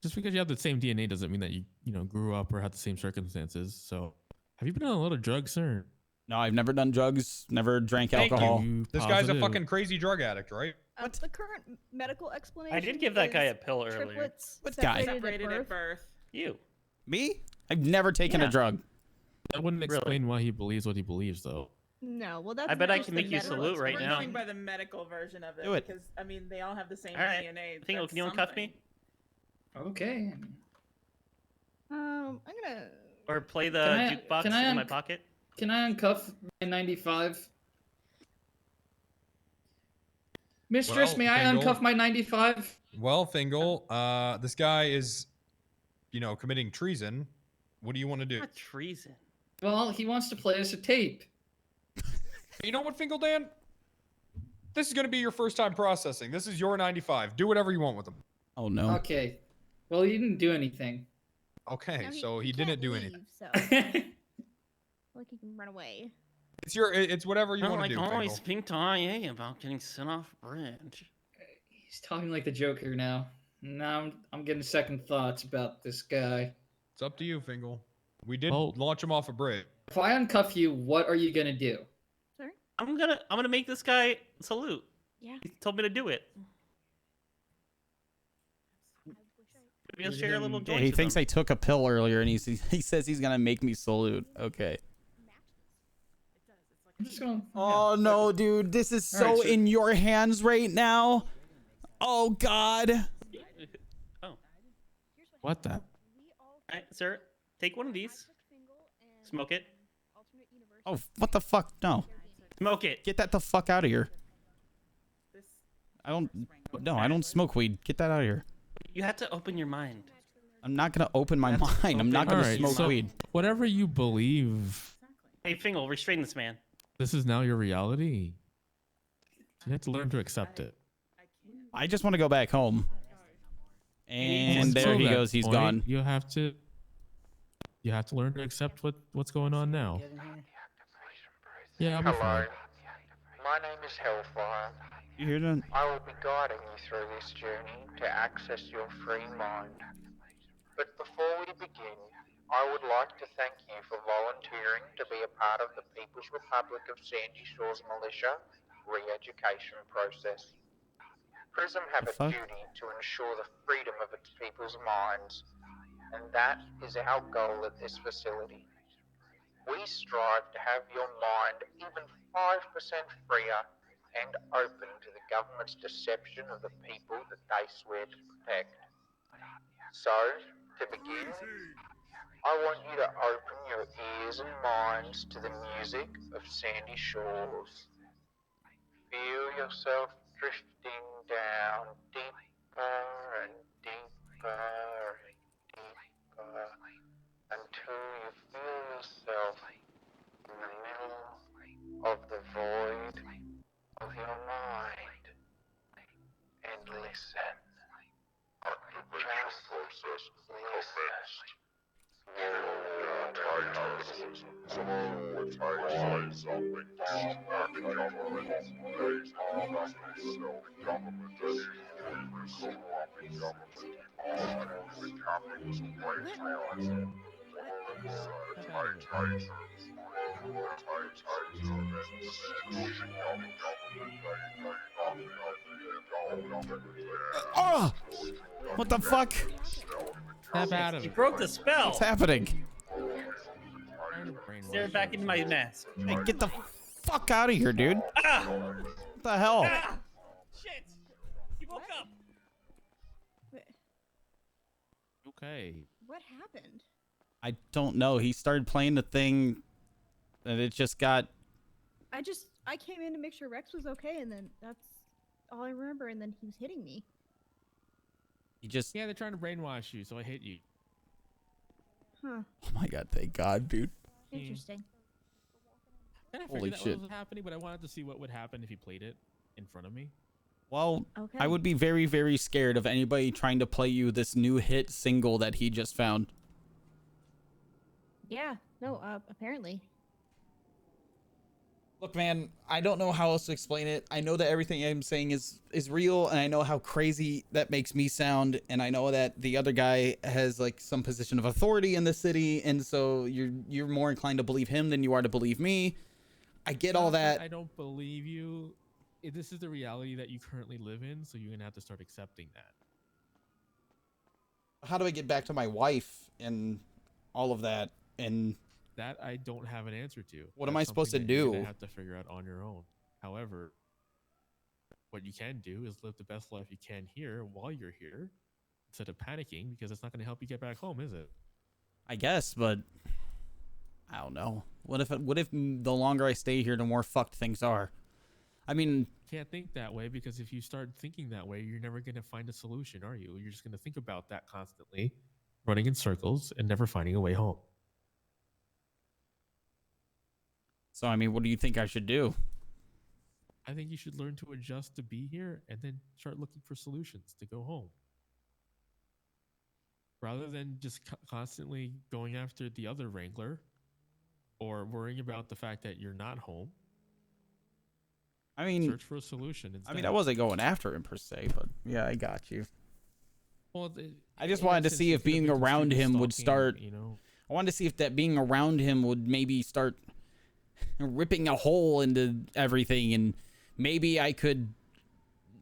Just because you have the same DNA doesn't mean that you grew up or had the same circumstances. So, have you been on a lot of drugs, sir? No, I've never done drugs, never drank alcohol. This guy's a fucking crazy drug addict, right? The current medical explanation. I did give that guy a pill earlier. What guy? Separated at birth. You. Me? I've never taken a drug. That wouldn't explain why he believes what he believes, though. No, well, that's. I bet I can make you salute right now. We're going by the medical version of it. Do it. Because, I mean, they all have the same all right. DNA. Fingal, can you uncuff me? Okay. I'm gonna. Or play the jukebox in my pocket. Can I uncuff my 95? Mistress, may I uncuff my 95? Well, Fingal, this guy is, committing treason. What do you want to do? Not treason. Well, he wants to play us a tape. You know what, Fingal Dan? This is going to be your first time processing. This is your 95. Do whatever you want with them. Oh, no. Okay. Well, he didn't do anything. Okay, so he didn't do anything. Like he can run away. It's whatever you want to do. I always speak to IA about getting sent off bridge. He's talking like the Joker now. Now I'm getting second thoughts about this guy. It's up to you, Fingal. We did launch him off a bridge. If I uncuff you, what are you gonna do? Sorry? I'm gonna make this guy salute. Yeah. He told me to do it. Maybe I'll share a little joint. He thinks I took a pill earlier, and he says he's gonna make me salute. Okay. I'm just gonna, oh no, dude! This is so in your hands right now. Oh God. Oh. What the? All right, sir. Take one of these. Smoke it. Oh, what the fuck? No. Smoke it. Get that the fuck out of here. I don't smoke weed. Get that out of here. You have to open your mind. I'm not gonna open my mind. I'm not gonna smoke weed. Whatever you believe. Hey, Fingal, restrain this man. This is now your reality. You have to learn to accept it. I just want to go back home. And there he goes. He's gone. You have to learn to accept what's going on now. Yeah, I'll be fine. My name is Hellfire. You hear that? I will be guiding you through this journey to access your free mind. But before we begin, I would like to thank you for volunteering to be a part of the People's Republic of Sandy Shores Militia re-education process. PRISM have a duty to ensure the freedom of its people's minds, and that is our goal at this facility. We strive to have your mind even 5% freer and open to the government's deception of the people that they swear to protect. So, to begin, I want you to open your ears and minds to the music of Sandy Shores. Feel yourself drifting down deeper and deeper and deeper until you feel yourself yourself in the middle of the void of your mind and listen. Activation process commenced. Oh! What the fuck? Snap out of You it. broke the spell. What's happening? Stare back into my mask. Hey, get the fuck out of here, dude. Ah! What the hell? Ah! Shit! He woke up. Okay. What happened? I don't know. He started playing the thing, and it just got. I came in to make sure Rex was okay, and then that's all I remember. And then he was hitting me. He just. Yeah, they're trying to brainwash you, so I hit you. Huh. Oh my god! Thank God, dude. Interesting. Kind of Holy figured that shit. was happening, but I wanted to see what would happen if he played it in front of me. Well, Okay. I would be very, very scared of anybody trying to play you this new hit single that he just found. Yeah. No. Apparently. Look, man, I don't know how else to explain it. I know that everything I'm saying is real, and I know how crazy that makes me sound, and I know that the other guy has like some position of authority in the city, and so you're more inclined to believe him than you are to believe me. I get all that. I don't believe you. This is the reality that you currently live in, so you're gonna have to start accepting that. How do I get back to my wife and all of that? And That I don't have an answer to. What am I supposed to something that you're do? gonna have to figure out on your own. However, what you can do is live the best life you can here while you're here, instead of panicking, because it's not going to help you get back home, is it? I guess, but I don't know. What if the longer I stay here, the more fucked things are? I mean, Can't think that way, because if you start thinking that way, you're never going to find a solution, are you? You're just going to think about that constantly, running in circles and never finding a way home. so I mean, what do you think I should do? I think you should learn to adjust to be here and then start looking for solutions to go home. Rather than just constantly going after the other Wrangler or worrying about the fact that you're not home. I mean, search for a solution instead. I mean, I wasn't going after him per se, but yeah, I got you. Well, I just in wanted to essence, see you if could have being been around street him would stalking, start. you know. I wanted to see if that being around him would maybe start ripping a hole into everything, and maybe I could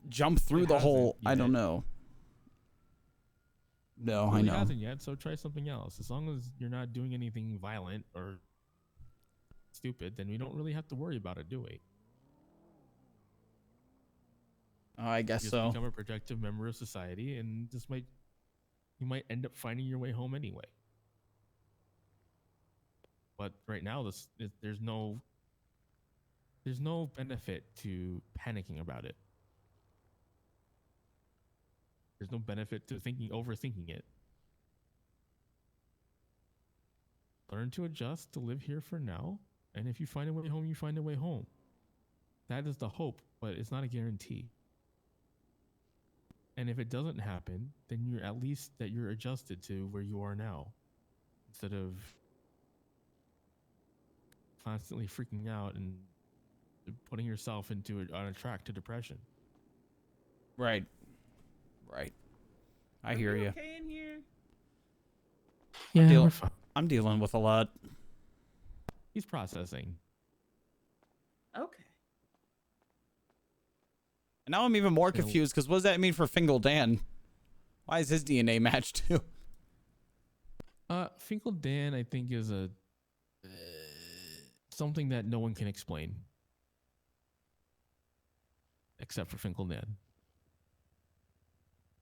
jump through the hole. I don't know. No, I It know. hasn't yet, so try something else. As long as you're not doing anything violent or stupid, then we don't really have to worry about it, do we? Oh, I guess Just so. become a protective member of society, and you might end up finding your way home anyway. But right now, there's no benefit to panicking about it. There's no benefit to overthinking it. Learn to adjust to live here for now, and if you find a way home, you find a way home. That is the hope, but it's not a guarantee. And if it doesn't happen, then you're at least that you're adjusted to where you are now, instead of constantly freaking out and putting yourself on a track to depression. Right. Right. I hear you. Okay in here. Yeah, I'm dealing with a lot. He's processing. Okay. And now I'm even more confused because what does that mean for Fingal Dan? Why is his DNA matched too? Finkel Dan, I think, is a something that no one can explain, except for Finkel Dan.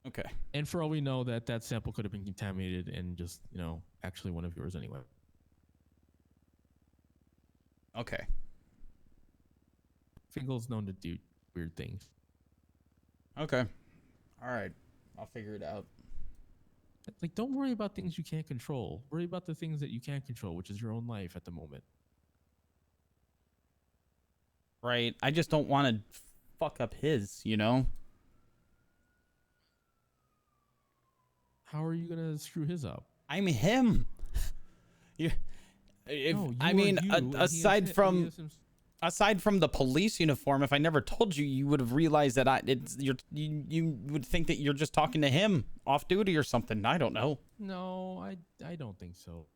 Okay. And for all we know, that sample could have been contaminated and just, actually one of yours anyway. Okay. Finkel's known to do weird things. Okay. All right. I'll figure it out. Like, don't worry about things you can't control. Worry about the things that you can control, which is your own life at the moment. Right. I just don't want to fuck up his, you know? How are you gonna screw his up? I'm him. You, if, No, you I are mean, you, and he is aside he from is himself. aside from the police uniform, if I never told you, you would have realized that you would think that you're just talking to him off duty or something. I don't know. No, I don't think so.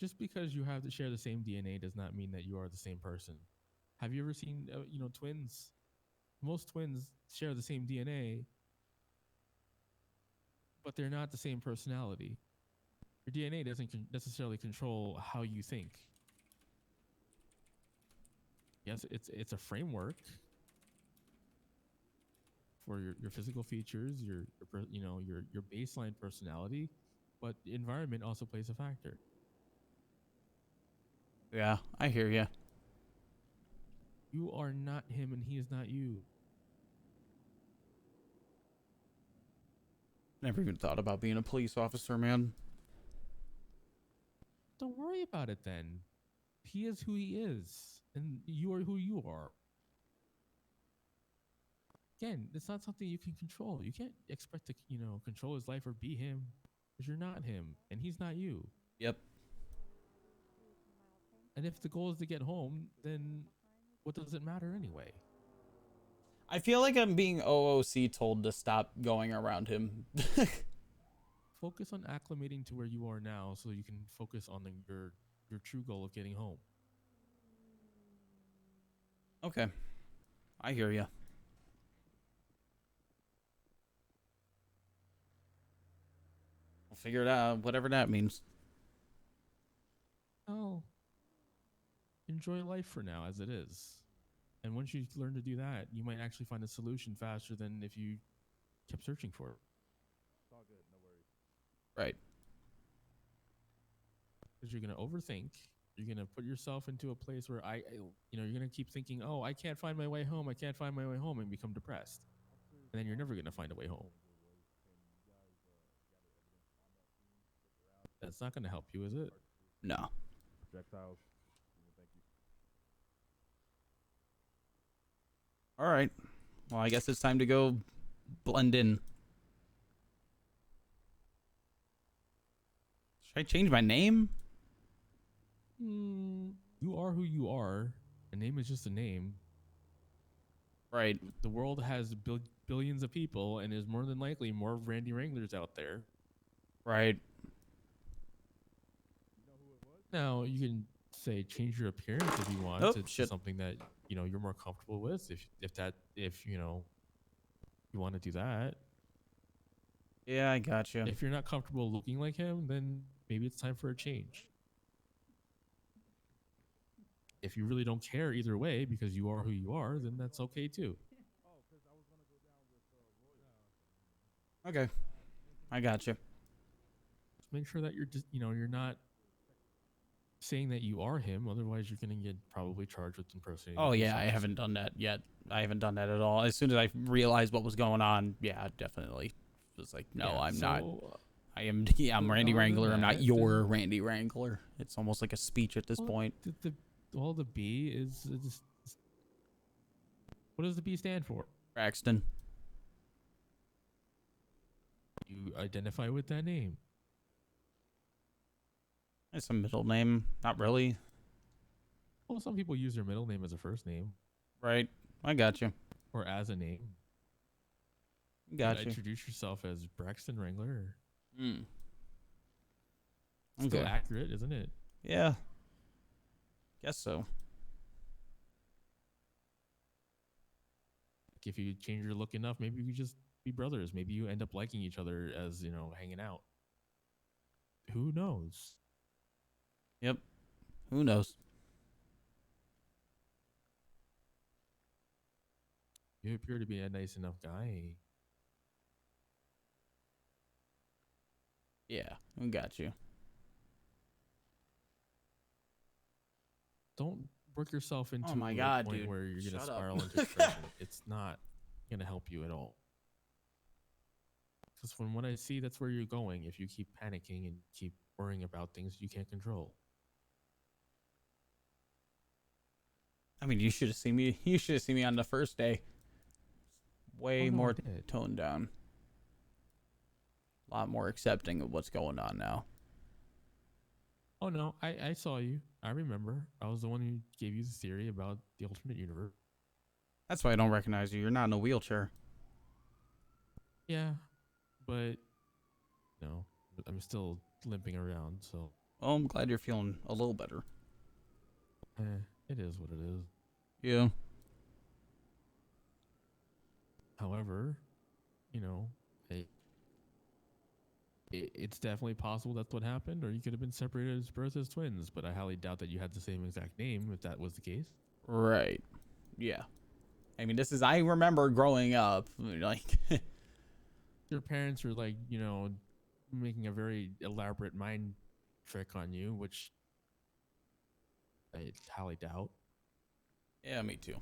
Just because you have to share the same DNA does not mean that you are the same person. Have you ever seen twins? Most twins share the same DNA, but they're not the same personality. Your DNA doesn't necessarily control how you think. Yes, it's a framework for your physical features, your baseline personality, but the environment also plays a factor. Yeah, I hear you. You are not him, and he is not you. Never even thought about being a police officer, man. Don't worry about it then. He is who he is, and you are who you are. Again, it's not something you can control. You can't expect to, control his life or be him, because you're not him, and he's not you. Yep. And if the goal is to get home, then what does it matter anyway? I feel like I'm being OOC told to stop going around him. Focus on acclimating to where you are now so you can focus on your true goal of getting home. Okay. I hear you. We'll figure it out, whatever that means. Oh. Enjoy life for now as it is. And once you learn to do that, you might actually find a solution faster than if you kept searching for it. It's all good, no worries. Right. Because you're going to overthink. You're going to put yourself into a place where you're going to keep thinking, oh, I can't find my way home. I can't find my way home, and become depressed. And then you're never going to find a way home. That's not going to help you, is it? No. Projectiles. Thank you. All right. Well, I guess it's time to go blend in. Should I change my name? You are who you are. A name is just a name. Right. The world has billions of people, and there's more than likely more Randy Wranglers out there. Right. Now, you can say change your appearance if you want to something that you're more comfortable with. If you want to do that. Yeah, I gotcha. If you're not comfortable looking like him, then maybe it's time for a change. If you really don't care either way because you are who you are, then that's okay too. Okay. I gotcha. Just make sure that you're not saying that you are him, otherwise you're going to get probably charged with impersonating. Oh yeah, I haven't done that yet. I haven't done that at all. As soon as I realized what was going on, yeah, definitely was like, no, Yeah, I'm so, not. I'm Randy Wrangler. I'm not your Randy Wrangler. It's almost like a speech at this point. The B is what does the B stand for? Braxton. You identify with that name. It's a middle name. Not really. Well, some people use their middle name as a first name. Right. I got you. Or as a name. Got you. Introduce yourself as Braxton Wrangler. Hmm. Still accurate, isn't it? Yeah. Guess so. If you change your look enough, maybe you just be brothers. Maybe you end up liking each other as, hanging out. Who knows? Yep. Who knows? You appear to be a nice enough guy. Yeah, I got you. Don't work yourself into Oh my a God, point dude. where you're going to Shut up. spiral into depression. It's not going to help you at all. Because from what I see, that's where you're going if you keep panicking and keep worrying about things you can't control. I mean, you should have seen me. You should have seen me on the first day. Way Oh, no, I more did. toned down. A lot more accepting of what's going on now. Oh no, I saw you. I remember. I was the one who gave you the theory about the alternate universe. That's why I don't recognize you. You're not in a wheelchair. Yeah, but no, I'm still limping around. So Oh, I'm glad you're feeling a little better. it is what it is. Yeah. However, you know, it's definitely possible that's what happened, or you could have been separated as birth as twins. But I highly doubt that you had the same exact name if that was the case. Right. Yeah. I mean, I remember growing up, like, your parents are like, you know, making a very elaborate mind trick on you, which I highly doubt. yeah, me too.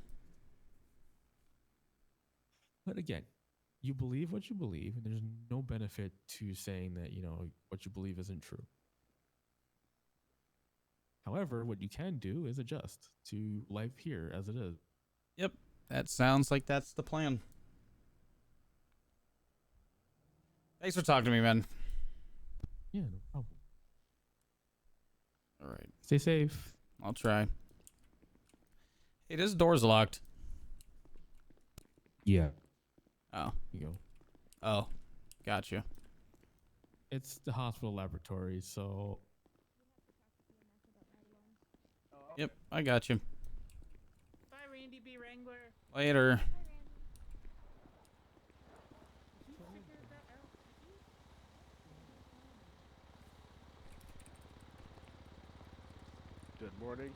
But again, you believe what you believe, and there's no benefit to saying that, you know, what you believe isn't true. However, what you can do is adjust to life here as it is. Yep. That sounds like that's the plan. Thanks for talking to me, man. Yeah, no problem. All right. Stay safe. I'll try. Hey, this door's locked. Yeah. Oh. You go. Oh. Gotcha. It's the hospital laboratory, so... Yep, I got you. Bye, Randy B Wrangler. Later. Good morning.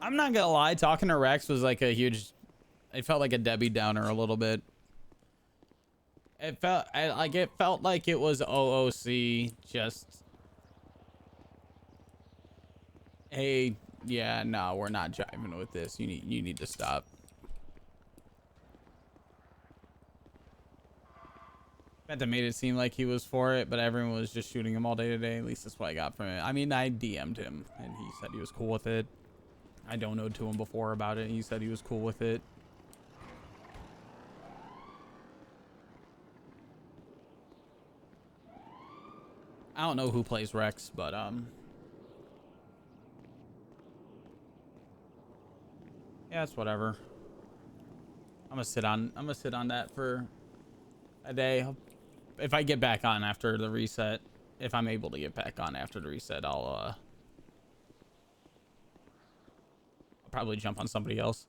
I'm not gonna lie, talking to Rex was like a huge... I felt like a Debbie Downer a little bit. It felt like it was OOC just, hey, yeah, no, we're not jiving with this. You need to stop. That made it seem like he was for it, but everyone was just shooting him all day today. At least that's what I got from it. I mean, I DM'd him and he said he was cool with it. I donoed to him before about it. He said he was cool with it. I don't know who plays Rex, but yeah, it's whatever. I'm gonna sit on that for a day. If I get back on after the reset, if I'm able to get back on after the reset, I'll probably jump on somebody else.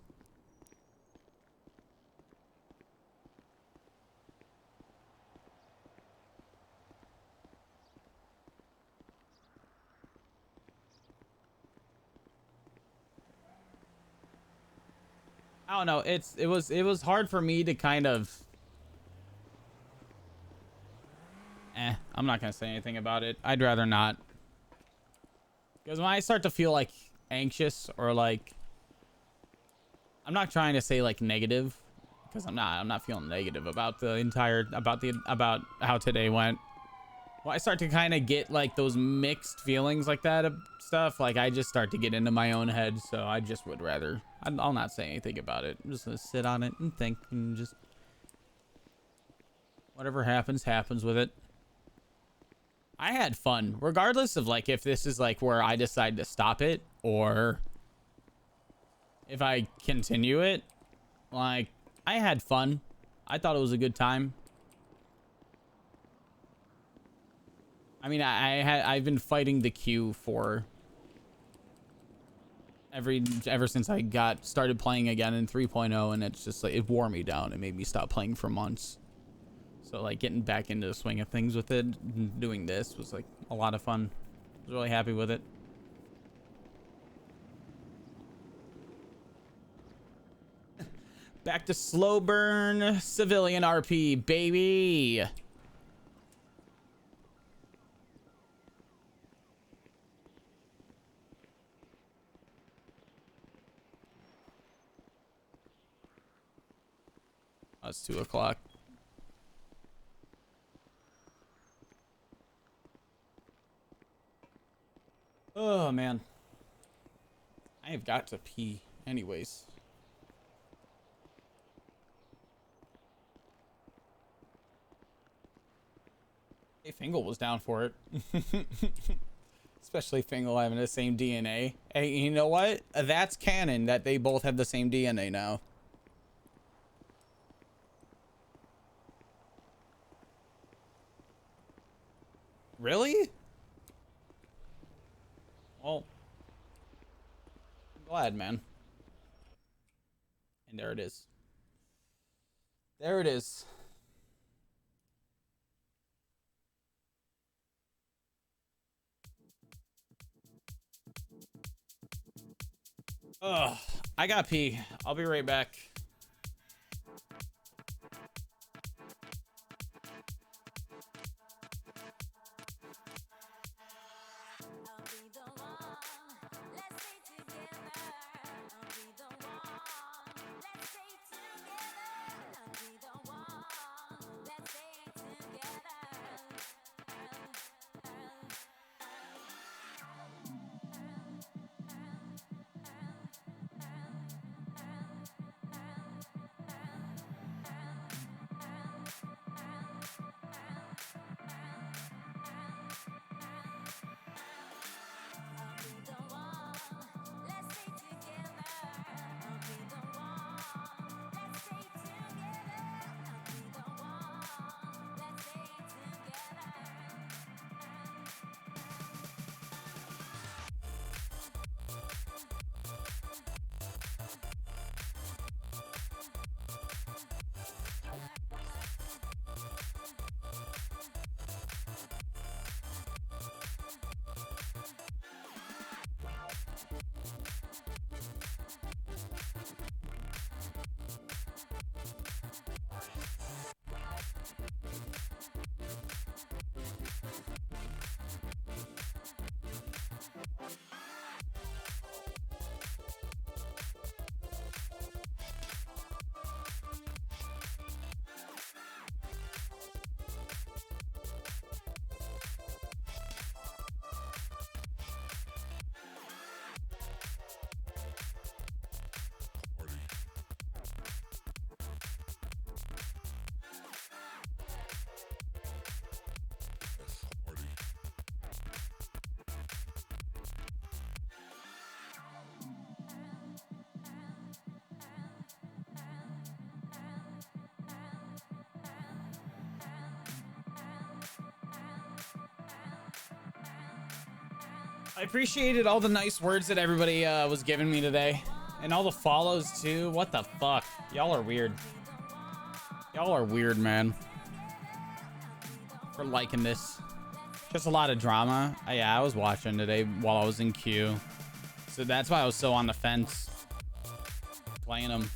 I don't know. It was hard for me to kind of. I'm not gonna say anything about it. I'd rather not. Because when I start to feel like anxious or like, I'm not trying to say like negative, because I'm not feeling negative about the entire about how today went. Well, I start to kind of get like those mixed feelings like that of stuff. Like I just start to get into my own head, so I just would rather. I'll not say anything about it. I'm just gonna sit on it and think and just whatever happens with it. I had fun, regardless of like if this is like where I decide to stop it or if I continue it. Like I had fun. I thought it was a good time. I mean, I've been fighting the queue for ever since I started playing again in 3.0, and it's just like it wore me down. It made me stop playing for months. So like getting back into the swing of things with it, and doing this was like a lot of fun. I was really happy with it. Back to slow burn civilian RP, baby. Oh, it's 2 o'clock. Oh man, I have got to pee anyways. Hey, Fingal was down for it. Especially Fingal having the same DNA. Hey, you know what? That's canon that they both have the same DNA now. Really? Well, I'm glad, man. And there it is. There it is. Ugh, I got pee. I'll be right back. I appreciated all the nice words that everybody was giving me today. And all the follows too. What the fuck? Y'all are weird. Y'all are weird, man. For liking this. Just a lot of drama. Yeah, I was watching today while I was in queue. So that's why I was so on the fence. Playing them.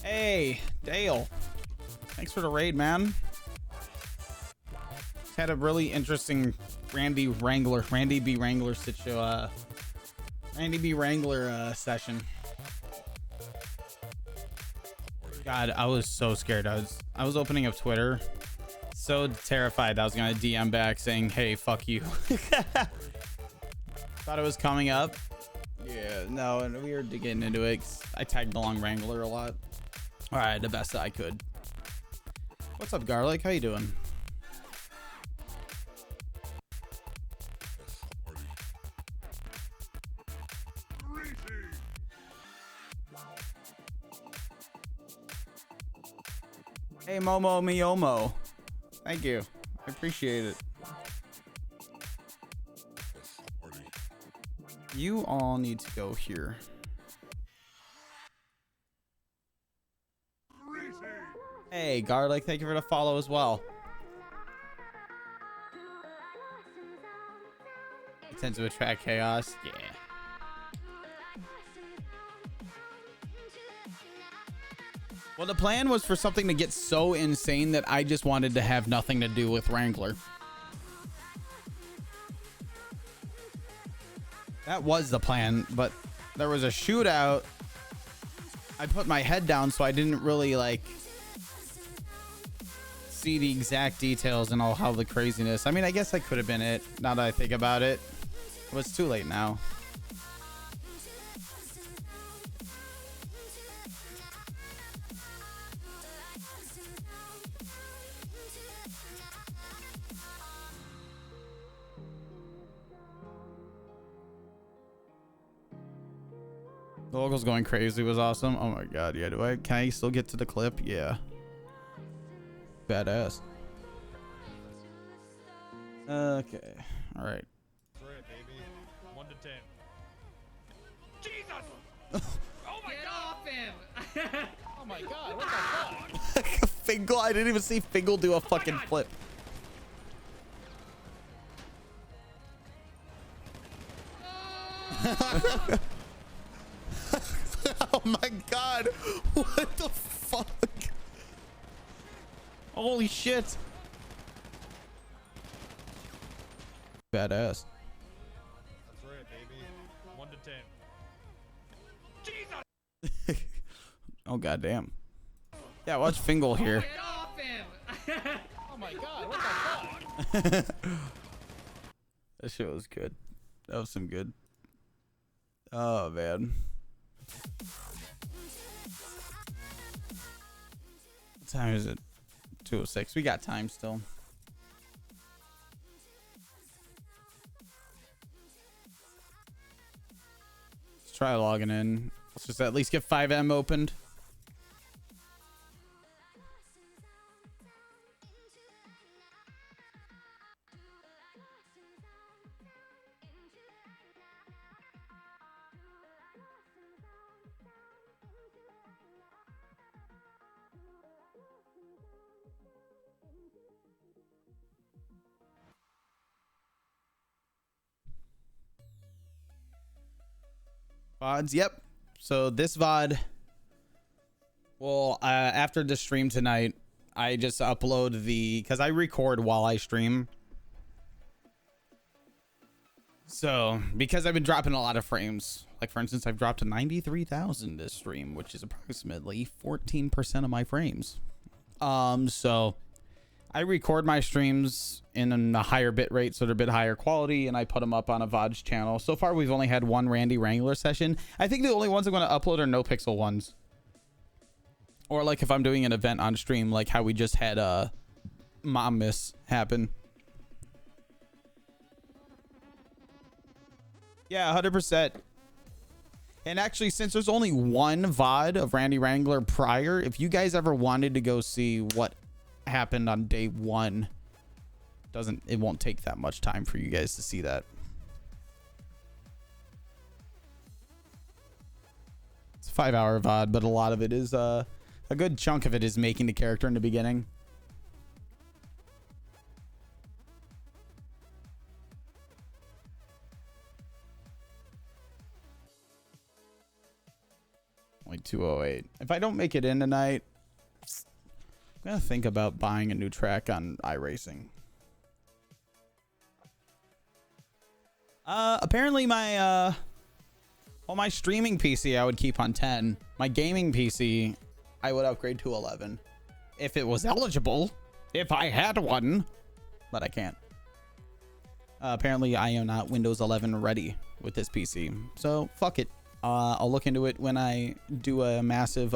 Hey, Dale. Thanks for the raid, man. Had a really interesting Randy B Wrangler session. God, I was so scared. I was opening up Twitter, so terrified that I was gonna DM back saying, "Hey, fuck you." Thought it was coming up. Yeah, no, and we were getting into it. I tagged along Wrangler a lot. All right, the best that I could. What's up, Garlic? How you doing? Hey, Momo Miomo. Thank you. I appreciate it. You all need to go here. Hey, Garlic, thank you for the follow as well. It tends to attract chaos. Yeah. Well, the plan was for something to get so insane that I just wanted to have nothing to do with Wrangler. That was the plan, but there was a shootout. I put my head down, so I didn't really like see the exact details and all how the craziness. I mean, I guess I could have been it. Now that I think about it, but it's too late now. The locals going crazy was awesome. Oh my god, yeah. Can I still get to the clip? Yeah. Badass. Okay. All right. That's right, baby. 1 to 10. Jesus! Oh my god! Get off him! Oh my god, what the fuck? Fingal, I didn't even see Fingal do a fucking flip. Oh my god. What the fuck? Holy shit. Badass. That's right, baby. 1 to 10. Jesus! Oh goddamn. Yeah, watch Fingal here. Get off him! Oh my god, what the fuck? That shit was good. That was some good. Oh man. What time is it? 2:06. We got time still. Let's try logging in. Let's just at least get 5M opened. VODs, yep. So this VOD, well, after the stream tonight, I just upload because I record while I stream. So because I've been dropping a lot of frames, like for instance, I've dropped to 93,000 this stream, which is approximately 14% of my frames. So I record my streams in a higher bit rate, so they're a bit higher quality, and I put them up on a VOD's channel. So far, we've only had one Randy Wrangler session. I think the only ones I'm going to upload are NoPixel ones. Or like if I'm doing an event on stream, like how we just had a Mom Miss happen. Yeah, 100%. And actually, since there's only one VOD of Randy Wrangler prior, if you guys ever wanted to go see what happened on day 1, it won't take that much time for you guys to see that. It's a 5-hour VOD, but a lot of it is a good chunk of it is making the character in the beginning. Only 208. If I don't make it in tonight, I'm gonna think about buying a new track on iRacing. Apparently my my streaming PC I would keep on 10. My gaming PC I would upgrade to 11 if it was eligible, if I had one, but I can't. Apparently I am not Windows 11 ready with this PC, so fuck it. I'll look into it when I do a massive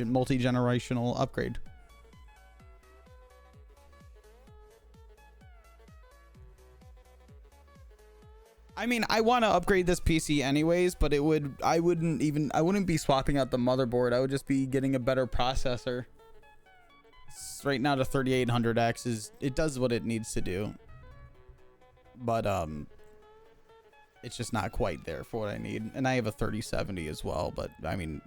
multi-generational upgrade. I mean, I want to upgrade this PC anyways, but I wouldn't be swapping out the motherboard. I would just be getting a better processor. Right now the 3800X it does what it needs to do. But it's just not quite there for what I need. And I have a 3070 as well, but I mean,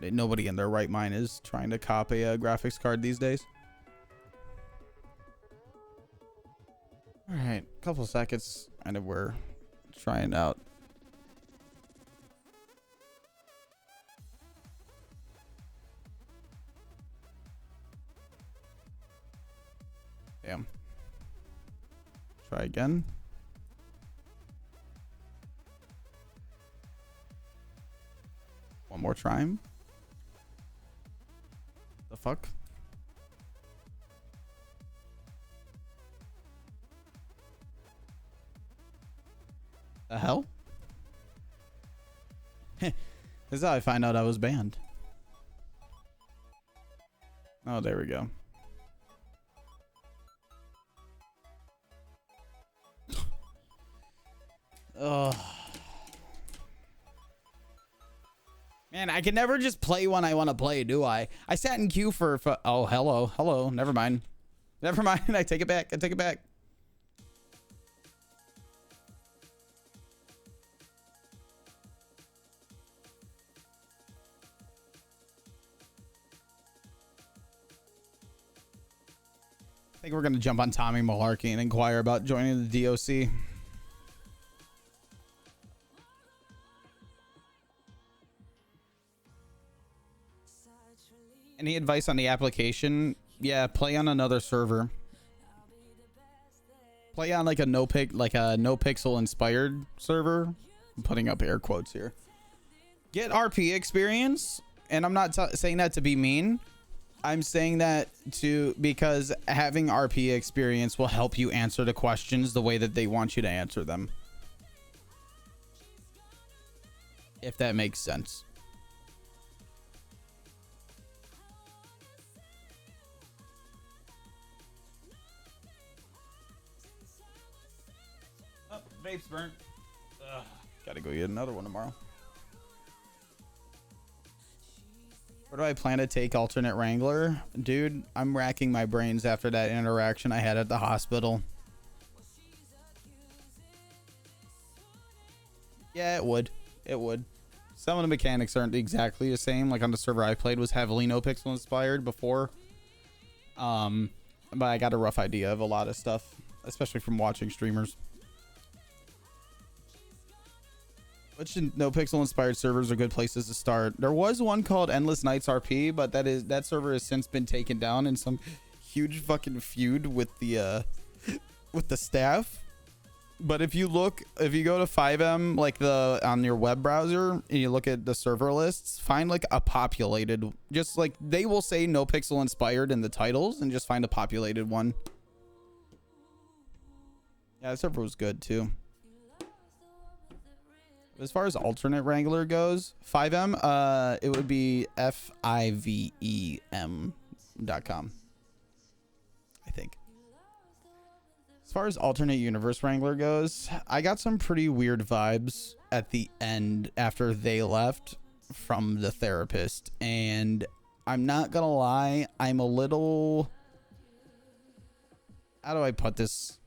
nobody in their right mind is trying to copy a graphics card these days. All right, couple seconds and we're trying out. Damn. Try again. One more time. The fuck? The hell? This is how I find out I was banned. Oh, there we go. Oh. Man, I can never just play when I want to play, do I? I sat in queue for oh, hello. Never mind. I take it back. I think we're going to jump on Tommy Melarky and inquire about joining the DOC. Any advice on the application? Yeah, play on another server. Play on like a NoPixel inspired server. I'm putting up air quotes here. Get RP experience, and I'm not saying that to be mean. I'm saying that because having RP experience will help you answer the questions the way that they want you to answer them. If that makes sense. Oh, vape's burnt. Ugh. Gotta go get another one tomorrow. Where do I plan to take alternate Wrangler? Dude, I'm racking my brains after that interaction I had at the hospital. Yeah, it would. It would. Some of the mechanics aren't exactly the same. Like on the server I played was heavily NoPixel inspired before. But I got a rough idea of a lot of stuff, especially from watching streamers. Which NoPixel inspired servers are good places to start. There was one called Endless Nights RP, but that server has since been taken down in some huge fucking feud with the staff. But if you go to 5M like on your web browser and you look at the server lists, find like a populated, just like they will say NoPixel inspired in the titles, and just find a populated one. Yeah, the server was good too. As far as alternate Wrangler goes, 5M, it would be FIVEM.com, I think. As far as alternate universe Wrangler goes, I got some pretty weird vibes at the end after they left from the therapist, and I'm not gonna lie, I'm a little, how do I put this?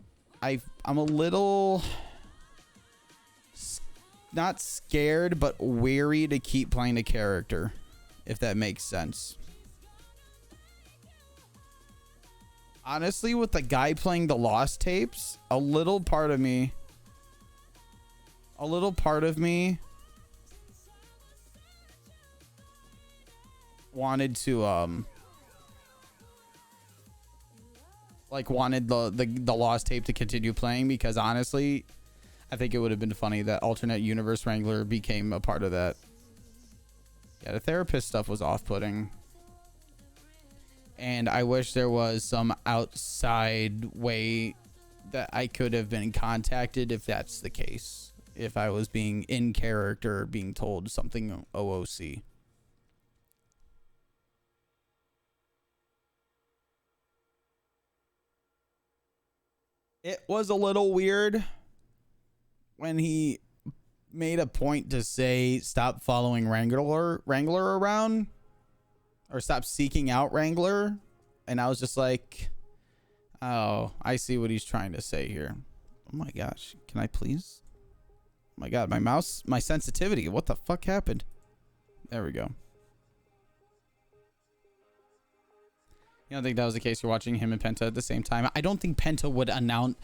I'm a little not scared, but wary to keep playing a character, if that makes sense. Honestly, with the guy playing the Lost tapes, a little part of me wanted to wanted the Lost tape to continue playing, because honestly, I think it would have been funny that alternate universe Wrangler became a part of that. Yeah, the therapist stuff was off-putting. And I wish there was some outside way that I could have been contacted if that's the case. If I was being in character, being told something OOC. It was a little weird when he made a point to say stop following Wrangler around, or stop seeking out Wrangler, and I was just like, oh, I see what he's trying to say here. Oh my gosh, can I please? Oh my god, my mouse, my sensitivity, what the fuck happened? There we go. You don't think that was the case? You're watching him and Penta at the same time? I don't think Penta would announce,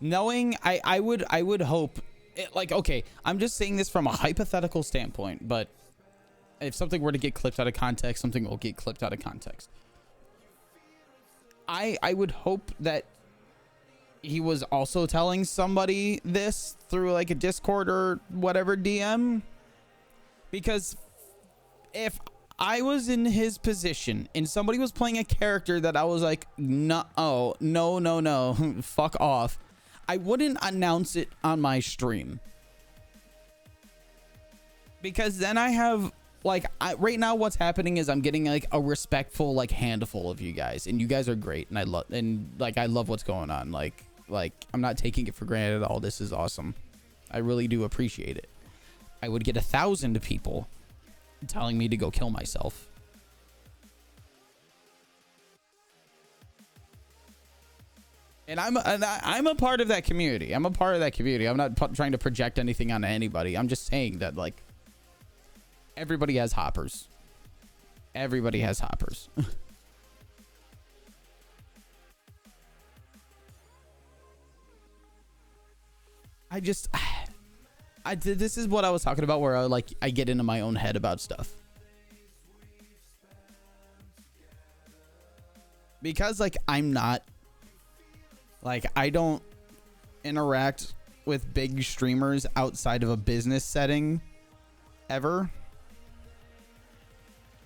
knowing I would hope it, like, okay, I'm just saying this from a hypothetical standpoint, but if something were to get clipped out of context, something will get clipped out of context. I would hope that he was also telling somebody this through like a Discord or whatever DM, because if I was in his position and somebody was playing a character that I was like, no, oh, no, fuck off, I wouldn't announce it on my stream, because then I have like, right now what's happening is I'm getting like a respectful like handful of you guys, and you guys are great, and I love what's going on. Like I'm not taking it for granted at all. This is awesome. I really do appreciate it. I would get 1,000 people telling me to go kill myself. And I'm a part of that community. I'm a part of that community. I'm not trying to project anything on anybody. I'm just saying that, like, everybody has hoppers. Everybody has hoppers. This is what I was talking about, where I get into my own head about stuff. Because like I'm not, like, I don't interact with big streamers outside of a business setting ever.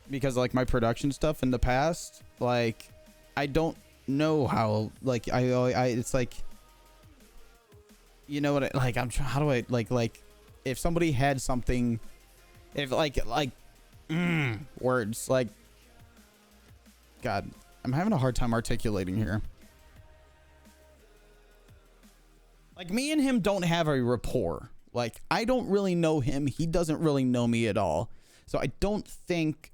Because like my production stuff in the past, like I don't know how, like I it's like, you know what, how do I like if somebody had something, if words, like, God, I'm having a hard time articulating here. Like, me and him don't have a rapport. Like, I don't really know him. He doesn't really know me at all. So I don't think,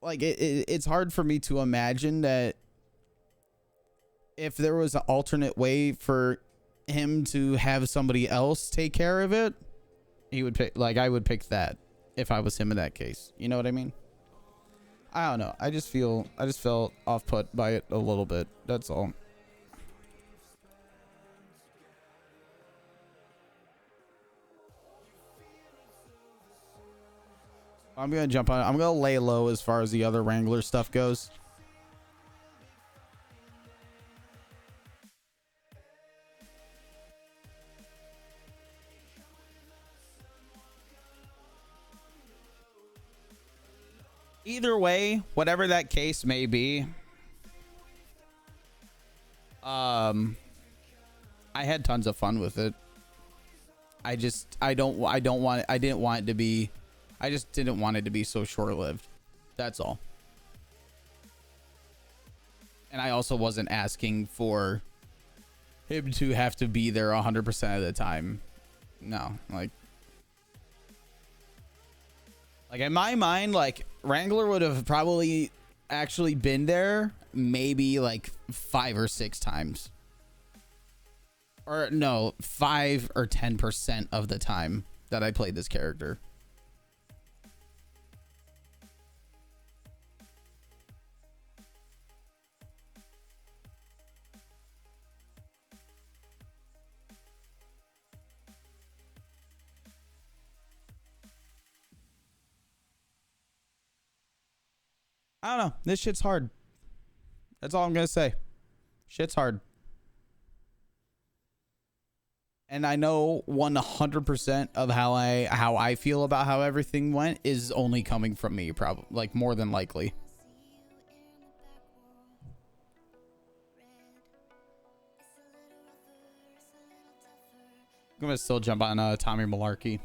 like, it's hard for me to imagine that if there was an alternate way for him to have somebody else take care of it, he would pick, like, I would pick that if I was him in that case. You know what I mean? I don't know. I just felt off put by it a little bit. That's all. I'm gonna jump on. I'm gonna lay low as far as the other Wrangler stuff goes. Either way, whatever that case may be, I had tons of fun with it. I just didn't want it to be so short-lived. That's all. And I also wasn't asking for him to have to be there 100% of the time. No, like in my mind, like Wrangler would have probably actually been there maybe like 5 or 6 times. Or no, 5 or 10% of the time that I played this character. I don't know. This shit's hard. That's all I'm gonna say. Shit's hard. And I know 100% of how I feel about how everything went is only coming from me, probably, like, more than likely. I'm gonna still jump on Tommy Melarky.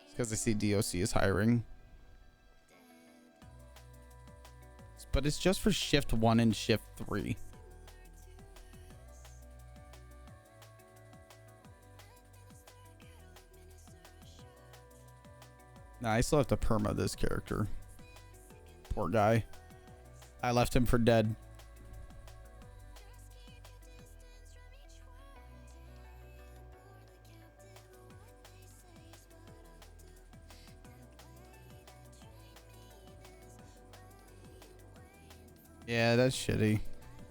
It's because I see DOC is hiring. But it's just for shift 1 and shift 3. Nah, I still have to perma this character. Poor guy. I left him for dead. Yeah, that's shitty.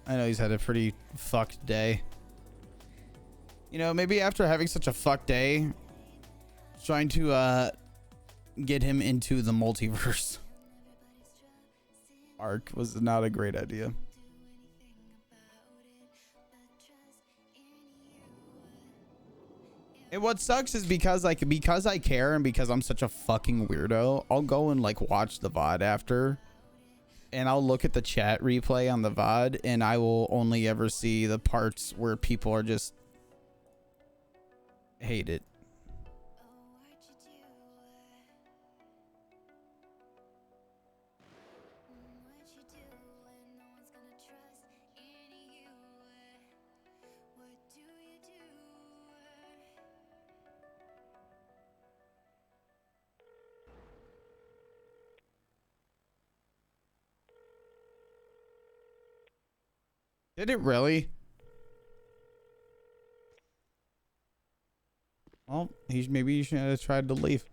I know he's had a pretty fucked day. You know, maybe after having such a fucked day, trying to get him into the multiverse arc was not a great idea. And what sucks is because I care and because I'm such a fucking weirdo, I'll go and like watch the VOD after. And I'll look at the chat replay on the VOD, and I will only ever see the parts where people are just hate it. Did it really? Well, maybe you should have tried to leave.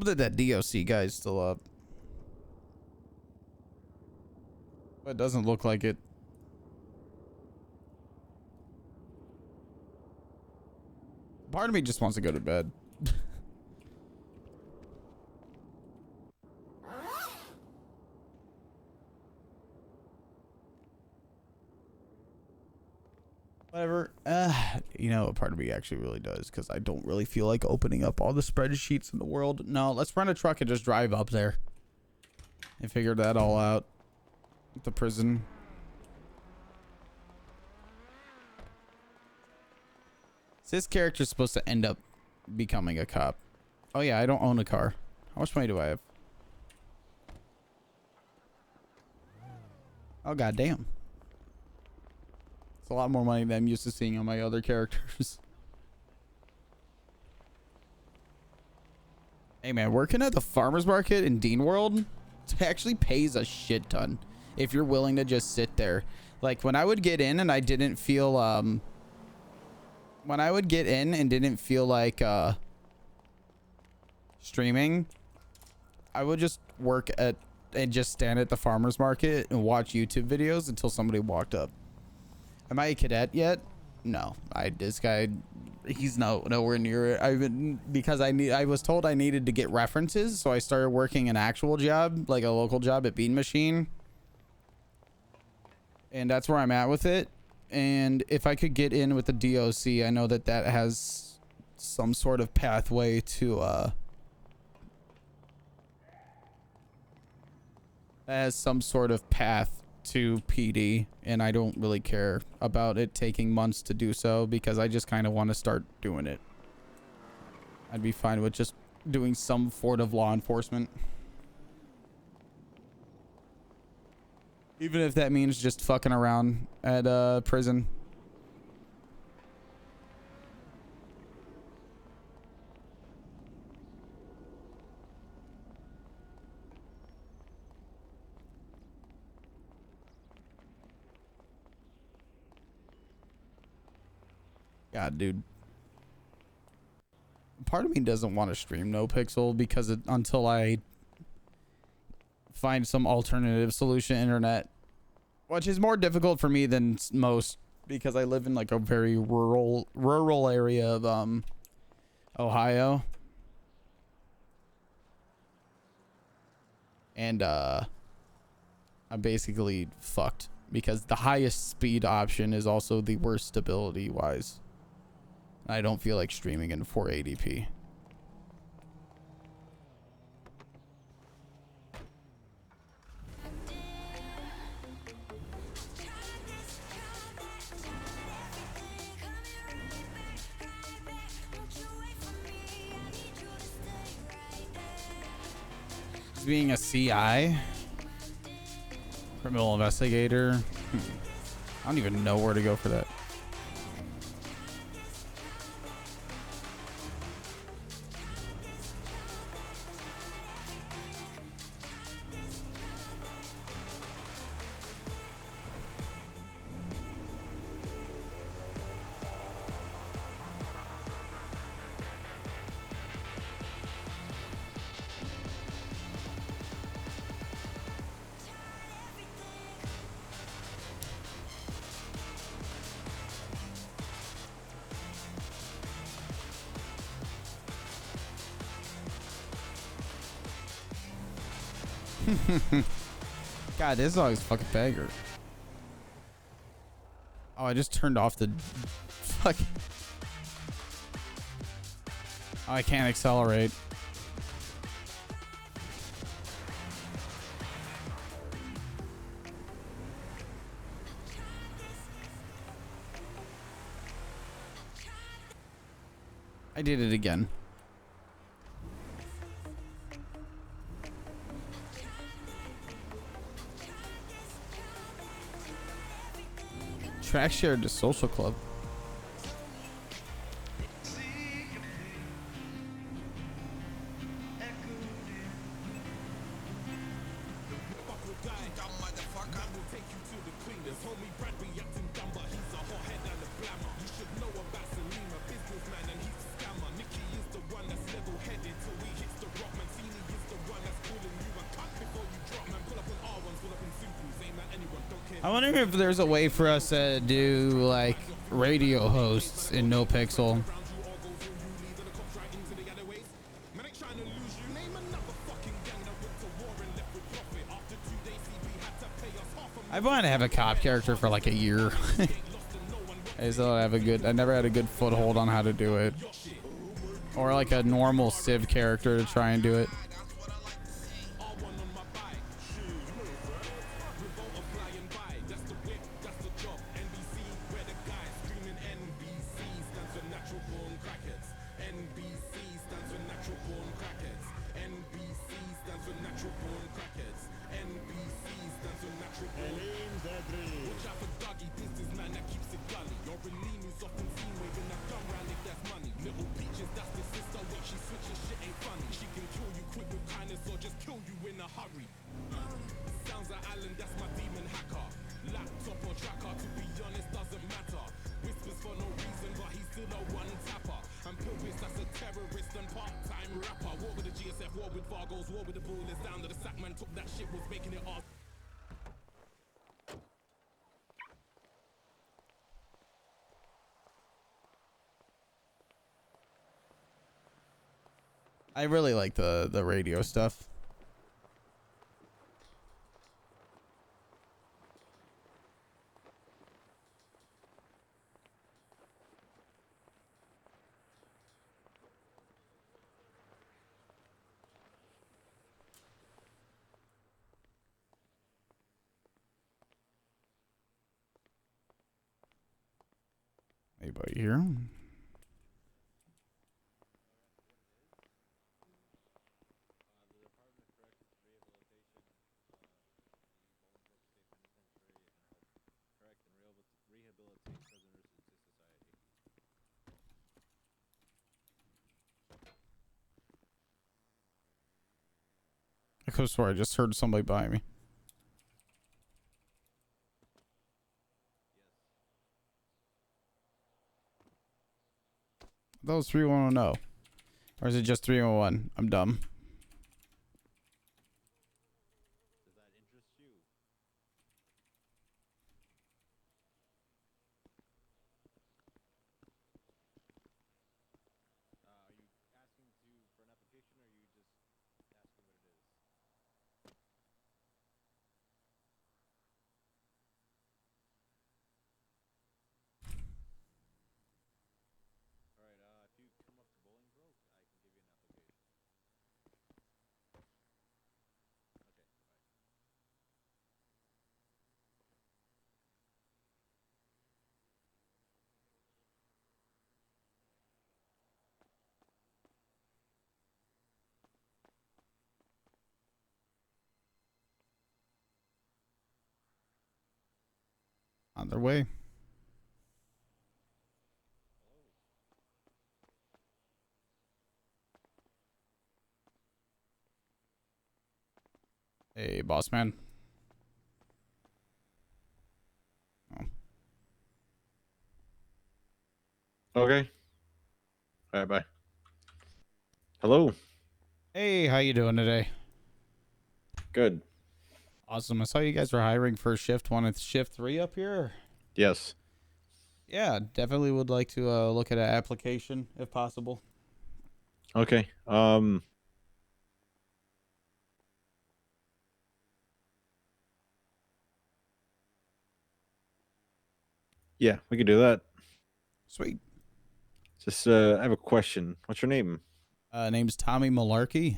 Hope that DOC guy's still up. But it doesn't look like it. Part of me just wants to go to bed. Whatever. You know, a part of me actually really does, because I don't really feel like opening up all the spreadsheets in the world. No, let's rent a truck and just drive up there and figure that all out. The prison. So this character's supposed to end up becoming a cop. Oh yeah, I don't own a car. How much money do I have? Oh goddamn. It's a lot more money than I'm used to seeing on my other characters. Hey man, working at the farmer's market in Dean World actually pays a shit ton if you're willing to just sit there. Like when I would get in and I didn't feel like streaming, I would just work at and just stand at the farmer's market and watch YouTube videos until somebody walked up. Am I a cadet yet? No. This guy, he's nowhere near it. Because I was told I needed to get references, so I started working an actual job, like a local job at Bean Machine. And that's where I'm at with it. And if I could get in with the DOC, I know that that has some sort of pathway to path to PD, and I don't really care about it taking months to do so because I just kind of want to start doing it. I'd be fine with just doing some sort of law enforcement. Even if that means just fucking around at prison. God, dude. Part of me doesn't want to stream NoPixel because until I find some alternative solution internet, which is more difficult for me than most because I live in like a very rural area of Ohio. And I'm basically fucked because the highest speed option is also the worst stability wise. I don't feel like streaming in 480p. Being a CI, criminal investigator, I don't even know where to go for that. God, this dog is fucking banger. Oh, I just turned off the fuck. Oh, I can't accelerate. I did it again. Track shared to social club. I wonder if there's a way for us to do like radio hosts in NoPixel. I want to have a cop character for like a year. I never had a good foothold on how to do it. Or like a normal Civ character to try and do it. I really like the radio stuff. Anybody here? I could have swore I just heard somebody behind me. That was 3110. Or is it just 301? I'm dumb. On their way. Hey, boss man. Okay. All right, bye. Hello. Hey, how you doing today? Good. Awesome. I saw you guys were hiring for shift 1 and shift 3 up here. Yes. Yeah, definitely would like to look at an application if possible. Okay. Yeah, we could do that. Sweet. Just I have a question. What's your name? Name's Tommy Melarky.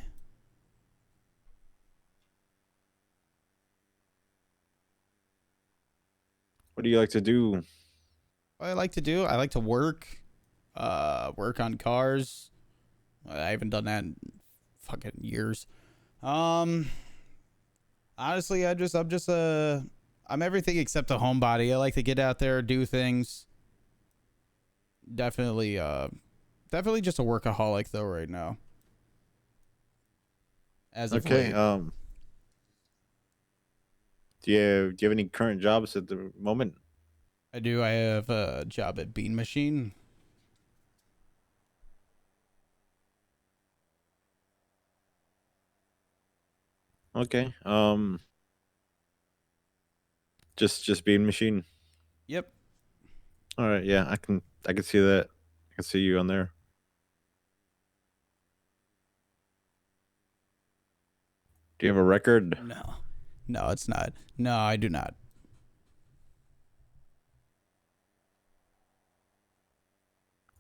What do you like to do? What I like to do? I like to work. Work on cars. I haven't done that in fucking years. Honestly, I'm everything except a homebody. I like to get out there, do things. Definitely just a workaholic though right now. As of Okay. late. Do you have any current jobs at the moment? I do. I have a job at Bean Machine. Okay. Just Bean Machine. Yep. All right. Yeah, I can see that. I can see you on there. Do you have a record? No. No, it's not. No, I do not.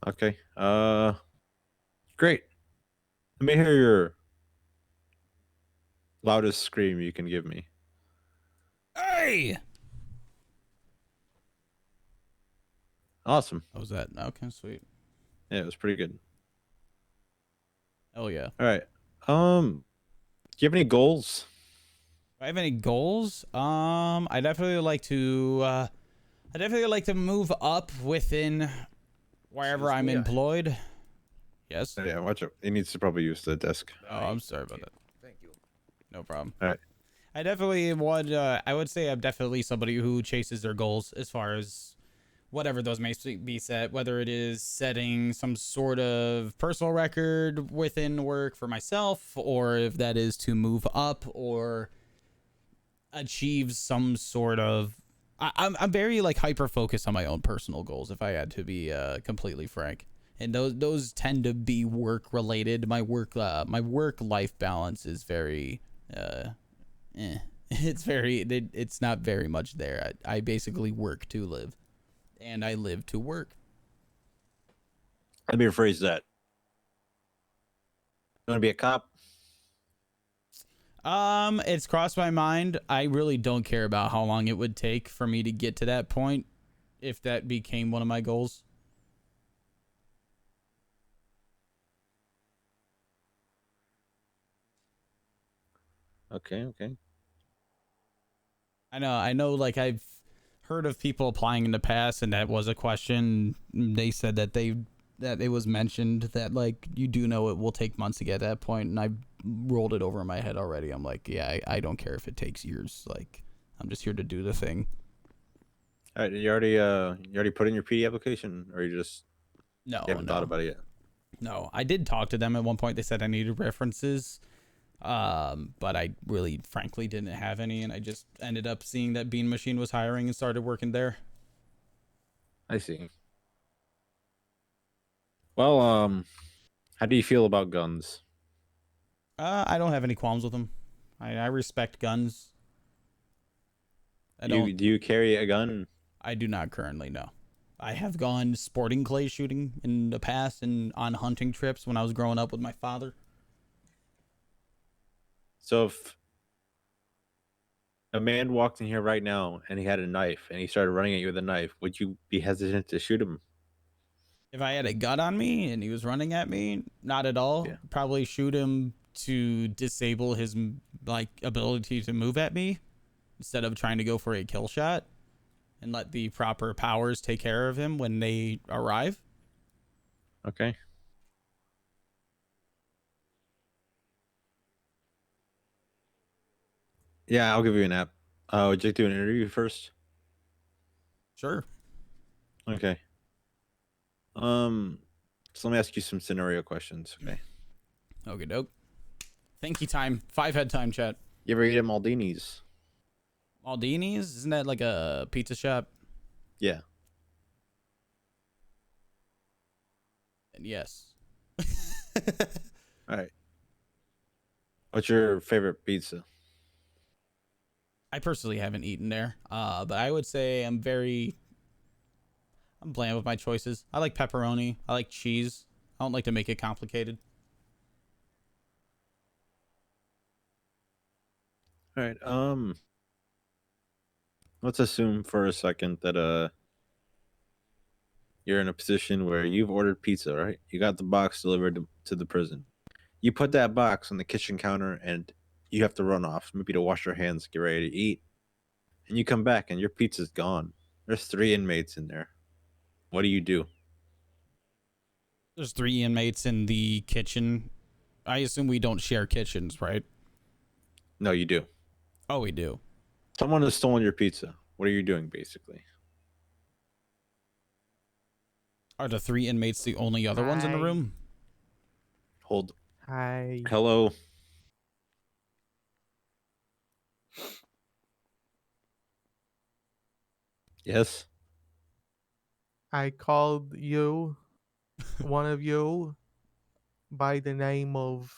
Okay. Great. Let me hear your loudest scream you can give me. Hey! Awesome. How was that? Okay, sweet. Yeah, it was pretty good. Oh yeah. All right. Do you have any goals? Do I have any goals? I definitely like to move up within wherever I'm employed. Yes. Yeah, watch it. He needs to probably use the desk. Oh, I'm sorry about that. Thank you. No problem. All right. I would say I'm definitely somebody who chases their goals as far as whatever those may be set, whether it is setting some sort of personal record within work for myself, or if that is to move up or achieve some sort of. I'm very like hyper focused on my own personal goals, if I had to be completely frank, and those tend to be work related. My work life balance is very it's not very much there. I basically work to live, and I live to work. Let me rephrase that. You want to be a cop? It's crossed my mind. I really don't care about how long it would take for me to get to that point, if that became one of my goals. Okay. I know, like, I've heard of people applying in the past, and that was a question. They said that it was mentioned that, like, you do know it will take months to get to that point, and I've rolled it over in my head already. I'm like, yeah, I don't care if it takes years. Like, I'm just here to do the thing. All right, you already put in your PD application, or you haven't thought about it yet? No, I did talk to them at one point. They said I needed references, but I really, frankly, didn't have any, and I just ended up seeing that Bean Machine was hiring and started working there. I see. Well, how do you feel about guns? I don't have any qualms with them. I respect guns. Do you carry a gun? I do not currently, no. I have gone sporting clay shooting in the past and on hunting trips when I was growing up with my father. So if a man walked in here right now and he had a knife and he started running at you with a knife, would you be hesitant to shoot him? If I had a gun on me and he was running at me, not at all. Yeah. Probably shoot him to disable his like ability to move at me instead of trying to go for a kill shot, and let the proper powers take care of him when they arrive. Okay. Yeah, I'll give you an app. Would you like to do an interview first? Sure. Okay. So let me ask you some scenario questions. Okay. Okay, dope. Thank you, time. 5 head time, chat. You ever eat at Maldini's? Maldini's? Isn't that like a pizza shop? Yeah. And yes. All right. What's your favorite pizza? I personally haven't eaten there, but I would say I'm bland with my choices. I like pepperoni. I like cheese. I don't like to make it complicated. All right. Let's assume for a second that you're in a position where you've ordered pizza, right? You got the box delivered to the prison. You put that box on the kitchen counter and you have to run off, maybe to wash your hands, get ready to eat. And you come back and your pizza's gone. There's 3 inmates in there. What do you do? There's 3 inmates in the kitchen. I assume we don't share kitchens, right? No, you do. Oh, we do. Someone has stolen your pizza. What are you doing, basically? Are the 3 inmates the only other ones in the room? Hold. Hi. Hello. Yes. I called you, one of you, by the name of.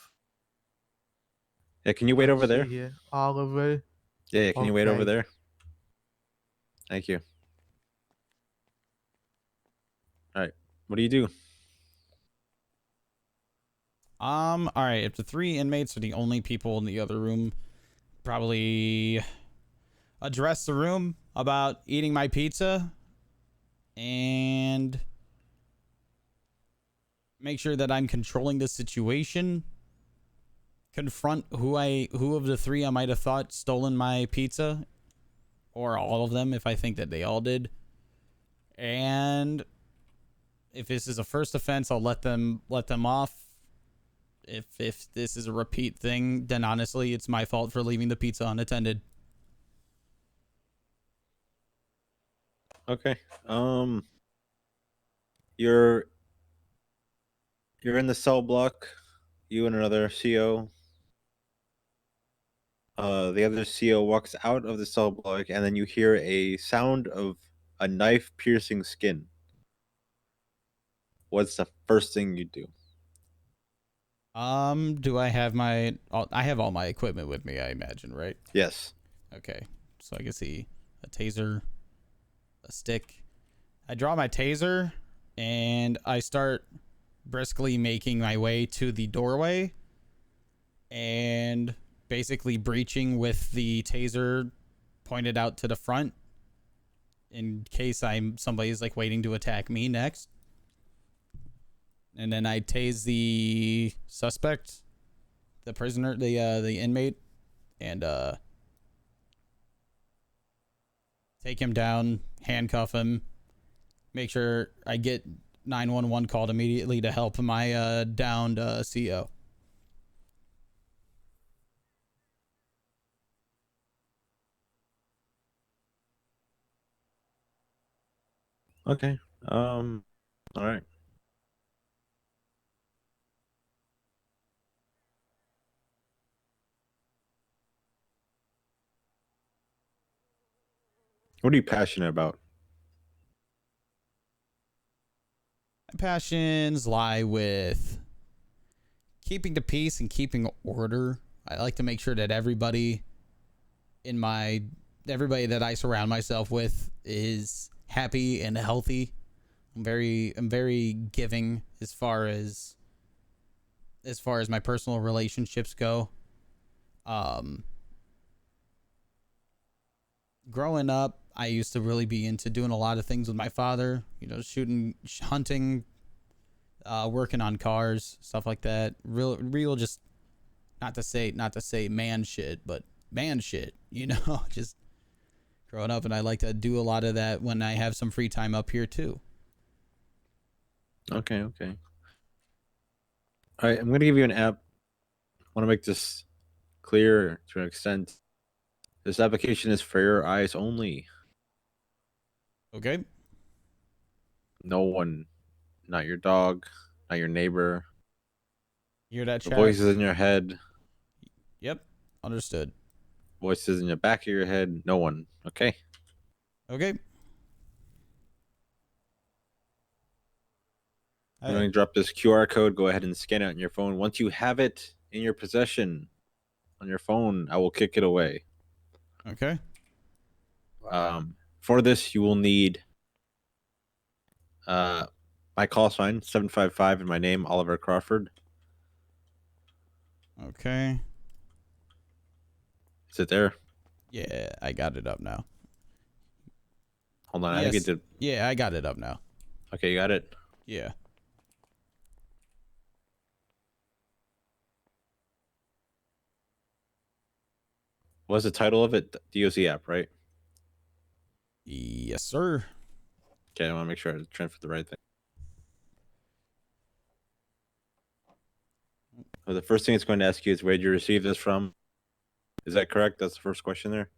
Yeah, can you wait over there? Here, Oliver. Yeah, can you wait over Okay. there? Thank you. All right. What do you do? All right. If the 3 inmates are the only people in the other room, probably address the room about eating my pizza and make sure that I'm controlling the situation. Confront who of the 3 I might have thought stolen my pizza, or all of them if I think that they all did. And if this is a first offense, I'll let them off. If this is a repeat thing, then honestly, it's my fault for leaving the pizza unattended. Okay. You're in the cell block. You and another CO. The other CO walks out of the cell block, and then you hear a sound of a knife piercing skin. What's the first thing you do? Do I have I have all my equipment with me, I imagine, right? Yes. Okay. So I can see a taser, a stick. I draw my taser and I start briskly making my way to the doorway and basically breaching with the taser pointed out to the front in case somebody's like waiting to attack me next. And then I tase the suspect, the prisoner, the inmate, and take him down, handcuff him, make sure I get 911 called immediately to help my downed CO. Okay. All right. What are you passionate about? My passions lie with keeping the peace and keeping order. I like to make sure that everybody that I surround myself with is happy and healthy. I'm very giving as far as my personal relationships go. Growing up, I used to really be into doing a lot of things with my father, shooting, hunting, working on cars, stuff like that. Real just not to say man shit, but man shit, just growing up. And I like to do a lot of that when I have some free time up here too. Okay. All right, I'm going to give you an app. I want to make this clear to an extent. This application is for your eyes only. Okay. No one, not your dog, not your neighbor. Hear that, The chat? voices in your head. Yep. Understood. Voices in the back of your head. No one. Okay. Okay. I'm going to drop this QR code. Go ahead and scan it on your phone. Once you have it in your possession on your phone, I will kick it away. Okay. For this, you will need my call sign 755 and my name, Oliver Crawford. Okay. Is it there? Yeah, I got it up now. Hold on, Yes. I think it did. Yeah, I got it up now. Okay, you got it? Yeah. What's the title of it? DOC app, right? Yes, sir. Okay, I want to make sure I transfer the right thing. So the first thing it's going to ask you is where did you receive this from? Is that correct? That's the first question there?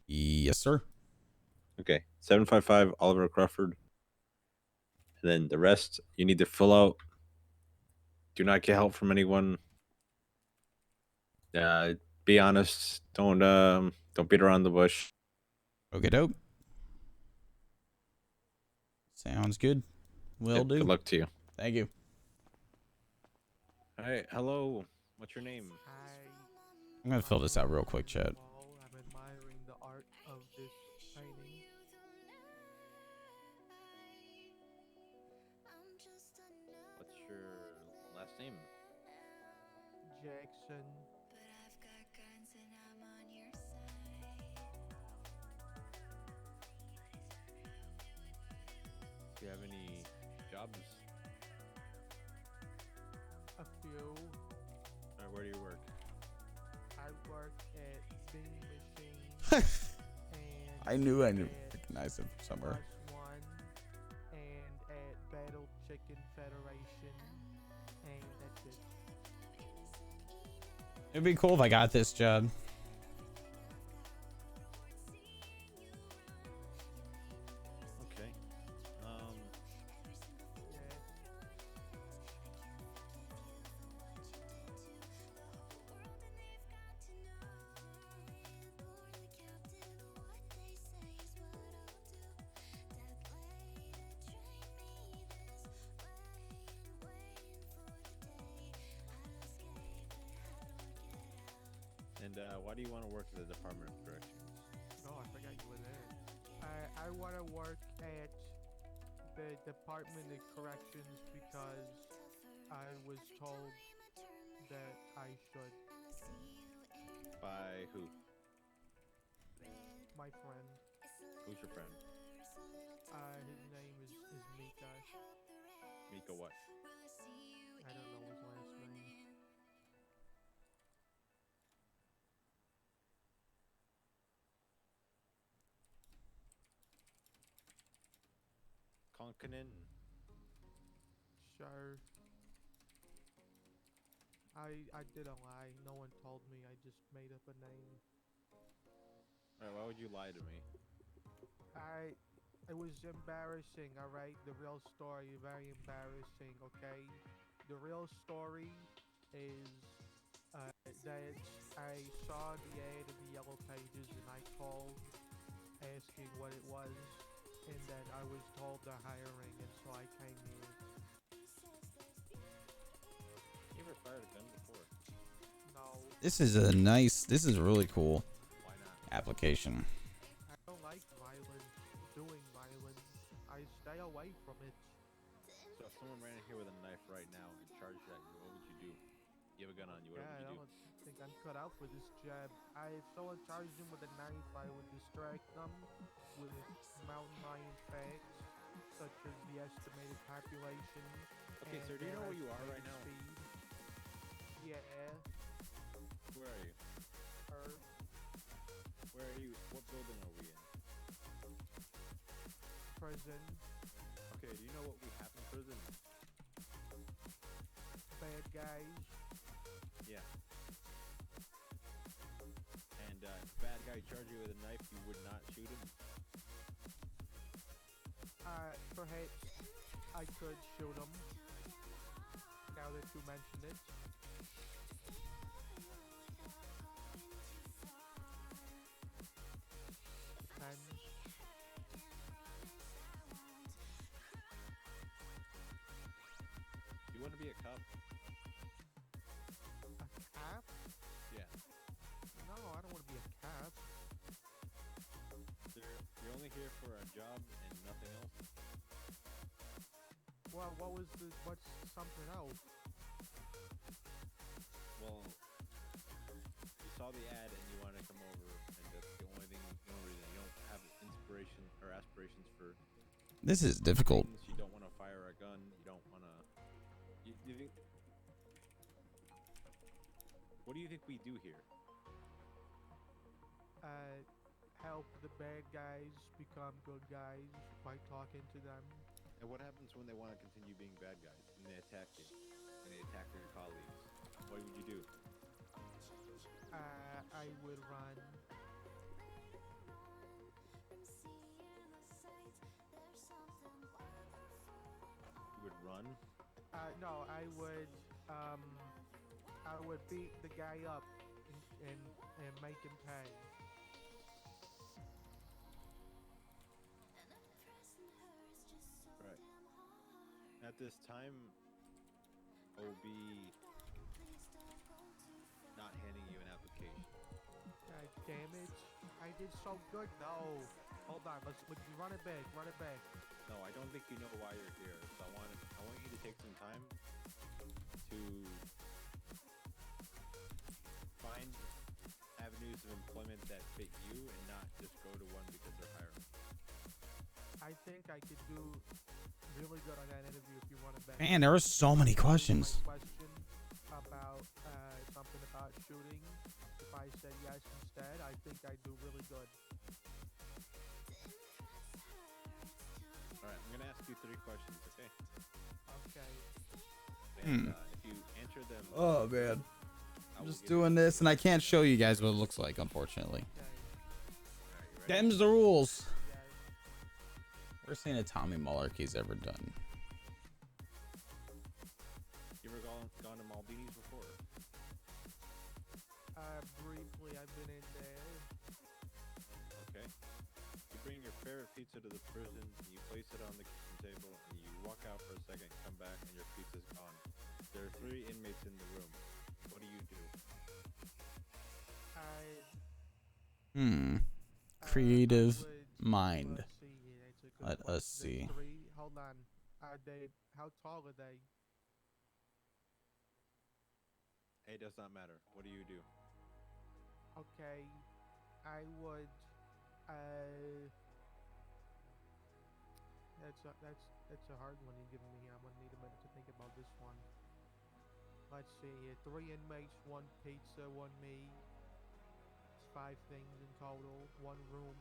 Yes, sir. Okay, 755 Oliver Crawford. And then the rest you need to fill out. Do not get help from anyone. Be honest. Don't beat around the bush. Okay, dope. Sounds good. Will do. Good luck to you. Thank you. All right. Hello. What's your name? I'm gonna fill this out real quick, chat. I'm admiring the art of this painting. What's your last name? Jackson. Do you have any jobs? A few. Where do you work? I work at vending machine. I knew I recognized him somewhere. +1 and at Battle Chicken Federation. And that's it. It'd be cool if I got this job. And why do you want to work at the Department of Corrections? No, I forgot you were there. I want to work at the Department of Corrections because I was told that I should. By who? My friend. Who's your friend? His name is Mika. Mika what? I don't know his last name. Konkanen? Sure. I didn't lie. No one told me. I just made up a name. Alright, why would you lie to me? It was embarrassing, alright? The real story, very embarrassing, okay? The real story is that I saw the ad in the Yellow Pages and I called asking what it was, and then I was told they're hiring, and so I came here. You ever fired a gun before? No. This is a really cool application. I don't like violence, doing violence. I stay away from it. So if someone ran in here with a knife right now and charged at you, what would you do? You have a gun on you, what Yeah, I would you do? don't think I'm cut out for this job. If someone charged him with a knife, I would distract them with mountain lion facts, such as the estimated population. Okay, and sir, do you know their where you are right estimated now? speed. Yeah. Where are you? Earth. Where are you? What building are we in? Prison. Okay, do you know what we have in prison? Bad guys. Yeah. And if a bad guy charged you with a knife, you would not shoot him? Perhaps I could shoot him. Now that you mention it. Depends. You want to be a cop? A cop? Yeah. No, I don't want to be a cop. You're only here for a job and nothing else? Well, what's something else? Well, you saw the ad and you want to come over, and that's the only reason. You don't have inspiration or aspirations for. This is difficult. You don't want to fire a gun. You don't want to. You think? What do you think we do here? Help the bad guys become good guys by talking to them. And what happens when they want to continue being bad guys and they attack you and they attack your colleagues? What would you do? I would run. You would run? No, I would beat the guy up and make him pay. Right. At this time, OB not handing you an application. God damn it. I did so good. No. Hold on. Let's run it back. Run it back. No, I don't think you know why you're here. So I want you to take some time to find avenues of employment that fit you and not just go to one because they're hiring. I think I could do really good on that interview if you want to bet. Man, there are so many questions. My question about something about shooting. If I said yes instead, I think I'd do really good. Alright, I'm gonna ask you 3 questions, okay? Okay. And if you answer them... Oh man. I I'm will just give doing you- this and I can't show you guys what it looks like, unfortunately. Alright, you ready? Them's the rules. Worst thing that Tommy Melarky's ever done. You ever gone to Maldini's before? Briefly, I've been in there. Okay. You bring your favorite pizza to the prison, and you place it on the kitchen table, and you walk out for a second, come back, and your pizza's gone. There are 3 inmates in the room. What do you do? Creative mind. Let us see. Hold on. Are they? How tall are they? It does not matter. What do you do? Okay, I would. That's a hard one you're giving me here. I'm gonna need a minute to think about this one. Let's see here. 3 inmates, 1 pizza, 1 me. It's 5 things in total. 1 room.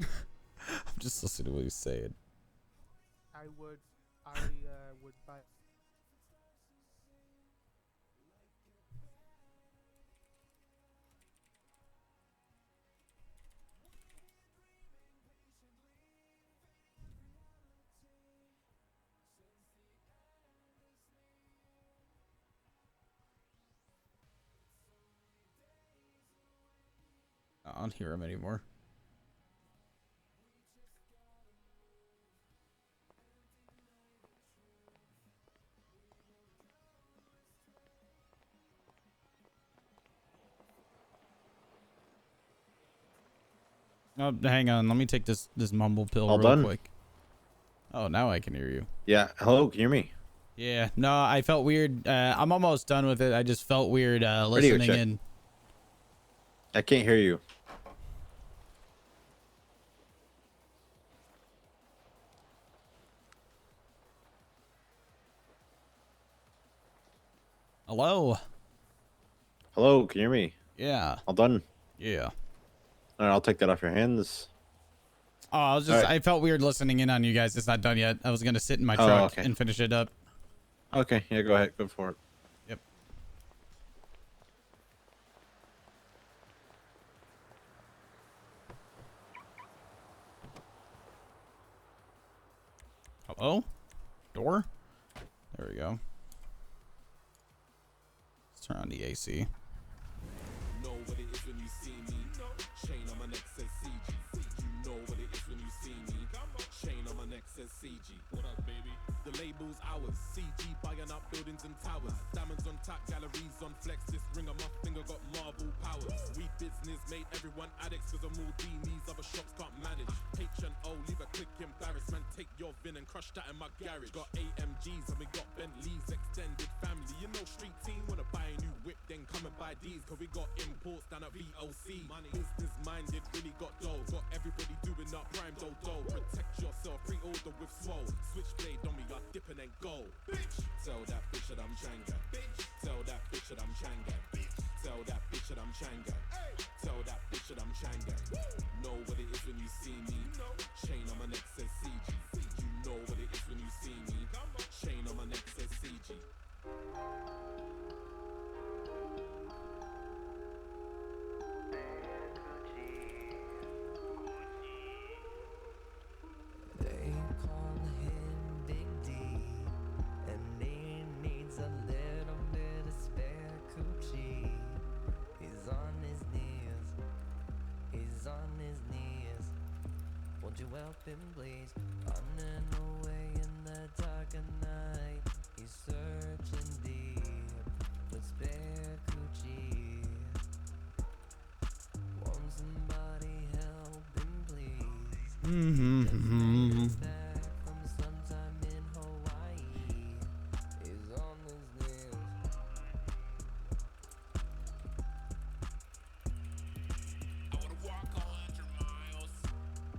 I'm just listening to what he's saying. I would buy. I don't hear him anymore. Oh, hang on. Let me take this mumble pill All real done? quick. Oh, now I can hear you. Yeah. Hello, can you hear me? Yeah. No, I felt weird. I'm almost done with it. I just felt weird Radio listening check. in. I can't hear you. Hello. Hello, can you hear me? Yeah. All done? Yeah. All right, I'll take that off your hands. Oh, I was just, All right. I felt weird listening in on you guys. It's not done yet. I was going to sit in my Oh, truck okay. and finish it up. Okay, yeah, go ahead. Go for it. Yep. Hello? Door? There we go. Let's turn on the AC. Know what it is when you see me. Chain on my neck says CG. You know what it is when you see me. Chain on my neck says CG. What up, baby? The label's ours. CG buying up buildings and towers. Diamonds on top, galleries on flex. This ring on my finger got marble powers. We business made everyone addicts. Cause I'm all these other shops can't manage. H&O, leave a quick embarrassment. Take your vin and crush that in my garage. Got AMGs and we got Bentleys. Extended family. You know street team wanna buy a new whip, then come and buy these. Cause we got imports down at VOC. Money, business minded, really got dough. Got everybody doing up prime dough. Protect yourself, pre-order with swole. Switchblade on me, got dip and then go. Bitch, tell that bitch that I'm Changa. Bitch, tell that bitch that I'm Changa. Bitch, tell that bitch that I'm Changa. Tell that bitch that I'm Changa. Know what it is when you see me. Chain on my neck says CG. You know what it is when you see me. Chain on my neck says CG. They call him Big D, and he needs a little bit of spare coochie. He's on his knees, he's on his knees. Won't you help him, please? Running away in the dark of night. He's searching deep with spare coochie. Won't somebody help him, please? Mm-hmm. Back from sometime in Hawaii. He's on his knees. I would walk 100 miles.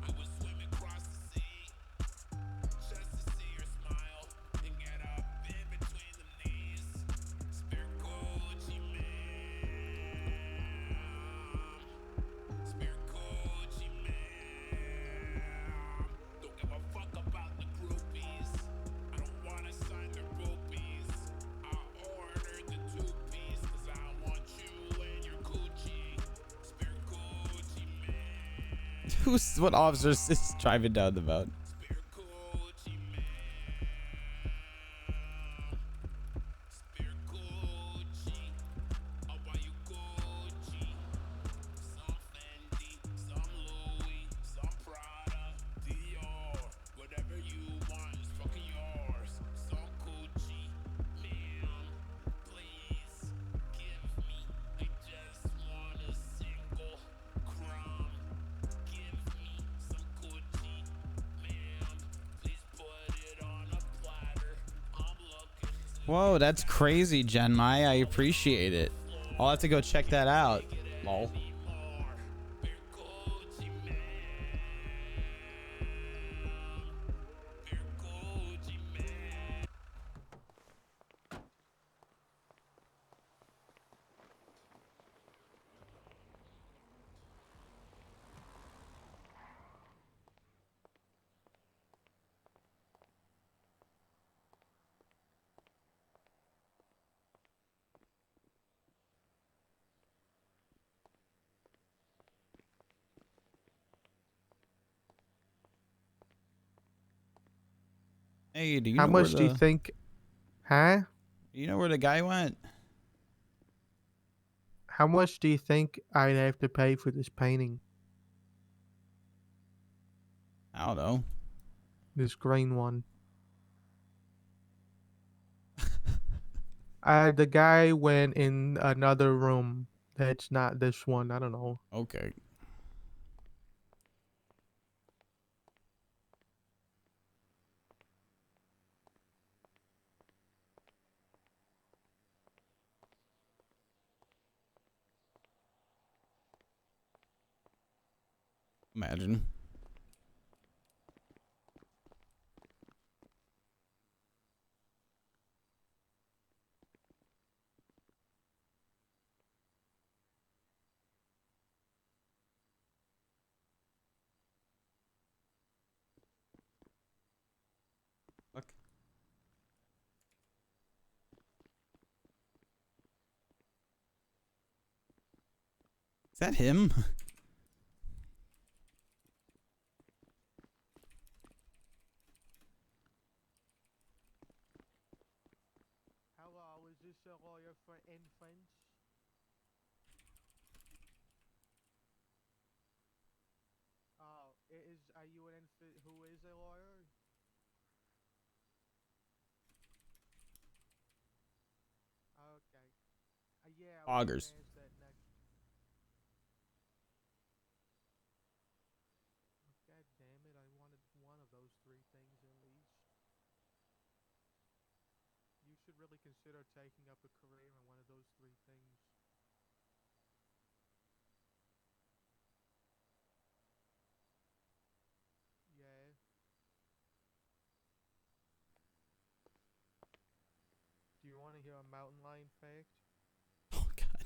I would swim across the sea. Just to see her smile and get up in between the knees. Spare Gucci, man. Spare Gucci, man. Don't give a fuck about the groupies. I don't wanna sign their boobies. I ordered the 2-piece cause I want you and your Gucci. Spare Gucci, man. What officer is this driving down the mountain? Spare Gucci, man. Spare Gucci. I'll buy you Gucci. Some Fendi, some Louis, some Prada, Dior. Whatever you want is fucking yours. Some Gucci, ma'am. Please give me. I just want a single crumb. Whoa, that's crazy, Gen Mai. I appreciate it. I'll have to go check that out. Lol. Hey, do you How know where much do you the think? Huh? you know where the guy went? How much do you think I'd have to pay for this painting? I don't know. This green one. The guy went in another room. That's not this one. I don't know. Okay. Imagine. Fuck. Is that him? Hello, is this a lawyer for infants? Oh, are you an infant who is a lawyer? Okay. Yeah, I was Augers. gonna ask that next. God damn it, I wanted one of those three things at least. You should really consider taking up a career in one of those three things. Yeah. Do you want to hear a mountain lion fact? Oh god.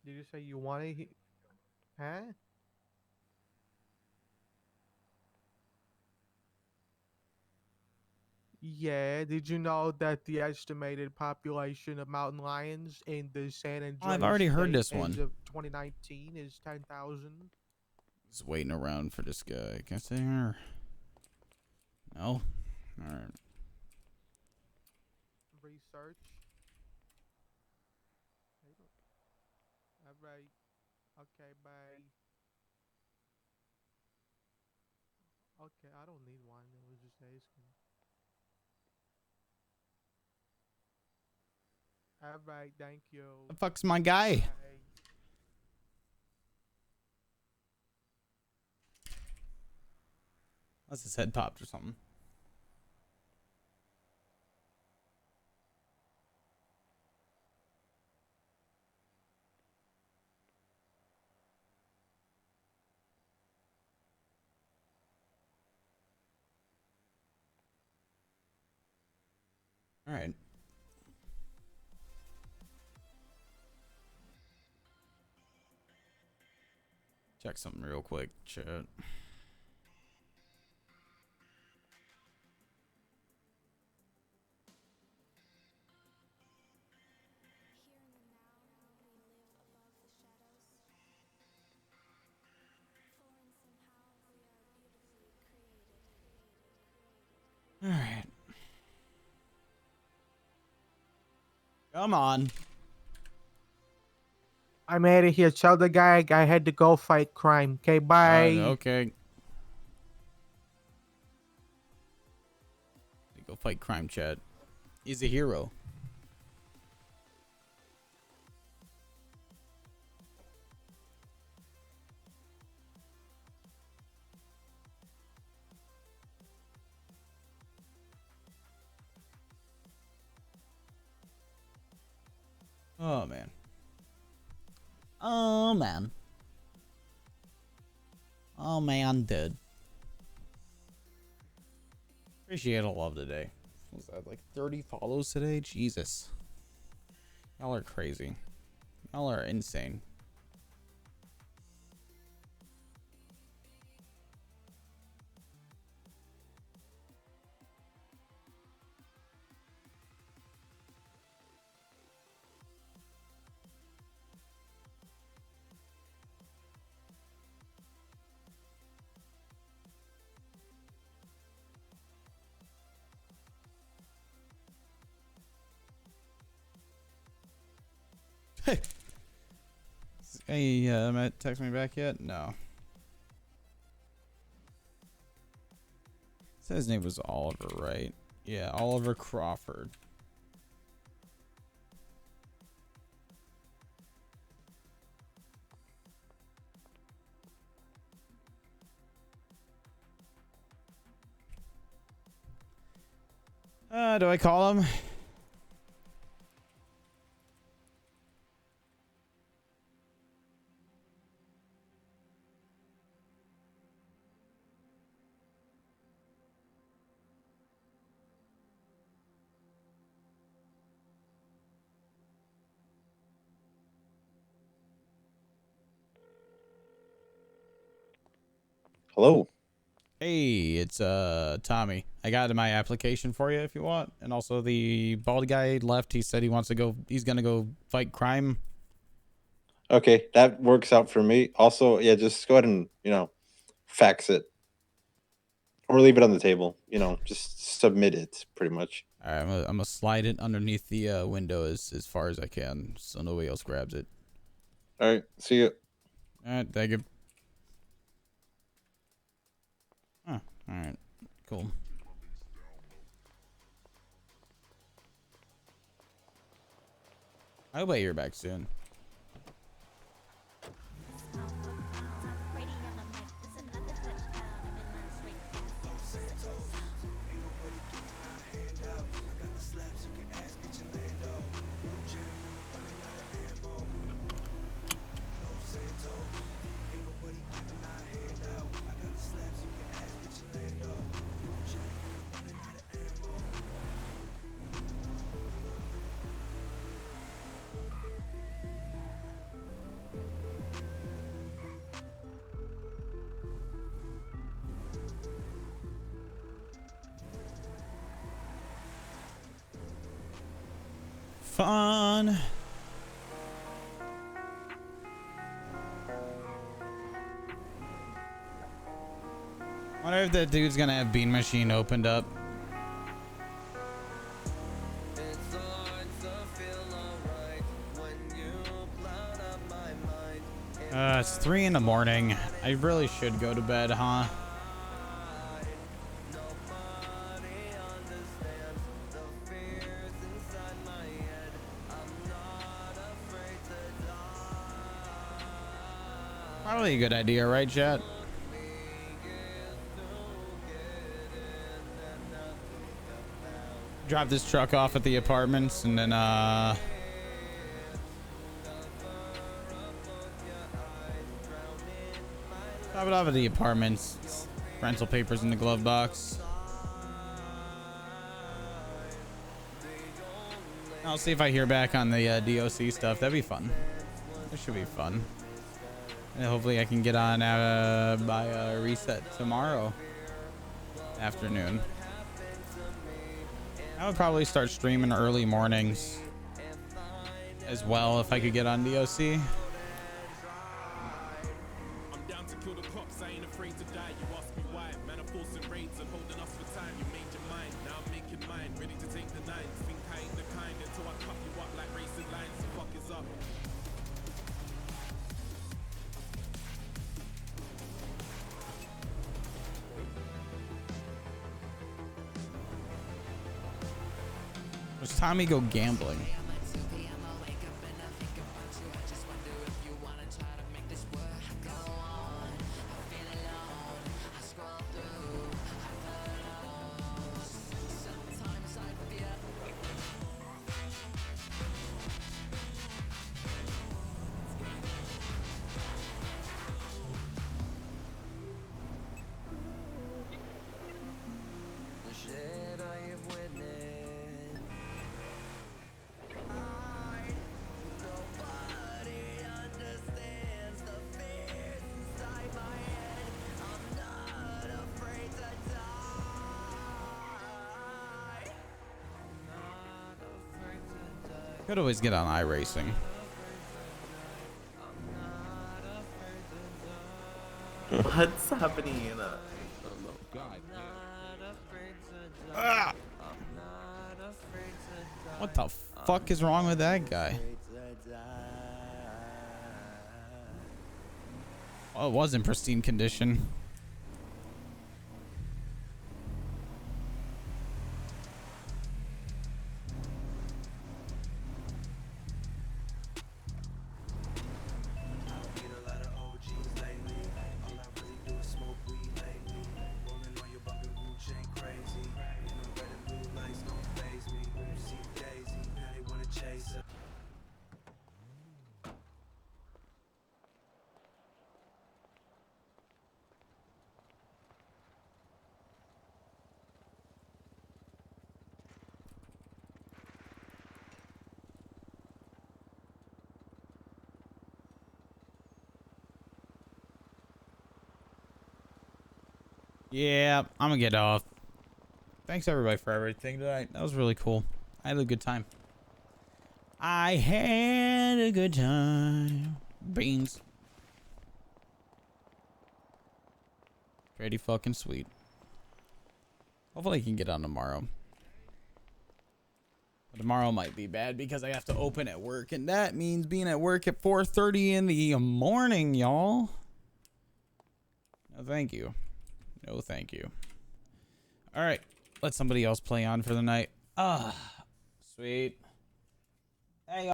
Did you say you want to hear? Huh? Yeah, did you know that the estimated population of mountain lions in the San Andreas I've already heard state this one. as of 2019 is 10,000? Just waiting around for this guy. Can I stay here? No? Alright. Research. Alright. Okay, bye. Okay, I don't need one. I was just asking. Alright, thank you. The fuck's my guy? Bye. Unless his head popped or something. Alright. Check something real quick, chat. Alright. Come on. I'm out of here. Tell the guy I had to go fight crime. Okay, bye. Okay. Go fight crime, chat. He's a hero. Oh man. Oh man. Oh man, dude. Appreciate a love today. Was that like 30 follows today? Jesus. Y'all are crazy. Y'all are insane. Hey. Hey, Matt, text me back yet? No. Said his name was Oliver, right? Yeah, Oliver Crawford. Do I call him? Hello. Hey, it's Tommy. I got my application for you if you want. And also the bald guy left. He said he's gonna go fight crime. Okay, that works out for me. Also, yeah, just go ahead and, fax it. Or leave it on the table. Just submit it, pretty much. All right, I'm gonna slide it underneath the window as far as I can so nobody else grabs it. All right, see you. All right, thank you. Oh, all right, cool. I hope I hear back soon. Fun. Wonder if that dude's gonna have Bean Machine opened up. It's 3 in the morning. I really should go to bed, huh? Probably a good idea, right, chat? Drop this truck off at the apartments and then drop it off at the apartments. Rental papers in the glove box. I'll see if I hear back on the DOC stuff. That'd be fun. That should be fun. And hopefully I can get on by reset tomorrow afternoon. I would probably start streaming early mornings as well if I could get on DOC. Does Tommy go gambling? Could always get on iRacing. What's happening in a... What the fuck is wrong with that guy? Well, it was in pristine condition. Yeah, I'm gonna get off. Thanks everybody for everything tonight. That was really cool. I had a good time. I had a good time. Beans. Pretty fucking sweet. Hopefully I can get on tomorrow. But tomorrow might be bad because I have to open at work, and that means being at work at 4:30 in the morning, y'all. No, thank you. No, thank you. All right, let somebody else play on for the night. Ah, sweet. Hey.